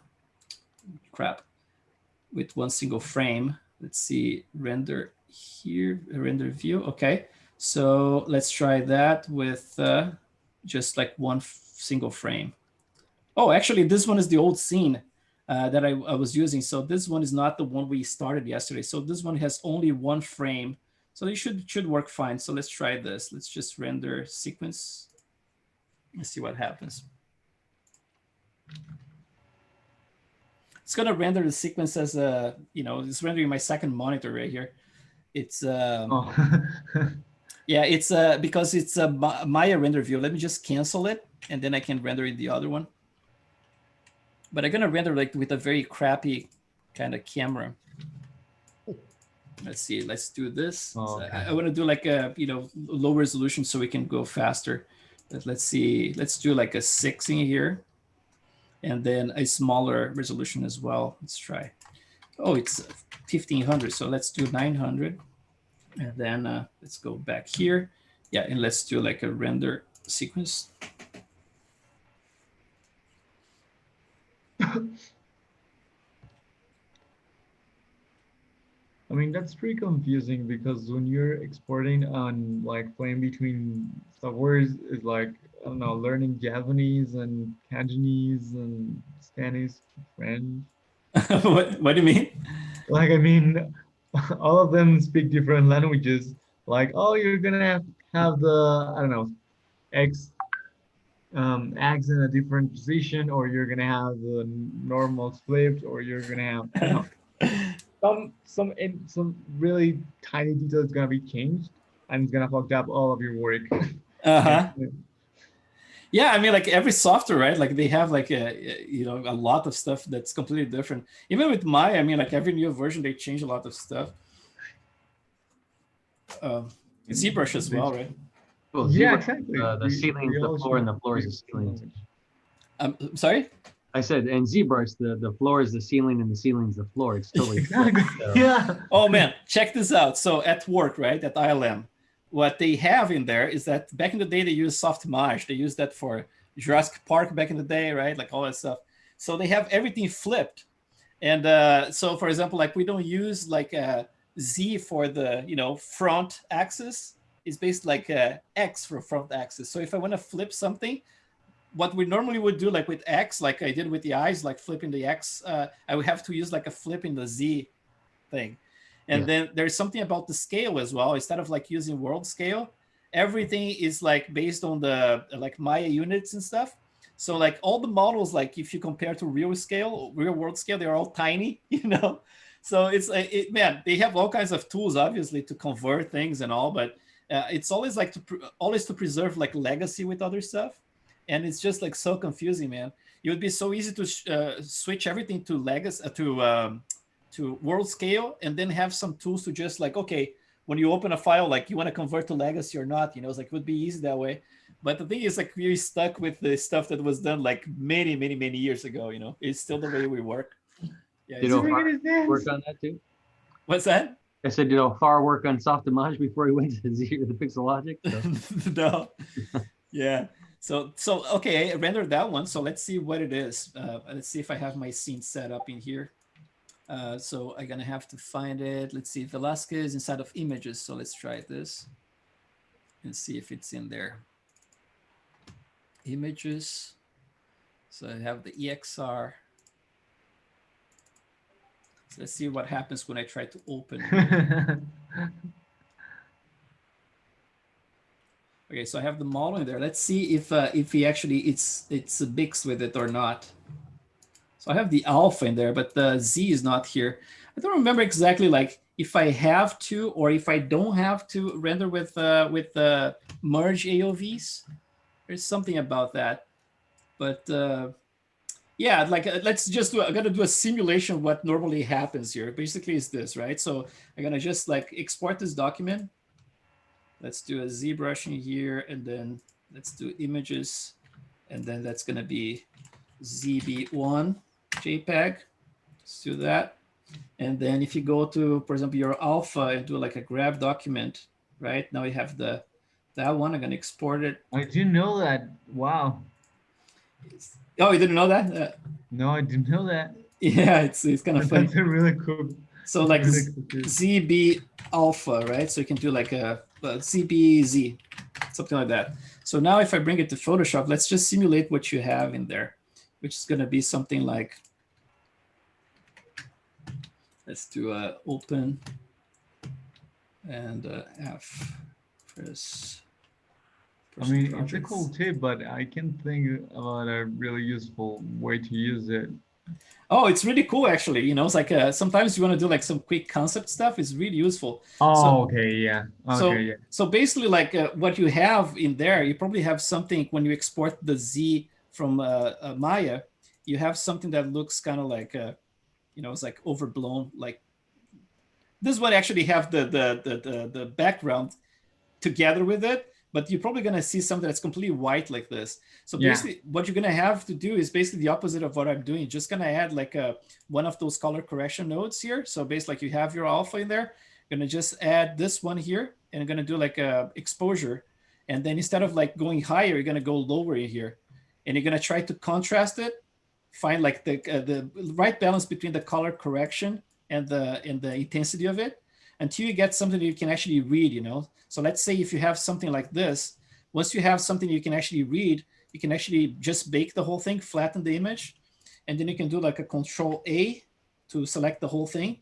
with one single frame. Let's see, render here, render view. Okay, so let's try that with just like one single frame. Oh, actually, this one is the old scene that I was using. So this one is not the one we started yesterday. So this one has only one frame. So it should work fine. So let's try this. Let's just render sequence. Let's see what happens. It's gonna render the sequence as a, you know, it's rendering my second monitor right here. It's yeah, it's because it's a Maya render view. Let me just cancel it, and then I can render in the other one. But I'm gonna render like with a very crappy kind of camera. Let's see. Let's do this. Oh, okay. I want to do like a, you know, low resolution so we can go faster. But let's see. Let's do like a 6 in here, and then a smaller resolution as well. Let's try. Oh, it's 1500. So let's do 900, and then let's go back here. Yeah, and let's do like a render sequence. I mean, that's pretty confusing because when you're exporting on like playing between software is like, I don't know, learning Japanese and Cantonese and Spanish, French. What do you mean? Like, I mean, all of them speak different languages. Like, oh, you're gonna have the, I don't know, X in a different position, or you're gonna have the normal flipped, or you're gonna have, I don't know, some really tiny detail is gonna be changed, and it's gonna fuck up all of your work. Yeah, I mean, like every software, right? Like they have like you know, a lot of stuff that's completely different. Even with Maya, I mean, like every new version they change a lot of stuff. ZBrush as well, right? Well, yeah, exactly. The ceiling, the floor, and the floor is the ceiling. Sorry? I said, and ZBrush, the floor is the ceiling and the ceiling's the floor. It's totally exactly. So. Yeah. Oh man, check this out. So at work, right, at ILM, what they have in there is that back in the day they used Softmage. They used that for Jurassic Park back in the day, right? Like all that stuff. So they have everything flipped. And so for example, like we don't use like a Z for the, you know, front axis. It's based like X for front axis. So if I want to flip something, what we normally would do, like with X, like I did with the eyes, like flipping the X, I would have to use like a flip in the Z thing. And then there's something about the scale as well. Instead of like using world scale, everything is like based on the like Maya units and stuff. So like all the models, like if you compare to real world scale, they're all tiny, you know? So it's man, they have all kinds of tools, obviously, to convert things and all, but it's always like always to preserve like legacy with other stuff. And it's just like so confusing, man. It would be so easy to switch everything to legacy to world scale, and then have some tools to just like, okay, when you open a file, like you want to convert to legacy or not, you know, it's like it would be easy that way. But the thing is, like we're stuck with the stuff that was done like many years ago. You know, it's still the way we work. Yeah. Did Ofar work on that too? What's that? I said, did Ofar work on Softimage before he went to zero the pixel logic? So. No. Yeah. So okay, I rendered that one. So let's see what it is. Let's see if I have my scene set up in here. So I'm gonna have to find it. Let's see, Velasquez inside of images. So let's try this and see if it's in there. Images. So I have the EXR. So let's see what happens when I try to open it. Okay, so I have the model in there. Let's see if he actually it's mixed with it or not. So I have the alpha in there, but the Z is not here. I don't remember exactly like if I have to or if I don't have to render with merge AOVs. There's something about that, but yeah, like let's just do. I'm gonna do a simulation of what normally happens here. Basically, is this right? So I'm gonna just like export this document. Let's do a ZBrush in here, and then let's do images, and then that's gonna be ZB1 JPEG. Let's do that. And then if you go to, for example, your alpha and do like a grab document, right? Now you have that one. I'm gonna export it. I didn't know that. Wow. Oh, you didn't know that? No, I didn't know that. Yeah, it's kind of funny. That's really cool. So like ZB alpha, right? So you can do like a ZBZ, something like that. So now if I bring it to Photoshop, let's just simulate what you have in there, which is going to be something like, let's do open and F. Press. I mean, it's a cool tip, but I can think about a really useful way to use it. Oh, it's really cool, actually. You know, it's like sometimes you want to do like some quick concept stuff. It's really useful. Oh, okay, yeah. Okay, yeah. So basically, like what you have in there, you probably have something when you export the Z from Maya, you have something that looks kind of like, you know, it's like overblown. Like this is what actually have the background together with it. But you're probably going to see something that's completely white like this. So basically what you're going to have to do is basically the opposite of what I'm doing. Just going to add like one of those color correction nodes here. So basically like you have your alpha in there, you're going to just add this one here and I'm going to do like a exposure. And then instead of like going higher, you're going to go lower in here. And you're going to try to contrast it, find like the right balance between the color correction and the intensity of it, until you get something that you can actually read, you know? So let's say if you have something like this, once you have something you can actually read, you can actually just bake the whole thing, flatten the image, and then you can do like a Control A to select the whole thing,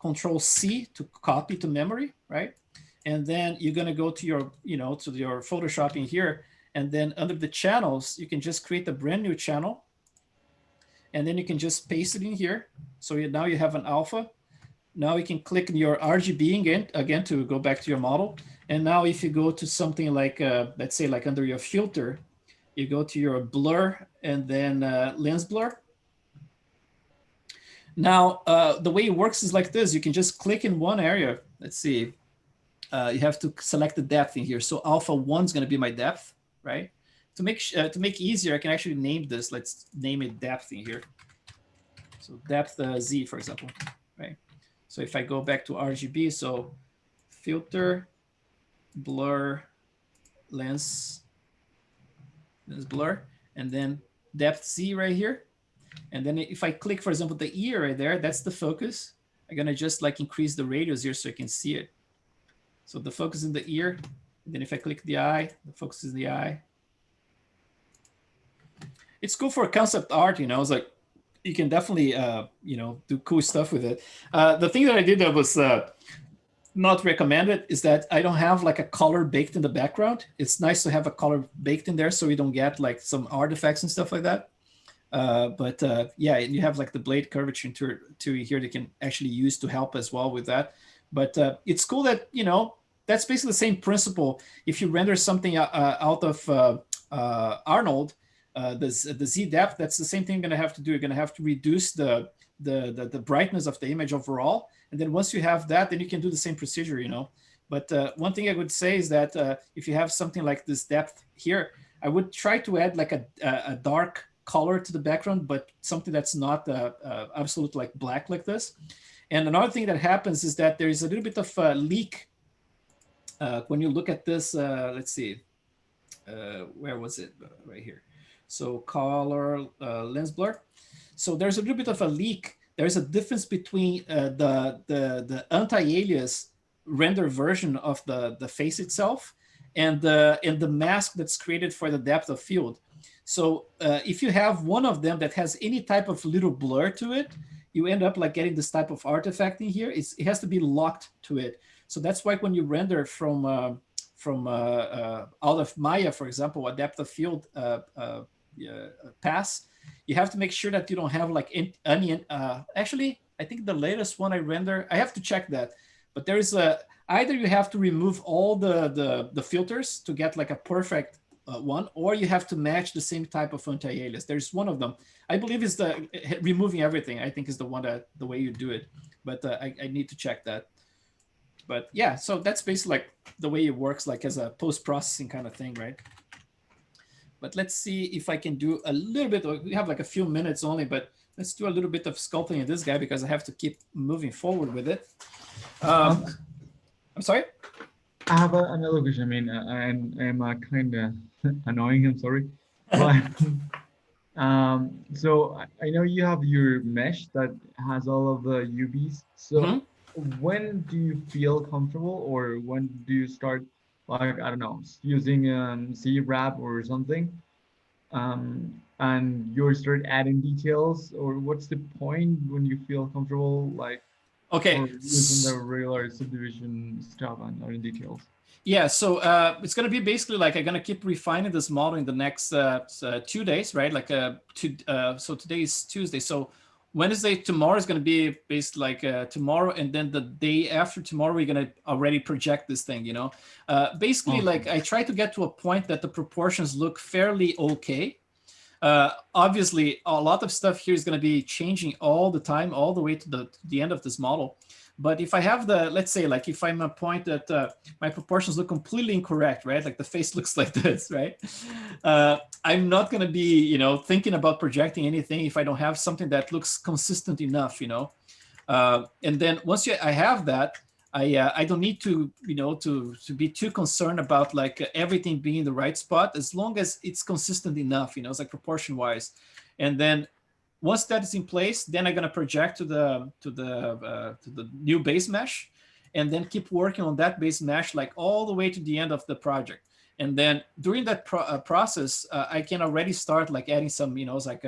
Control C to copy to memory, right? And then you're gonna go to your, you know, to your Photoshop in here, and then under the channels, you can just create a brand new channel, and then you can just paste it in here. So now you have an alpha. Now you can click your RGB again to go back to your model. And now if you go to something like, let's say like under your filter, you go to your blur and then lens blur. Now, the way it works is like this. You can just click in one area. Let's see. You have to select the depth in here. So alpha 1 is going to be my depth, right? To make easier, I can actually name this. Let's name it depth in here. So depth Z, for example, right? So if I go back to RGB, so filter, blur, lens blur, and then depth Z right here. And then if I click, for example, the ear right there, that's the focus. I'm gonna just like increase the radius here so you can see it. So the focus in the ear, and then if I click the eye, the focus is the eye. It's cool for concept art, you know, it's like, you can definitely, you know, do cool stuff with it. The thing that I did that was not recommended is that I don't have like a color baked in the background. It's nice to have a color baked in there so you don't get like some artifacts and stuff like that. But yeah, you have like the blade curvature to here that can actually use to help as well with that. But it's cool that, you know, that's basically the same principle. If you render something out of Arnold, the Z depth, that's the same thing you're going to have to do. You're going to have to reduce the brightness of the image overall. And then once you have that, then you can do the same procedure, you know. But one thing I would say is that if you have something like this depth here, I would try to add like a dark color to the background, but something that's not absolute like black like this. And another thing that happens is that there is a little bit of a leak when you look at this. Let's see, where was it? Right here. So color lens blur. So there's a little bit of a leak. There's a difference between the anti-alias render version of the face itself and the mask that's created for the depth of field. So if you have one of them that has any type of little blur to it, you end up like getting this type of artifact in here. It has to be locked to it. So that's why when you render from out of Maya, for example, a depth of field pass, you have to make sure that you don't have like any. Actually, I think the latest one I render, I have to check that. But there is either you have to remove all the filters to get like a perfect one, or you have to match the same type of anti-alias. There's one of them. I believe is the removing everything. I think is the one that the way you do it. But I need to check that. But yeah, so that's basically like the way it works, like as a post-processing kind of thing, right? But let's see if I can do a little bit. We have like a few minutes only, but let's do a little bit of sculpting in this guy because I have to keep moving forward with it. I'm sorry? I have another question. I mean, I'm kind of annoying, I'm sorry. But so I know you have your mesh that has all of the UVs. So when do you feel comfortable, or when do you start, like, I don't know, using CWrap or something, and you start adding details, or what's the point when you feel comfortable, like, okay, using the regular subdivision stuff and adding details? Yeah, so it's going to be basically like I'm going to keep refining this model in the next 2 days, right? Like so today is Tuesday. So Wednesday, tomorrow is going to be based like tomorrow, and then the day after tomorrow, we're going to already project this thing, you know? Basically, like I try to get to a point that the proportions look fairly okay. Obviously, a lot of stuff here is going to be changing all the time, all the way to the end of this model. But if I have let's say, like if I'm a point that my proportions look completely incorrect, right? Like the face looks like this, right? I'm not going to be, you know, thinking about projecting anything if I don't have something that looks consistent enough, you know? And then once I have that, I don't need to, you know, to be too concerned about like everything being in the right spot, as long as it's consistent enough, you know, it's like proportion wise. And then once that is in place, then I'm going to project to the new base mesh, and then keep working on that base mesh like all the way to the end of the project. And then during that process, I can already start like adding some, you know, it's like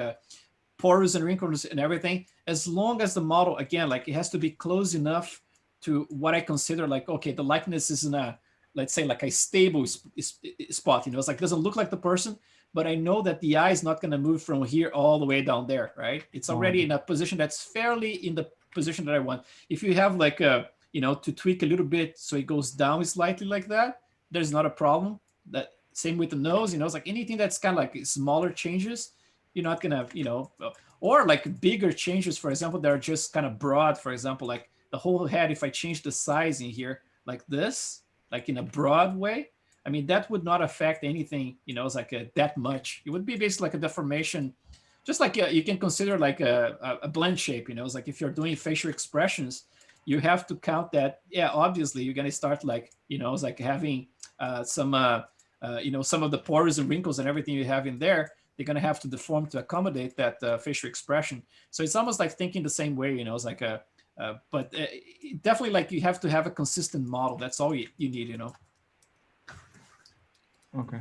pores and wrinkles and everything, as long as the model, again, like it has to be close enough to what I consider like, okay, the likeness is in a, let's say like a stable spot, you know, it's like, doesn't look like the person, but I know that the eye is not going to move from here all the way down there, right? It's already in a position that's fairly in the position that I want. If you have like a, you know, to tweak a little bit so it goes down slightly like that, there's not a problem. That same with the nose, you know, it's like anything that's kind of like smaller changes, you're not gonna, you know, or like bigger changes, for example, that are just kind of broad, for example, like the whole head, if I change the size in here like this, like in a broad way, I mean, that would not affect anything, you know, it's like that much. It would be basically like a deformation, just like you can consider like a blend shape, you know, it's like if you're doing facial expressions, you have to count that. Yeah, obviously you're going to start like, you know, it's like having some, you know, some of the pores and wrinkles and everything you have in there, they're going to have to deform to accommodate that facial expression. So it's almost like thinking the same way, you know, it's like but definitely like you have to have a consistent model. That's all you need, you know. Okay.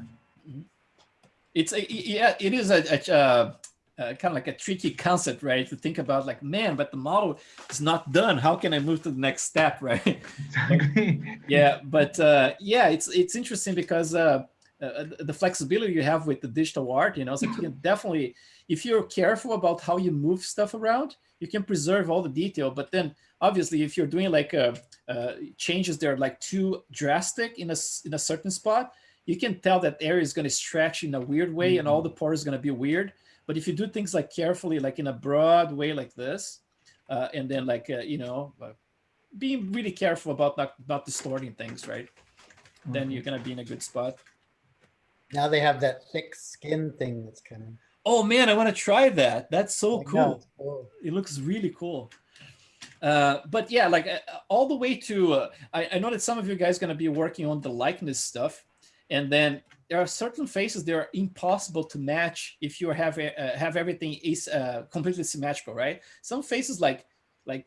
It's yeah, it is a kind of like a tricky concept, right? To think about like, man, but the model is not done. How can I move to the next step, right? Exactly. Yeah, but yeah, it's interesting because the flexibility you have with the digital art, you know, so you can definitely, if you're careful about how you move stuff around, you can preserve all the detail. But then obviously, if you're doing like changes that are like too drastic in a certain spot, you can tell that area is going to stretch in a weird way, and all the pores are going to be weird. But if you do things like carefully, like in a broad way like this, and then like, you know, being really careful about not distorting things, right? Then you're going to be in a good spot. Now they have that thick skin thing that's coming. Oh man, I want to try that. That's so cool. Cool. It looks really cool. But yeah, like all the way to, I know that some of you guys going to be working on the likeness stuff, and then there are certain faces that are impossible to match if you have everything is completely symmetrical, right? Some faces like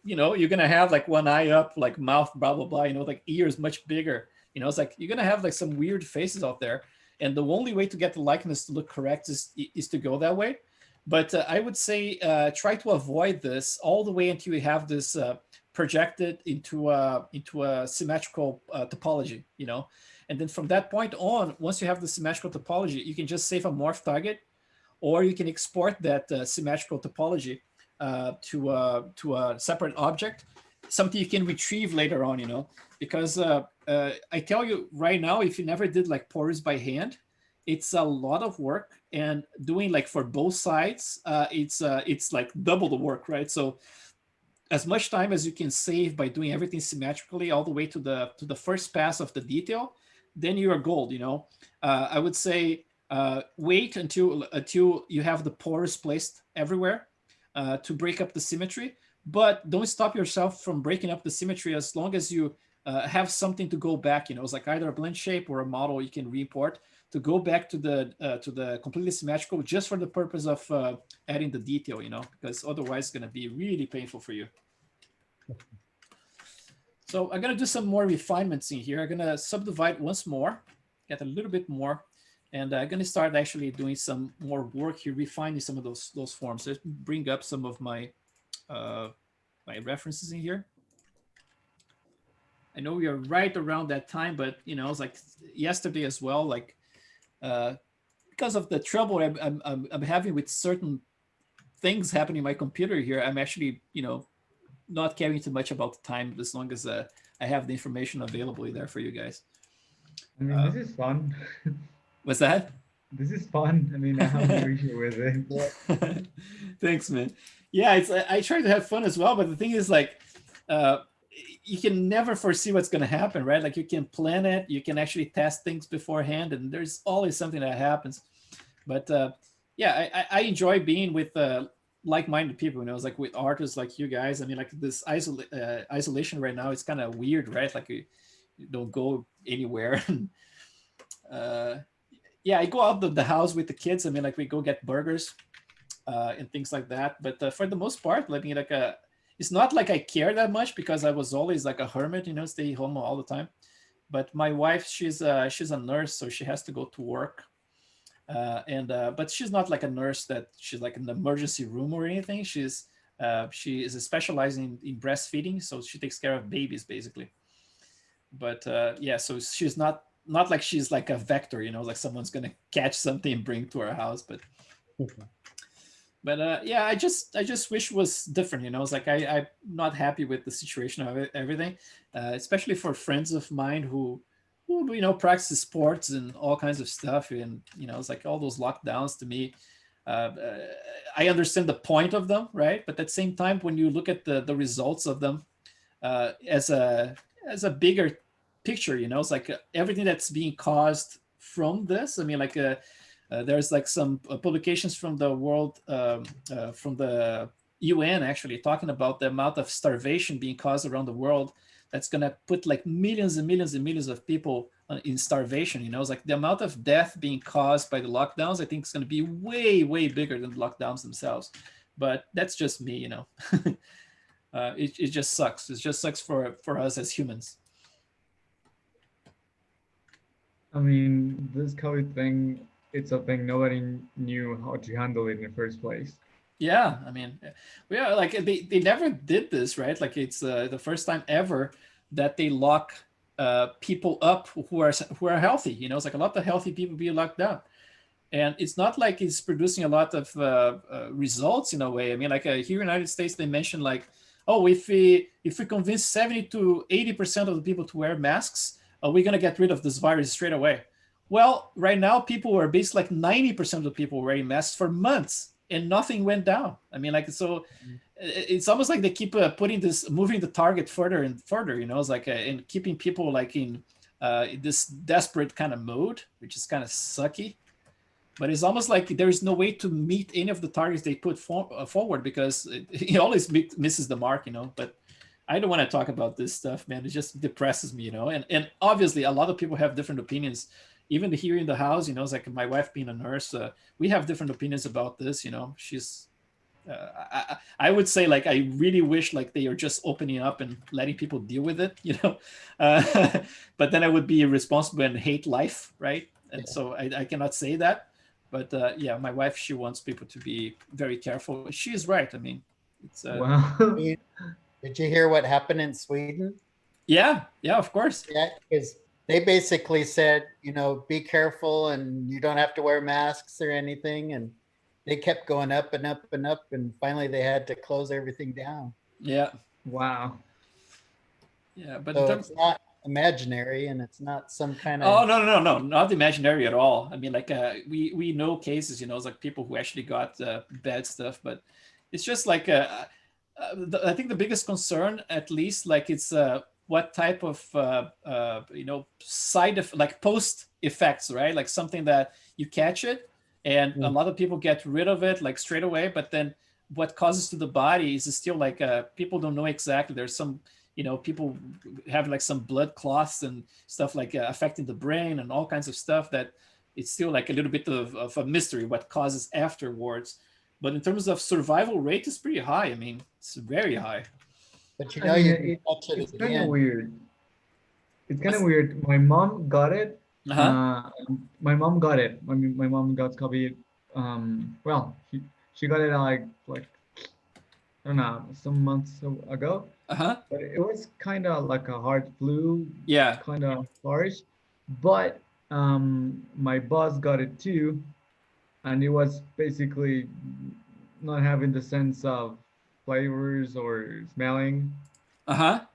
you're gonna have like one eye up, like mouth, blah blah blah, like ears much bigger. It's like you're gonna have like some weird faces out there, and the only way to get the likeness to look correct is to go that way. But I would say try to avoid this all the way until you have this projected into a symmetrical topology, and then from that point on, once you have the symmetrical topology, you can just save a morph target, or you can export that symmetrical topology to a separate object, something you can retrieve later on, because I tell you right now, if you never did like pores by hand, it's a lot of work, and doing like for both sides, it's like double the work, right? So as much time as you can save by doing everything symmetrically all the way to the first pass of the detail, then you are gold. I would say wait until you have the pores placed everywhere to break up the symmetry, but don't stop yourself from breaking up the symmetry as long as you have something to go back. It's like either a blend shape or a model you can re-import to go back to the completely symmetrical, just for the purpose of adding the detail, because otherwise it's going to be really painful for you. So I'm going to do some more refinements in here. I'm going to subdivide once more, get a little bit more, and I'm going to start actually doing some more work here, refining some of those forms. Let's bring up some of my my references in here. I know we are right around that time, but it's like yesterday as well, like because of the trouble I'm having with certain things happening in my computer here, I'm actually not caring too much about the time, as long as I have the information available there for you guys. I mean, this is fun. What's that? This is fun. I mean, I have no issue with it. Thanks, man. Yeah, I try to have fun as well, but the thing is, like, you can never foresee what's going to happen, right? Like, you can plan it, you can actually test things beforehand, and there's always something that happens. But yeah, I enjoy being with like-minded people. It's like with artists like you guys. I mean, like this isolation right now, it's kind of weird, right? Like you don't go anywhere. Yeah, I go out of the house with the kids. I mean, like we go get burgers and things like that. But for the most part, I mean, like it's not like I care that much, because I was always like a hermit, stay home all the time. But my wife, she's a nurse, so she has to go to work. But she's not like a nurse that she's like in the emergency room or anything. She is specializing in breastfeeding, so she takes care of babies basically. But yeah, so she's not like she's like a vector, like someone's gonna catch something and bring it to our house. But yeah, I just wish it was different. It's like I'm not happy with the situation of everything, especially for friends of mine who practice sports and all kinds of stuff, and it's like all those lockdowns to me, I understand the point of them, right? But at the same time, when you look at the results of them as a bigger picture, it's like everything that's being caused from this. I mean, like there's like some publications from the world from the UN actually talking about the amount of starvation being caused around the world. That's going to put like millions and millions and millions of people in starvation. It's like the amount of death being caused by the lockdowns, I think it's going to be way, way bigger than the lockdowns themselves. But that's just me, it just sucks. It just sucks for us as humans. I mean, this COVID thing, it's a thing nobody knew how to handle it in the first place. Yeah, I mean, yeah, like they never did this, right? Like it's the first time ever that they lock people up who are healthy. It's like a lot of healthy people being locked down, and it's not like it's producing a lot of results in a way. I mean, like here in the United States, they mentioned like, oh, if we convince 70 to 80% of the people to wear masks, we're gonna get rid of this virus straight away. Well, right now, people are basically like 90% of the people wearing masks for months, and nothing went down. I mean, like, so it's almost like they keep moving the target further and further, it's like, and keeping people like in this desperate kind of mode, which is kind of sucky. but it's almost like there is no way to meet any of the targets they put forward because he always misses the mark, but I don't want to talk about this stuff, man. It just depresses me, and obviously a lot of people have different opinions. Even here in the house, it's like my wife being a nurse, we have different opinions about this. She's, I would say, like, I really wish like they are just opening up and letting people deal with it, but then I would be irresponsible and hate life, right? And so I cannot say that. But yeah, my wife, she wants people to be very careful. She is right. I mean, it's Wow. Did you hear what happened in Sweden? Yeah, of course. Yeah, because they basically said, be careful and you don't have to wear masks or anything. And they kept going up and up and up. And finally they had to close everything down. Yeah. Wow. Yeah, but so it's not imaginary and it's not some kind of... Oh, no, not imaginary at all. I mean, like we know cases, it's like people who actually got bad stuff, but it's just like I think the biggest concern, at least, like it's what type of like post effects, right? Like something that you catch it and a lot of people get rid of it like straight away, but then what causes to the body is still like people don't know exactly. There's some people have like some blood clots and stuff like affecting the brain and all kinds of stuff that it's still like a little bit of a mystery what causes afterwards. But in terms of survival rate, it's pretty high. I mean, it's very high. But it's kind of weird. It's kind of weird. My mom got it. My mom got it. I mean, my mom got COVID. Well, she got it like I don't know, some months ago. But it was kind of like a hard flu. Yeah. Kind of harsh. But my boss got it too, and it was basically not having the sense of flavors or smelling. But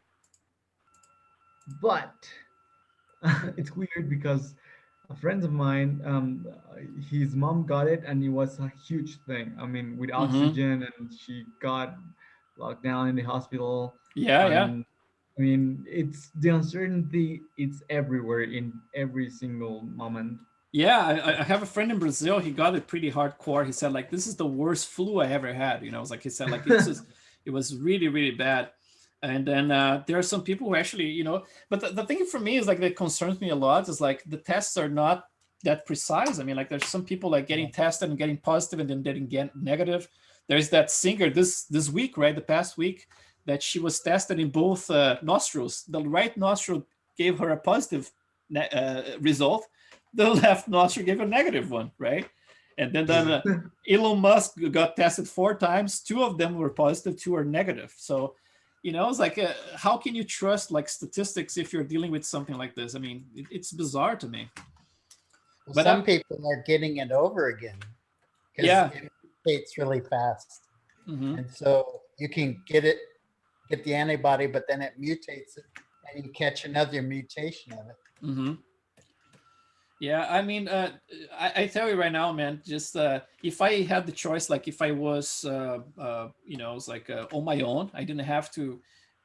it's weird because a friend of mine, his mom got it and it was a huge thing. I mean, with oxygen, and she got locked down in the hospital. Yeah. I mean, it's the uncertainty. It's everywhere in every single moment. Yeah, I have a friend in Brazil. He got it pretty hardcore. He said like, this is the worst flu I ever had. It was like, he said like, it was really, really bad. And then there are some people who actually, but the thing for me is like, that concerns me a lot is like the tests are not that precise. I mean, like there's some people like getting tested and getting positive and then getting negative. There's that singer this week, right? The past week that she was tested in both nostrils. The right nostril gave her a positive result. The left nostril gave a negative one, right? And then Elon Musk got tested 4 times. 2 of them were positive, 2 are negative. So, it's like, how can you trust like statistics if you're dealing with something like this? I mean, it's bizarre to me. Well, but some people are getting it over again. Yeah. It mutates really fast. And so you can get the antibody, but then it mutates it and you catch another mutation of it. Yeah, I mean, I tell you right now, man, just if I had the choice, like if I was, it's like on my own, I didn't have to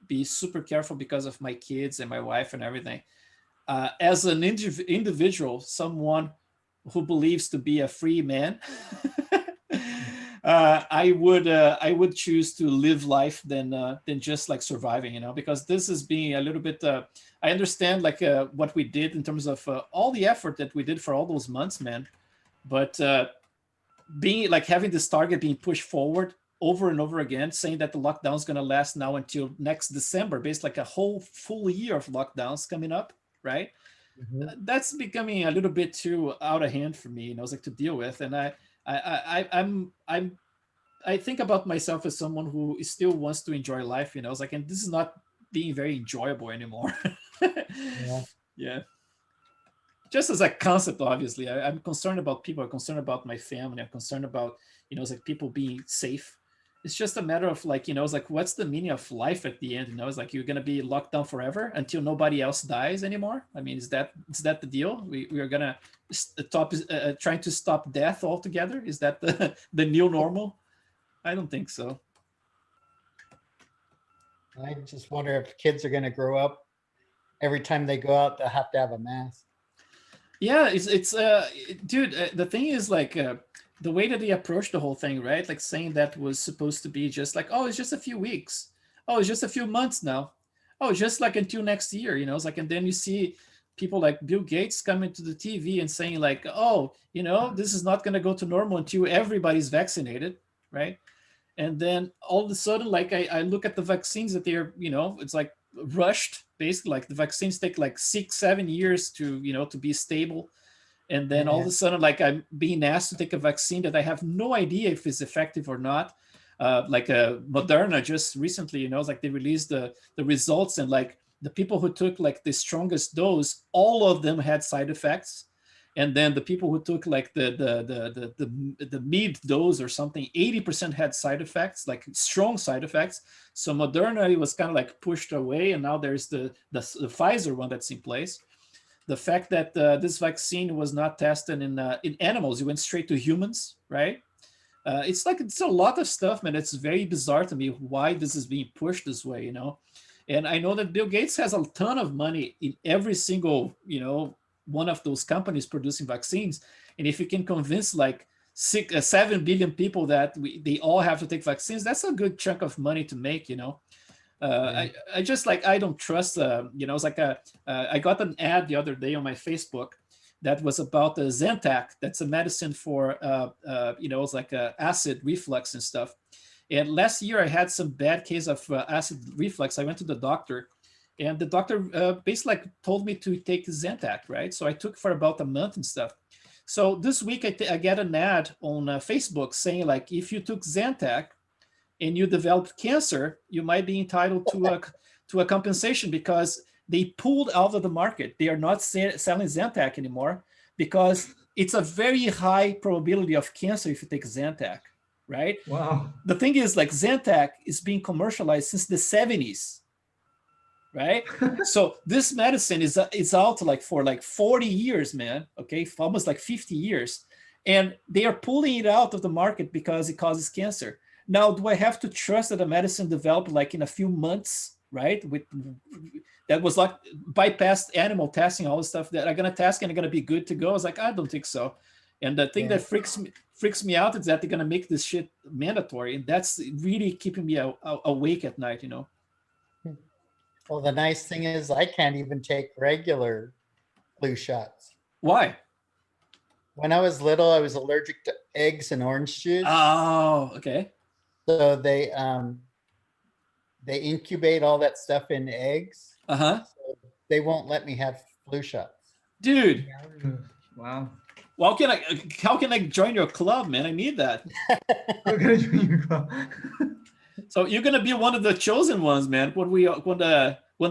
be super careful because of my kids and my wife and everything. As an individual, someone who believes to be a free man, I would choose to live life than just like surviving, because this is being a little bit. I understand like what we did in terms of all the effort that we did for all those months, man. But being like having this target being pushed forward over and over again, saying that the lockdown is going to last now until next December, based like a whole full year of lockdowns coming up, right? That's becoming a little bit too out of hand for me, it's like to deal with, and I think about myself as someone who still wants to enjoy life, it's like, and this is not being very enjoyable anymore. Yeah. Just as a concept, obviously, I'm concerned about people. I'm concerned about my family. I'm concerned about, it's like people being safe. It's just a matter of like, it's like, what's the meaning of life at the end? It's like, you're going to be locked down forever until nobody else dies anymore. I mean, is that the deal? We are going to stop trying to stop death altogether. Is that the new normal? I don't think so. I just wonder if kids are going to grow up. Every time they go out, they'll have to have a mask. Yeah, dude. The thing is like the way that they approached the whole thing, right? Like saying that was supposed to be just like, oh, it's just a few weeks. Oh, it's just a few months now. Oh, just like until next year, It's like, and then you see people like Bill Gates coming to the TV and saying like, oh, this is not going to go to normal until everybody's vaccinated, right? And then all of a sudden, like I look at the vaccines that they're, it's like rushed. Basically, like the vaccines take like 6-7 years to be stable, and then all of a sudden, like I'm being asked to take a vaccine that I have no idea if it's effective or not. Like Moderna just recently, it's like they released the results, and like the people who took like the strongest dose, all of them had side effects. And then the people who took like the mid dose or something, 80% had side effects, like strong side effects. So Moderna, it was kind of like pushed away, and now there's the Pfizer one that's in place. The fact that this vaccine was not tested in animals, it went straight to humans, right? It's a lot of stuff, man. It's very bizarre to me why this is being pushed this way, And I know that Bill Gates has a ton of money in every single, one of those companies producing vaccines. And if you can convince like 7 billion people that they all have to take vaccines, that's a good chunk of money to make, I just like, I don't trust, it's like I got an ad the other day on my Facebook that was about the Zantac. That's a medicine for, it's like acid reflux and stuff. And last year I had some bad case of acid reflux. I went to the doctor, and the doctor basically like told me to take Zantac, right? So I took for about a month and stuff. So this week I get an ad on Facebook saying like, if you took Zantac and you developed cancer, you might be entitled to a compensation because they pulled out of the market. They are not selling Zantac anymore because it's a very high probability of cancer if you take Zantac, right? Wow. The thing is, like, Zantac is being commercialized since the 70s, right? So this medicine is out like for like 40 years, man. Okay, almost like 50 years, and they are pulling it out of the market because it causes cancer. Now, do I have to trust that a medicine developed like in a few months, right? That was like bypassed animal testing, all the stuff that are gonna test and are gonna be good to go? I was like, I don't think so. And the thing that freaks me out is that they're gonna make this shit mandatory, and that's really keeping me awake at night, Well, the nice thing is I can't even take regular flu shots. Why? When I was little, I was allergic to eggs and orange juice. Oh, okay. So they incubate all that stuff in eggs. So they won't let me have flu shots. Dude. Wow. Well, how can I join your club, man? I need that. How can I join your club? So you're gonna be one of the chosen ones, man. When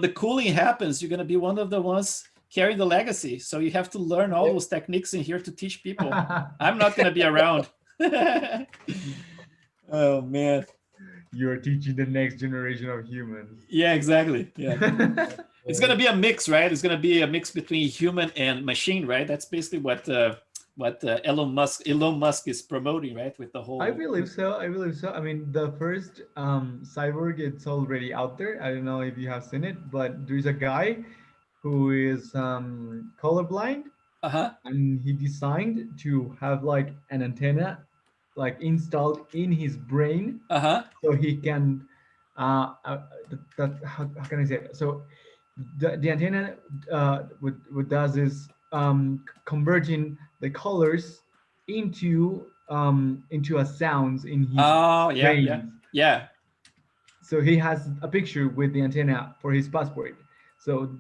the cooling happens, you're gonna be one of the ones carrying the legacy. So you have to learn all those techniques in here to teach people. I'm not gonna be around. Oh man. You're teaching the next generation of humans. Yeah, exactly. Yeah. It's gonna be a mix, right? It's gonna be a mix between human and machine, right? That's basically what Elon Musk is promoting, right? With the whole. I believe so. I mean, the first cyborg, it's already out there. I don't know if you have seen it, but there's a guy who is colorblind, and he designed to have like an antenna like installed in his brain, so he can how can I say it? So the antenna what does is converting the colors into a sounds in his brain. Yeah. So he has a picture with the antenna for his passport. So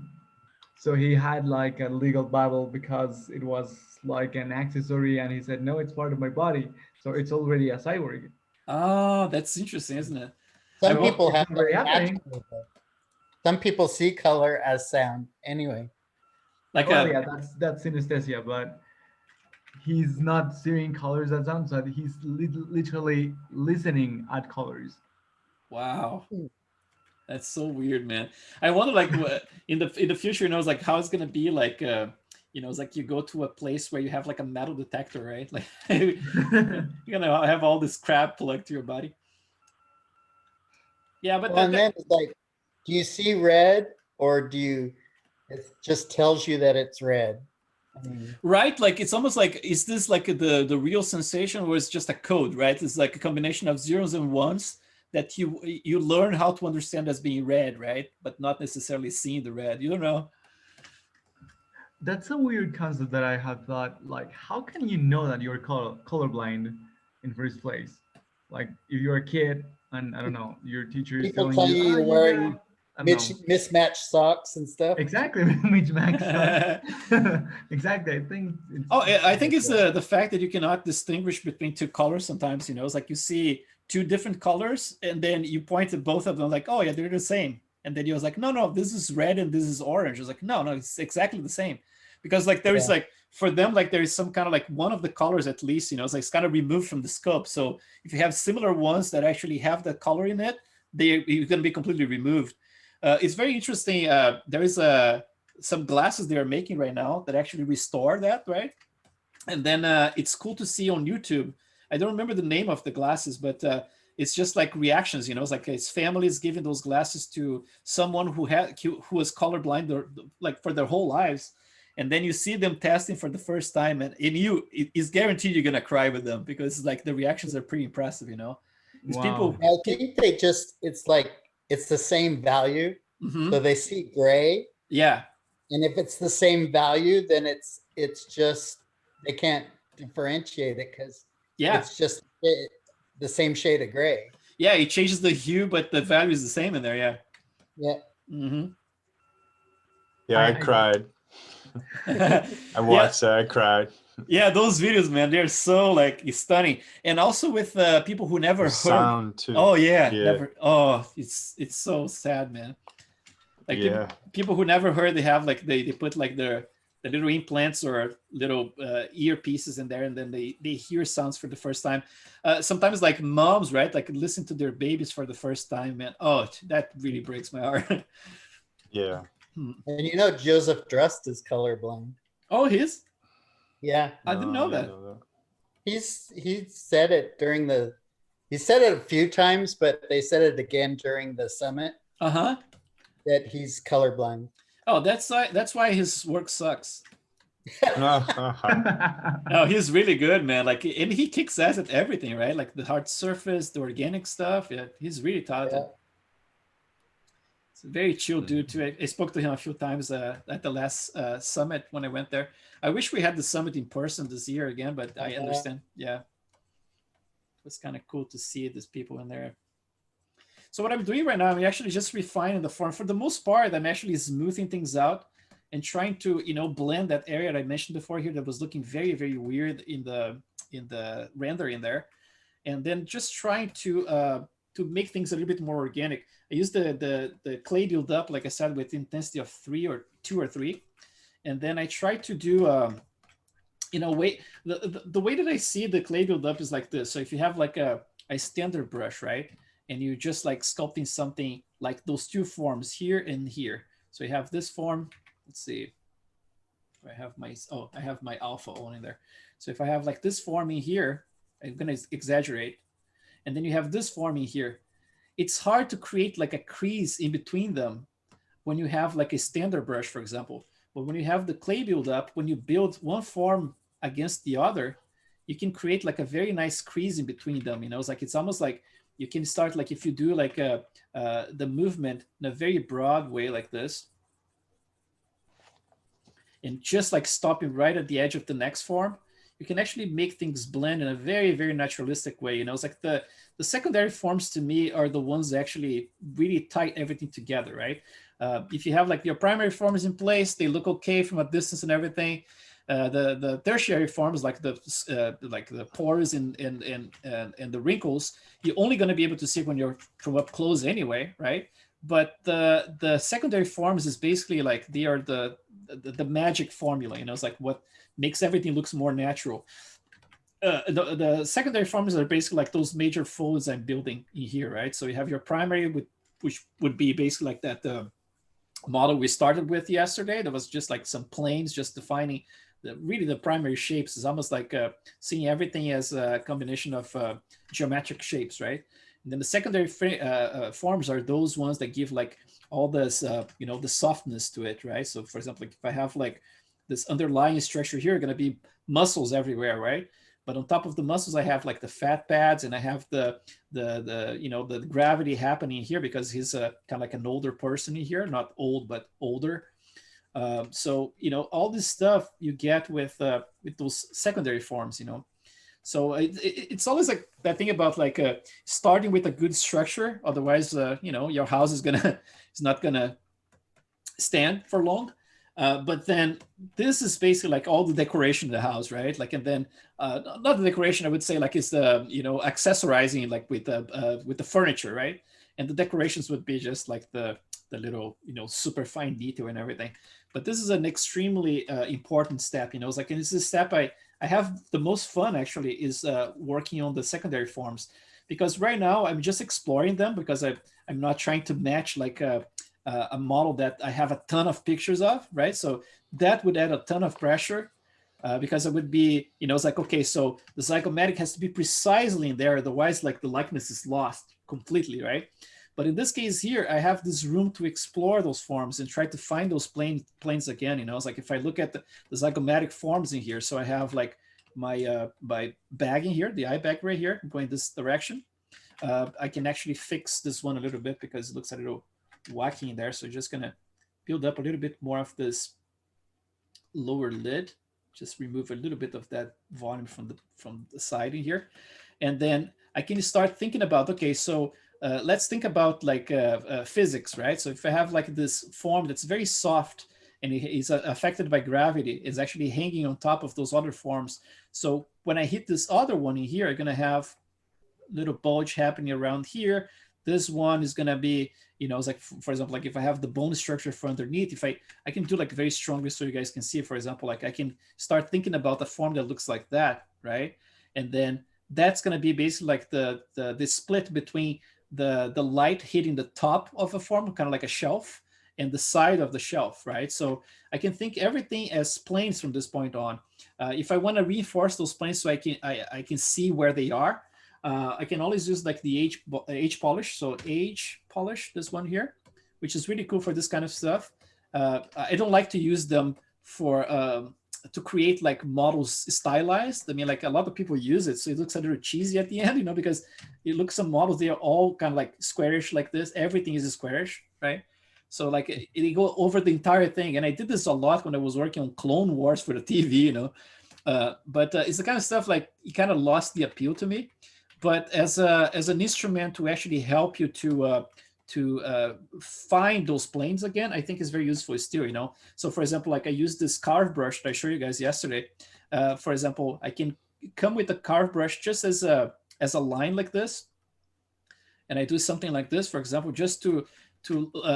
he had like a legal battle because it was like an accessory, and he said, no, it's part of my body. So it's already a cyborg. Oh, that's interesting, isn't it? Some people have some people see color as sound anyway. Like yeah, that's synesthesia, but he's not seeing colors as sound, so he's literally listening at colors. Wow. That's so weird, man. I wonder, like, in the future, it's like how it's gonna be, like, it's like you go to a place where you have like a metal detector, right? Like, you're gonna have all this crap plugged to your body. Yeah, but then it's like, do you see red, or do you? It just tells you that it's red. Right? Like it's almost like, is this like the real sensation, or it's just a code, right? It's like a combination of zeros and ones that you learn how to understand as being red, right? But not necessarily seeing the red. You don't know. That's a weird concept that I have thought, like, how can you know that you're colorblind in first place? Like, if you're a kid and I don't know, your teacher is People telling tell you, you oh, you're wearing mismatched socks and stuff. Exactly, mismatched socks. Exactly. I think. I think it's the fact that you cannot distinguish between two colors sometimes. You know, it's like you see two different colors, and then you point at both of them, like, oh yeah, they're the same. And then you was like, no, this is red and this is orange. It's like, no, it's exactly the same. Because like there is like, for them, like there is some kind of like one of the colors at least, you know, it's like it's kind of removed from the scope. So if you have similar ones that actually have the color in it, you're going to be completely removed. It's very interesting. There is some glasses they are making right now that actually restore that, right? And then it's cool to see on YouTube. I don't remember the name of the glasses, but it's just like reactions, you know. It's like his family is giving those glasses to someone who was colorblind like for their whole lives, and then you see them testing for the first time, and it's guaranteed you're gonna cry with them because like the reactions are pretty impressive, you know. These people, I think it's like it's the same value, so they see gray. Yeah. And if it's the same value, then it's just they can't differentiate it because it's just the same shade of gray. Yeah, it changes the hue, but the value is the same in there. Yeah. Yeah. Mm-hmm. Yeah, I cried. I watched that. I cried. Yeah, those videos, man, they're so like stunning, and also with people who never heard. Sound too. Oh yeah, never. Oh, it's so sad, man. Like people who never heard, they have like they put like the little implants or little earpieces in there, and then they hear sounds for the first time. Sometimes like moms, right, like listen to their babies for the first time, man. Oh, that really breaks my heart. Yeah. And you know Joseph Drust is colorblind. Oh, he is? Yeah. I didn't know that. He said it he said it a few times, but they said it again during the summit. Uh-huh. That he's colorblind. Oh, that's why his work sucks. No, he's really good, man. Like, and he kicks ass at everything, right? Like the hard surface, the organic stuff. Yeah, he's really talented. Yeah. It's a very chill dude too. I spoke to him a few times at the last summit when I went there. I wish we had the summit in person this year again, but I understand. Yeah, it was kind of cool to see these people in there. So what I'm doing right now, I'm actually just refining the form. For the most part, I'm actually smoothing things out and trying to, you know, blend that area that I mentioned before here that was looking very, very weird in the render in there, and then just trying to make things a little bit more organic. I use the clay build up, like I said, with intensity of 3 or 2 or 3, and then I try to do in a way the way that I see the clay build up is like this. So if you have like a standard brush, right? And you just like sculpting something like those two forms here and here. So you have this form. Let's see. I have my alpha on in there. So if I have like this form in here, I'm gonna exaggerate, and then you have this form in here. It's hard to create like a crease in between them when you have like a standard brush, for example. But when you have the clay build up, when you build one form against the other, you can create like a very nice crease in between them. You know, it's like it's almost like you can start like if you do like the movement in a very broad way like this, and just like stopping right at the edge of the next form, you can actually make things blend in a very, very naturalistic way. You know, it's like the secondary forms to me are the ones that actually really tie everything together, right? If you have like your primary forms in place, they look okay from a distance and everything. The tertiary forms like the pores and the wrinkles, you're only going to be able to see when you're from up close anyway, right? But the secondary forms is basically like they are the magic formula. You know, it's like what makes everything looks more natural. The secondary forms are basically like those major folds I'm building in here, right? So you have your primary, which would be basically like that model we started with yesterday. That was just like some planes, just defining really the primary shapes. Is almost like seeing everything as a combination of geometric shapes, right? And then the secondary forms are those ones that give like all this, you know, the softness to it, right? So for example, like if I have like this underlying structure here are going to be muscles everywhere, right? But on top of the muscles, I have like the fat pads, and I have the gravity happening here because he's kind of like an older person in here, not old but older. So all this stuff you get with those secondary forms, So it's always like that thing about like starting with a good structure. Otherwise, your house is not gonna stand for long. But then this is basically like all the decoration of the house, right? Like, and then not the decoration, I would say like it's the accessorizing like with the furniture, right? And the decorations would be just like the little super fine detail and everything. But this is an extremely important step. It's like, and this is a step I have the most fun actually is working on the secondary forms, because right now I'm just exploring them because I'm not trying to match like a model that I have a ton of pictures of, right? So that would add a ton of pressure because it would be, it's like, okay, so the zygomatic has to be precisely in there, otherwise like the likeness is lost completely, right? But in this case here, I have this room to explore those forms and try to find those planes again. It's like if I look at the zygomatic forms in here, so I have like my bag in here, the eye bag right here, going this direction. I can actually fix this one a little bit because it looks a little wacky in there. So just gonna build up a little bit more of this lower lid. Just remove a little bit of that volume from the side in here, and then I can start thinking about, okay, so let's think about like physics, right? So if I have like this form that's very soft and it is affected by gravity, it's actually hanging on top of those other forms. So when I hit this other one in here, I'm gonna have little bulge happening around here. This one is gonna be, it's like, for example, like if I have the bone structure for underneath, if I can do like very strongly so you guys can see, for example, like I can start thinking about a form that looks like that, right? And then that's gonna be basically like the split between the light hitting the top of a form, kind of like a shelf, and the side of the shelf, right? So I can think everything as planes from this point on. If I want to reinforce those planes so I can see where they are, I can always use like the H polish. So H polish, this one here, which is really cool for this kind of stuff. I don't like to use them for to create like models stylized. I mean, like a lot of people use it, so it looks a little cheesy at the end, because you look some models, they are all kind of like squarish like this. Everything is squarish, right? So like it go over the entire thing. And I did this a lot when I was working on Clone Wars for the TV, but it's the kind of stuff like it kind of lost the appeal to me. But as an instrument to actually help you to find those planes again, I think is very useful still, So for example, like I used this carve brush that I showed you guys yesterday. For example, I can come with the carve brush just as a line like this. And I do something like this, for example, just to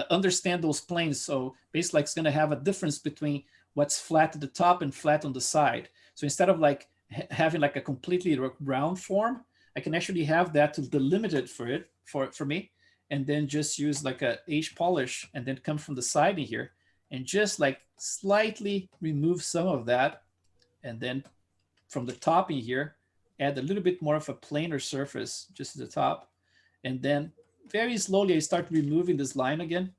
understand those planes. So basically it's gonna have a difference between what's flat at the top and flat on the side. So instead of like having like a completely round form, I can actually have that to delimit it for me, and then just use like a H polish and then come from the side in here and just like slightly remove some of that. And then from the top in here, add a little bit more of a planar surface just at the top. And then very slowly I start removing this line again.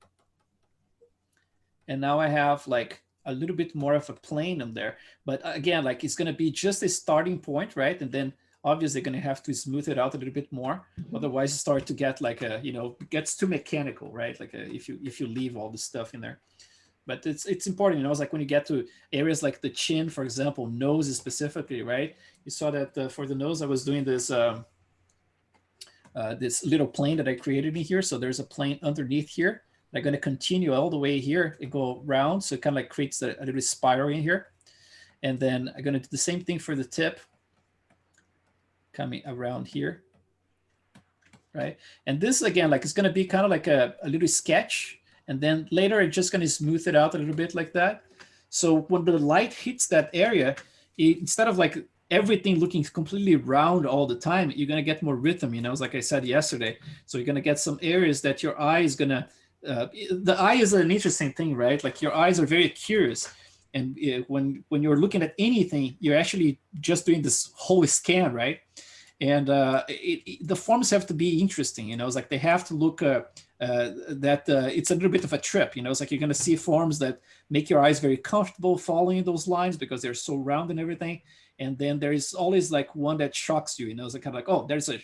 And now I have like a little bit more of a plane in there. But again, like it's gonna be just a starting point, right? And then obviously going to have to smooth it out a little bit more. Otherwise you start to get like it gets too mechanical, right? Like if you leave all the stuff in there. But it's important, it's like when you get to areas like the chin, for example, nose specifically, right? You saw that for the nose, I was doing this this little plane that I created in here. So there's a plane underneath here. I'm going to continue all the way here and go round. So it kind of like creates a little spiral in here. And then I'm going to do the same thing for the tip, coming around here, right? And this again, like it's going to be kind of like a little sketch, and then later I'm just going to smooth it out a little bit like that. So when the light hits that area, instead of like everything looking completely round all the time, you're going to get more rhythm, it's like I said yesterday. So you're going to get some areas that your eye is going to the eye is an interesting thing, right? Like your eyes are very curious. And when you're looking at anything, you're actually just doing this whole scan, right? And the forms have to be interesting, it's like they have to look that it's a little bit of a trip. It's like you're going to see forms that make your eyes very comfortable following those lines because they're so round and everything. And then there is always like one that shocks you. It's like kind of like, oh, there's a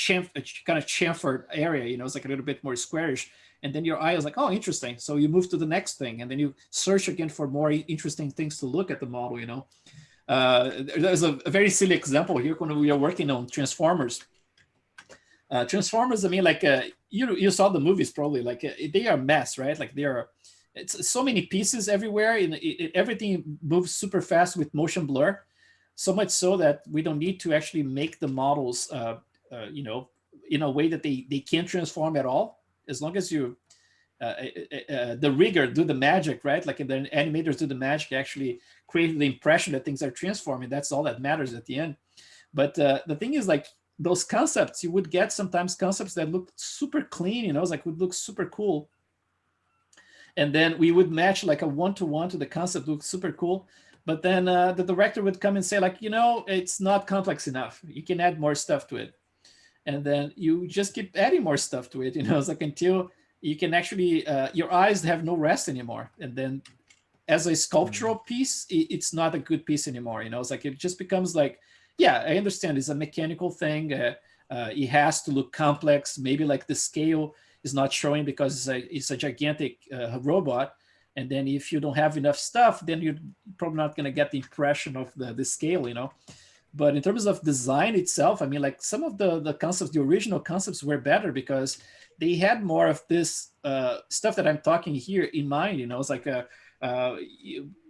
kind of chamfered area. It's like a little bit more squarish. And then your eye is like, oh, interesting. So you move to the next thing, and then you search again for more interesting things to look at the model. There's a very silly example here when we are working on Transformers. Transformers, I mean, like you saw the movies probably, like they are a mess, right? Like it's so many pieces everywhere, and everything moves super fast with motion blur, so much so that we don't need to actually make the models, in a way that they can't transform at all, as long as you the rigger do the magic, right? Like the animators do the magic, actually create the impression that things are transforming. That's all that matters at the end. But the thing is, like, those concepts, you would get sometimes concepts that look super clean, like would look super cool. And then we would match like a one-to-one to the concept, look super cool. But then the director would come and say like, it's not complex enough. You can add more stuff to it. And then you just keep adding more stuff to it, it's like until you can actually, your eyes have no rest anymore. And then as a sculptural piece, it's not a good piece anymore. It's like, it just becomes like, yeah, I understand it's a mechanical thing. It has to look complex. Maybe like the scale is not showing because it's a gigantic robot. And then if you don't have enough stuff, then you're probably not going to get the impression of the scale, But in terms of design itself, I mean, like some of the concepts, the original concepts were better because they had more of this stuff that I'm talking here in mind. It's like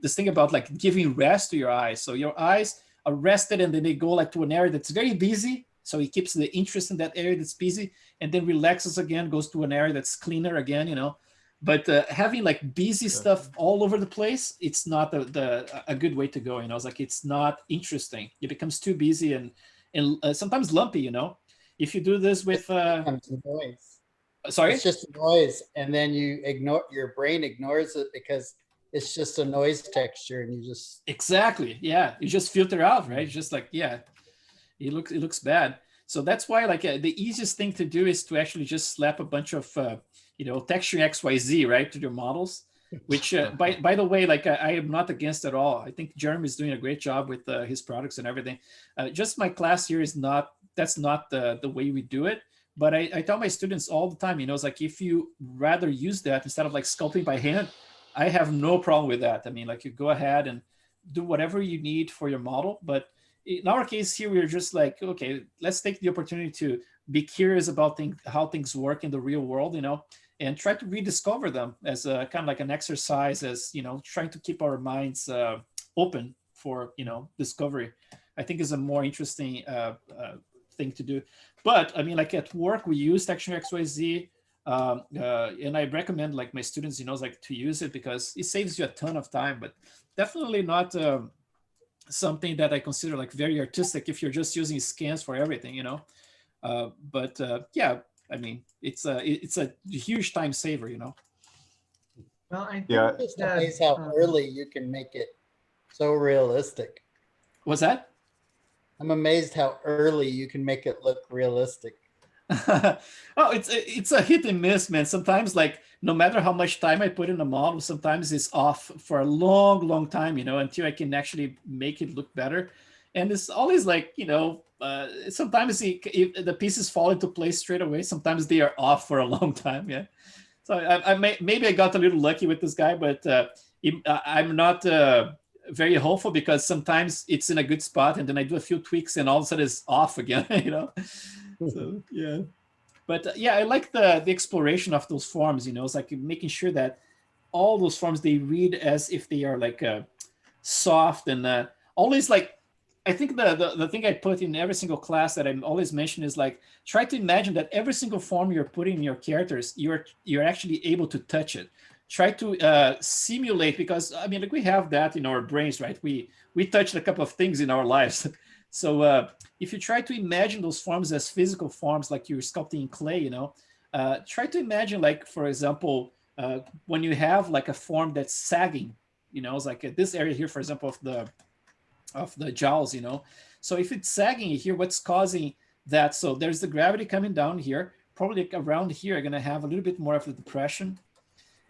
this thing about like giving rest to your eyes. So your eyes are rested, and then they go like to an area that's very busy. So it keeps the interest in that area that's busy, and then relaxes again, goes to an area that's cleaner again. But having like busy stuff all over the place, it's not a good way to go. It's like, it's not interesting. It becomes too busy and sometimes lumpy. If you do this with noise. Sorry, it's just noise, and then your brain ignores it because it's just a noise texture, and you just exactly, yeah, you just filter out, right? It's just like, yeah, it looks bad. So that's why like the easiest thing to do is to actually just slap a bunch of texture XYZ, right, to your models, which by the way, like I am not against at all. I think Jeremy is doing a great job with his products and everything. Just my class here is that's not the way we do it. But I tell my students all the time, it's like, if you rather use that instead of like sculpting by hand, I have no problem with that. I mean, like, you go ahead and do whatever you need for your model. But in our case here, we're just like, okay, let's take the opportunity to be curious about how things work in the real world, and try to rediscover them as a kind of like an exercise, as trying to keep our minds open for discovery. I think is a more interesting thing to do. But I mean, like at work, we use Texture XYZ, and I recommend like my students, like to use it because it saves you a ton of time. But definitely not something that I consider like very artistic if you're just using scans for everything, but yeah, I mean, it's a huge time saver, Well, I think yeah, it's amazing how early you can make it so realistic. What's that? I'm amazed how early you can make it look realistic. Oh, it's a hit and miss, man. Sometimes, like, no matter how much time I put in a model, sometimes it's off for a long time, until I can actually make it look better. And it's always like, sometimes the pieces fall into place straight away. Sometimes they are off for a long time. Yeah. So maybe I got a little lucky with this guy, but I'm not very hopeful because sometimes it's in a good spot and then I do a few tweaks and all of a sudden it's off again, So, yeah. But yeah, I like the exploration of those forms, it's like making sure that all those forms, they read as if they are like soft and always like, I think the thing I put in every single class that I'm always mentioning is like, try to imagine that every single form you're putting in your characters, you're actually able to touch it. Try to simulate, because I mean, like, we have that in our brains, right? We touched a couple of things in our lives. So if you try to imagine those forms as physical forms, like you're sculpting in clay, try to imagine, like, for example, when you have like a form that's sagging, it's like this area here, for example, of the jowls, So if it's sagging here, what's causing that? So there's the gravity coming down here, probably like around here, I'm gonna have a little bit more of the depression.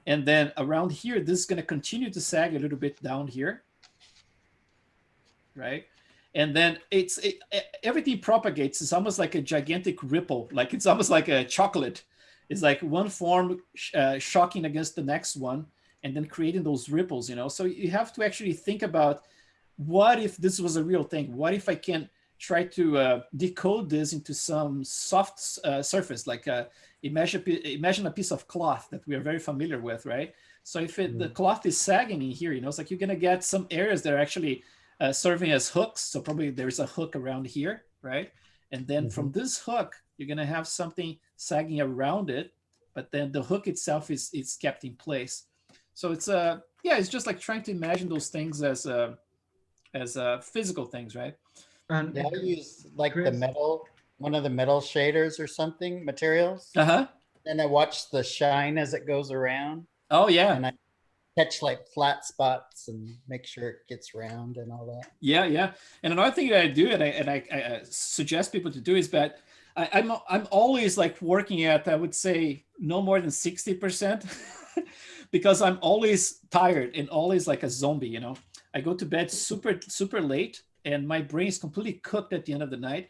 And then around here, this is gonna continue to sag a little bit down here, right? And then everything propagates. It's almost like a gigantic ripple. Like it's almost like a chocolate. It's like one form shocking against the next one, and then creating those ripples, you know? So you have to actually think about, what if this was a real thing? What if I can try to decode this into some soft surface, like imagine a piece of cloth that we are very familiar with, right? So if the cloth is sagging in here, you know, it's like you're gonna get some areas that are actually serving as hooks. So probably there's a hook around here, right? And then from this hook, you're gonna have something sagging around it, but then the hook itself is kept in place. So it's it's just like trying to imagine those things as physical things, right? And I use like the metal, one of the metal shaders or something, materials. And I watch the shine as it goes around. Oh yeah. And I catch like flat spots and make sure it gets round and all that. Yeah. And another thing that I do, and I suggest people to do, is that I'm always like working at, I would say, no more than 60%, because I'm always tired and always like a zombie, you know. I go to bed super late, and my brain is completely cooked at the end of the night,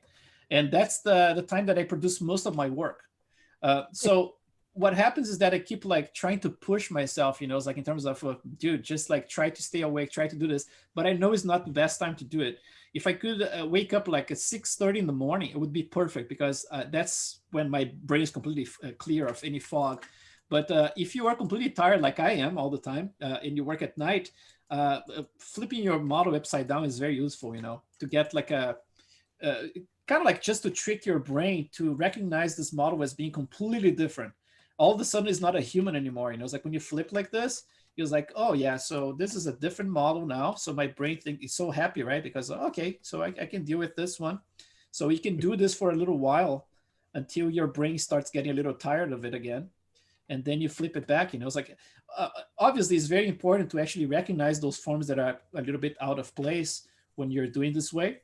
and that's the time that I produce most of my work. So what happens is that I keep like trying to push myself, you know, it's like in terms of, dude, just like try to stay awake, try to do this, but I know it's not the best time to do it. If I could wake up like at 6:30 in the morning, it would be perfect, because that's when my brain is completely clear of any fog. But if you are completely tired, like I am all the time, and you work at night, flipping your model upside down is very useful, you know, to get like a kind of like just to trick your brain to recognize this model as being completely different. All of a sudden, it's not a human anymore. You know, it's like when you flip like this, it's like, oh yeah, so this is a different model now. So my brain is so happy, right? Because okay, so I can deal with this one. So you can do this for a little while until your brain starts getting a little tired of it again. And then you flip it back, you know, it's like, obviously it's very important to actually recognize those forms that are a little bit out of place when you're doing this way.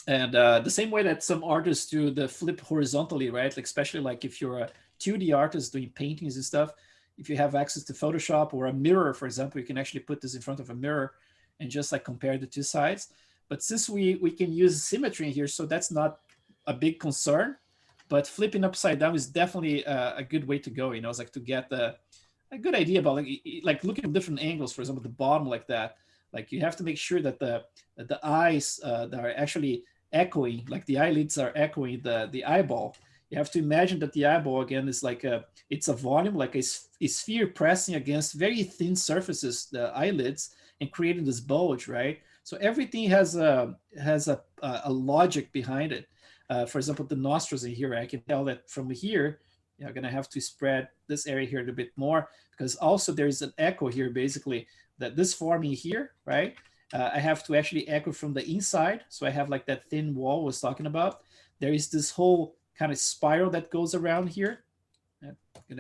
And the same way that some artists do the flip horizontally, right? Like, especially like if you're a 2D artist doing paintings and stuff, if you have access to Photoshop or a mirror, for example, you can actually put this in front of a mirror and just like compare the two sides. But since we can use symmetry here, so that's not a big concern. But flipping upside down is definitely a good way to go. You know, it's like to get a good idea about like looking at different angles. For example, the bottom like that. Like you have to make sure that the eyes that are actually echoing, like the eyelids are echoing the eyeball. You have to imagine that the eyeball again is like it's a volume, like a sphere pressing against very thin surfaces, the eyelids, and creating this bulge, right? So everything has a logic behind it. For example, the nostrils in here, I can tell that from here, you're going to have to spread this area here a little bit more, because also there's an echo here, basically, that this forming here, right? I have to actually echo from the inside. So I have like that thin wall I was talking about. There is this whole kind of spiral that goes around here. I'm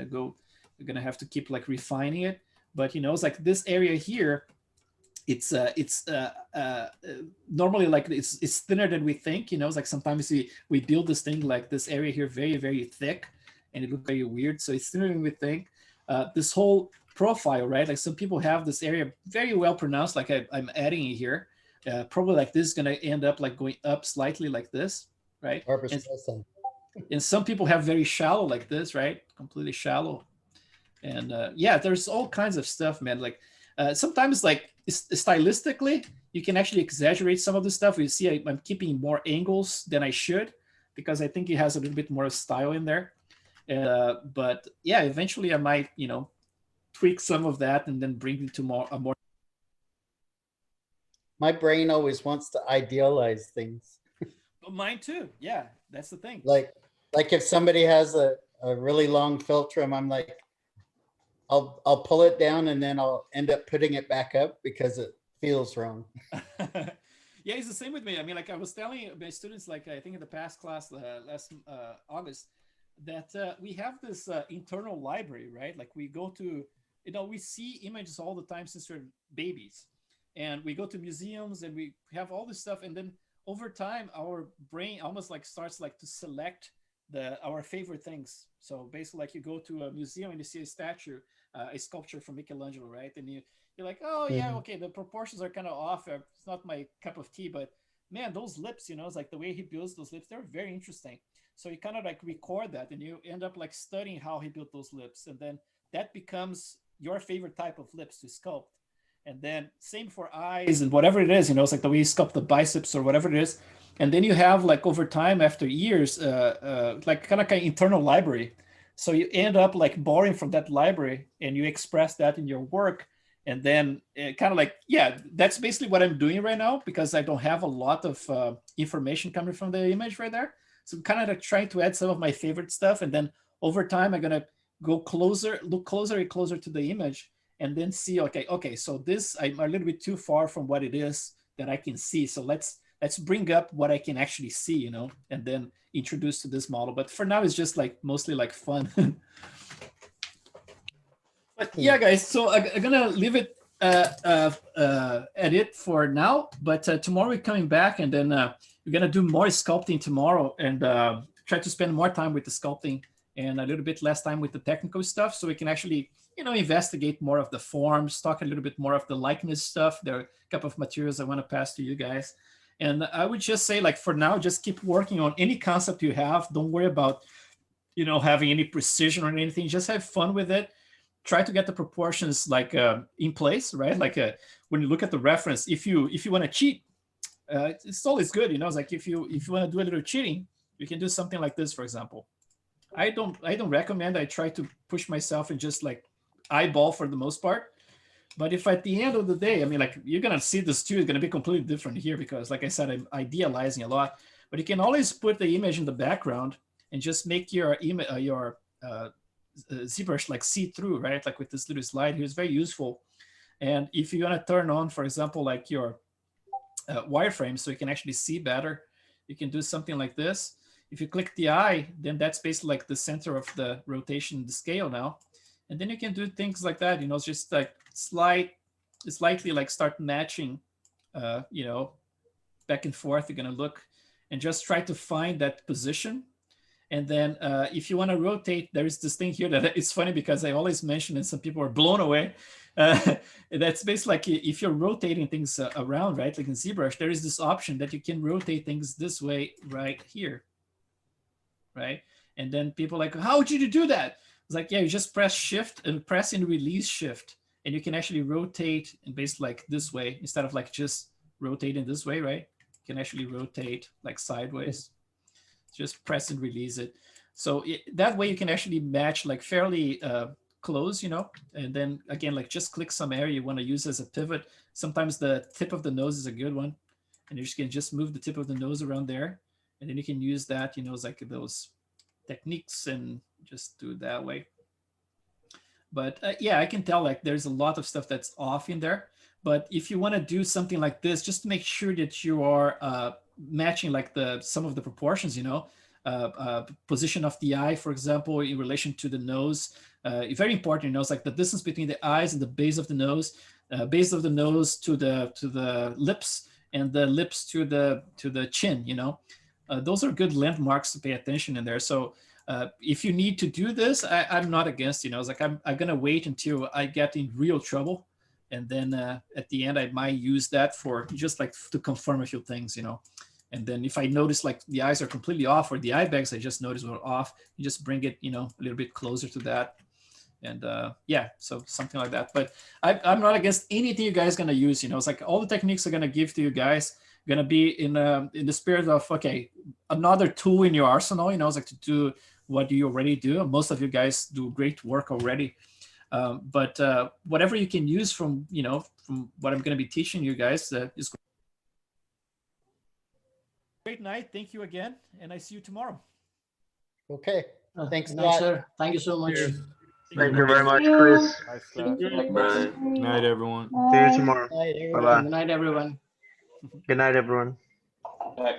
going to have to keep like refining it. But, you know, it's like this area here, it's normally like it's thinner than we think, you know. It's like sometimes we build this thing like this area here very, very thick, and it looks very weird. So it's thinner than we think. This whole profile, right? Like some people have this area very well pronounced, like I'm adding it here. Probably like this is going to end up like going up slightly like this, right? And some people have very shallow like this, right? Completely shallow. And yeah, there's all kinds of stuff, man. Like sometimes like stylistically, you can actually exaggerate some of the stuff. You see I'm keeping more angles than I should, because I think it has a little bit more style in there. But yeah, eventually I might, you know, tweak some of that and then bring it to a more. My brain always wants to idealize things. But mine too. Yeah, that's the thing. Like if somebody has a really long philtrum, I'm like, I'll pull it down and then I'll end up putting it back up because it feels wrong. Yeah, it's the same with me. I mean, like I was telling my students, like I think in the past class last August, that we have this internal library, right? Like we go to, you know, we see images all the time since we're babies, and we go to museums and we have all this stuff, and then over time our brain almost like starts like to select our favorite things. So basically, like you go to a museum and you see a statue, a sculpture from Michelangelo, right? And you're like, oh yeah, okay, the proportions are kind of off. It's not my cup of tea, but man, those lips, it's like the way he builds those lips, they're very interesting. So you kind of like record that, and you end up like studying how he built those lips, and then that becomes your favorite type of lips to sculpt. And then same for eyes and whatever it is, it's like the way you sculpt the biceps or whatever it is. And then you have like over time, after years, like kind of internal library. So you end up like borrowing from that library, and you express that in your work. And then kind of like, yeah, that's basically what I'm doing right now, because I don't have a lot of information coming from the image right there. So I'm kind of like trying to add some of my favorite stuff. And then over time, I'm going to go closer, look closer and closer to the image, and then see, okay, so this, I'm a little bit too far from what it is that I can see. So let's bring up what I can actually see, and then introduce to this model. But for now, it's just like mostly like fun. But yeah, guys, so I'm gonna leave it at it for now. But tomorrow we're coming back, and then we're gonna do more sculpting tomorrow, and try to spend more time with the sculpting and a little bit less time with the technical stuff, so we can actually, investigate more of the forms, talk a little bit more of the likeness stuff. There are a couple of materials I want to pass to you guys. And I would just say, like, for now, just keep working on any concept you have. Don't worry about, having any precision or anything. Just have fun with it. Try to get the proportions like in place, right? Like when you look at the reference, if you want to cheat, it's always good. It's like if you want to do a little cheating, you can do something like this, for example. I don't recommend. I try to push myself and just like eyeball for the most part. But if at the end of the day, I mean, like, you're going to see this too, it's going to be completely different here, because like I said, I'm idealizing a lot, but you can always put the image in the background and just make your ZBrush like see through, right? Like with this little slide here, it's very useful. And if you want to turn on, for example, like your wireframe, so you can actually see better, you can do something like this. If you click the eye, then that's basically like the center of the rotation, the scale now. And then you can do things like that, just like slightly like start matching, back and forth. You're going to look and just try to find that position. And then if you want to rotate, there is this thing here that it's funny, because I always mention, and some people are blown away. That's basically like if you're rotating things around, right? Like in ZBrush, there is this option that you can rotate things this way right here, right? And then people are like, how did you do that? It's like, yeah, you just press shift and press and release shift, and you can actually rotate and basically like this way, instead of like just rotating this way, right? You can actually rotate like sideways. Just press and release it. So that way you can actually match like fairly close, and then again, like just click some area you want to use as a pivot. Sometimes the tip of the nose is a good one, and you can just move the tip of the nose around there, and then you can use that, it's like those techniques, and just do it that way. But yeah, I can tell like there's a lot of stuff that's off in there. But if you want to do something like this, just make sure that you are matching like some of the proportions, position of the eye, for example, in relation to the nose. Very important, it's like the distance between the eyes and the base of the nose, base of the nose to the lips, and the lips to the chin. Those are good landmarks to pay attention in there. So if you need to do this, I'm not against. It's like I'm gonna wait until I get in real trouble, and then at the end I might use that for just like to confirm a few things, And then if I notice like the eyes are completely off, or the eye bags I just noticed were off, you just bring it, a little bit closer to that. And yeah, so something like that. But I'm not against anything you guys gonna use. It's like all the techniques I'm gonna give to you guys gonna be in the spirit of, okay, another tool in your arsenal. It's like to do what you already do. Most of you guys do great work already. But whatever you can use from from what I'm gonna be teaching you guys is great. Great night. Thank you again, and I see you tomorrow. Okay. Thanks a Nice, lot. sir. Thank you so much. Thank you very much, Chris. Bye. Night, everyone. See you tomorrow. Bye, Bye-bye. Good night, everyone. Good night, everyone. Bye.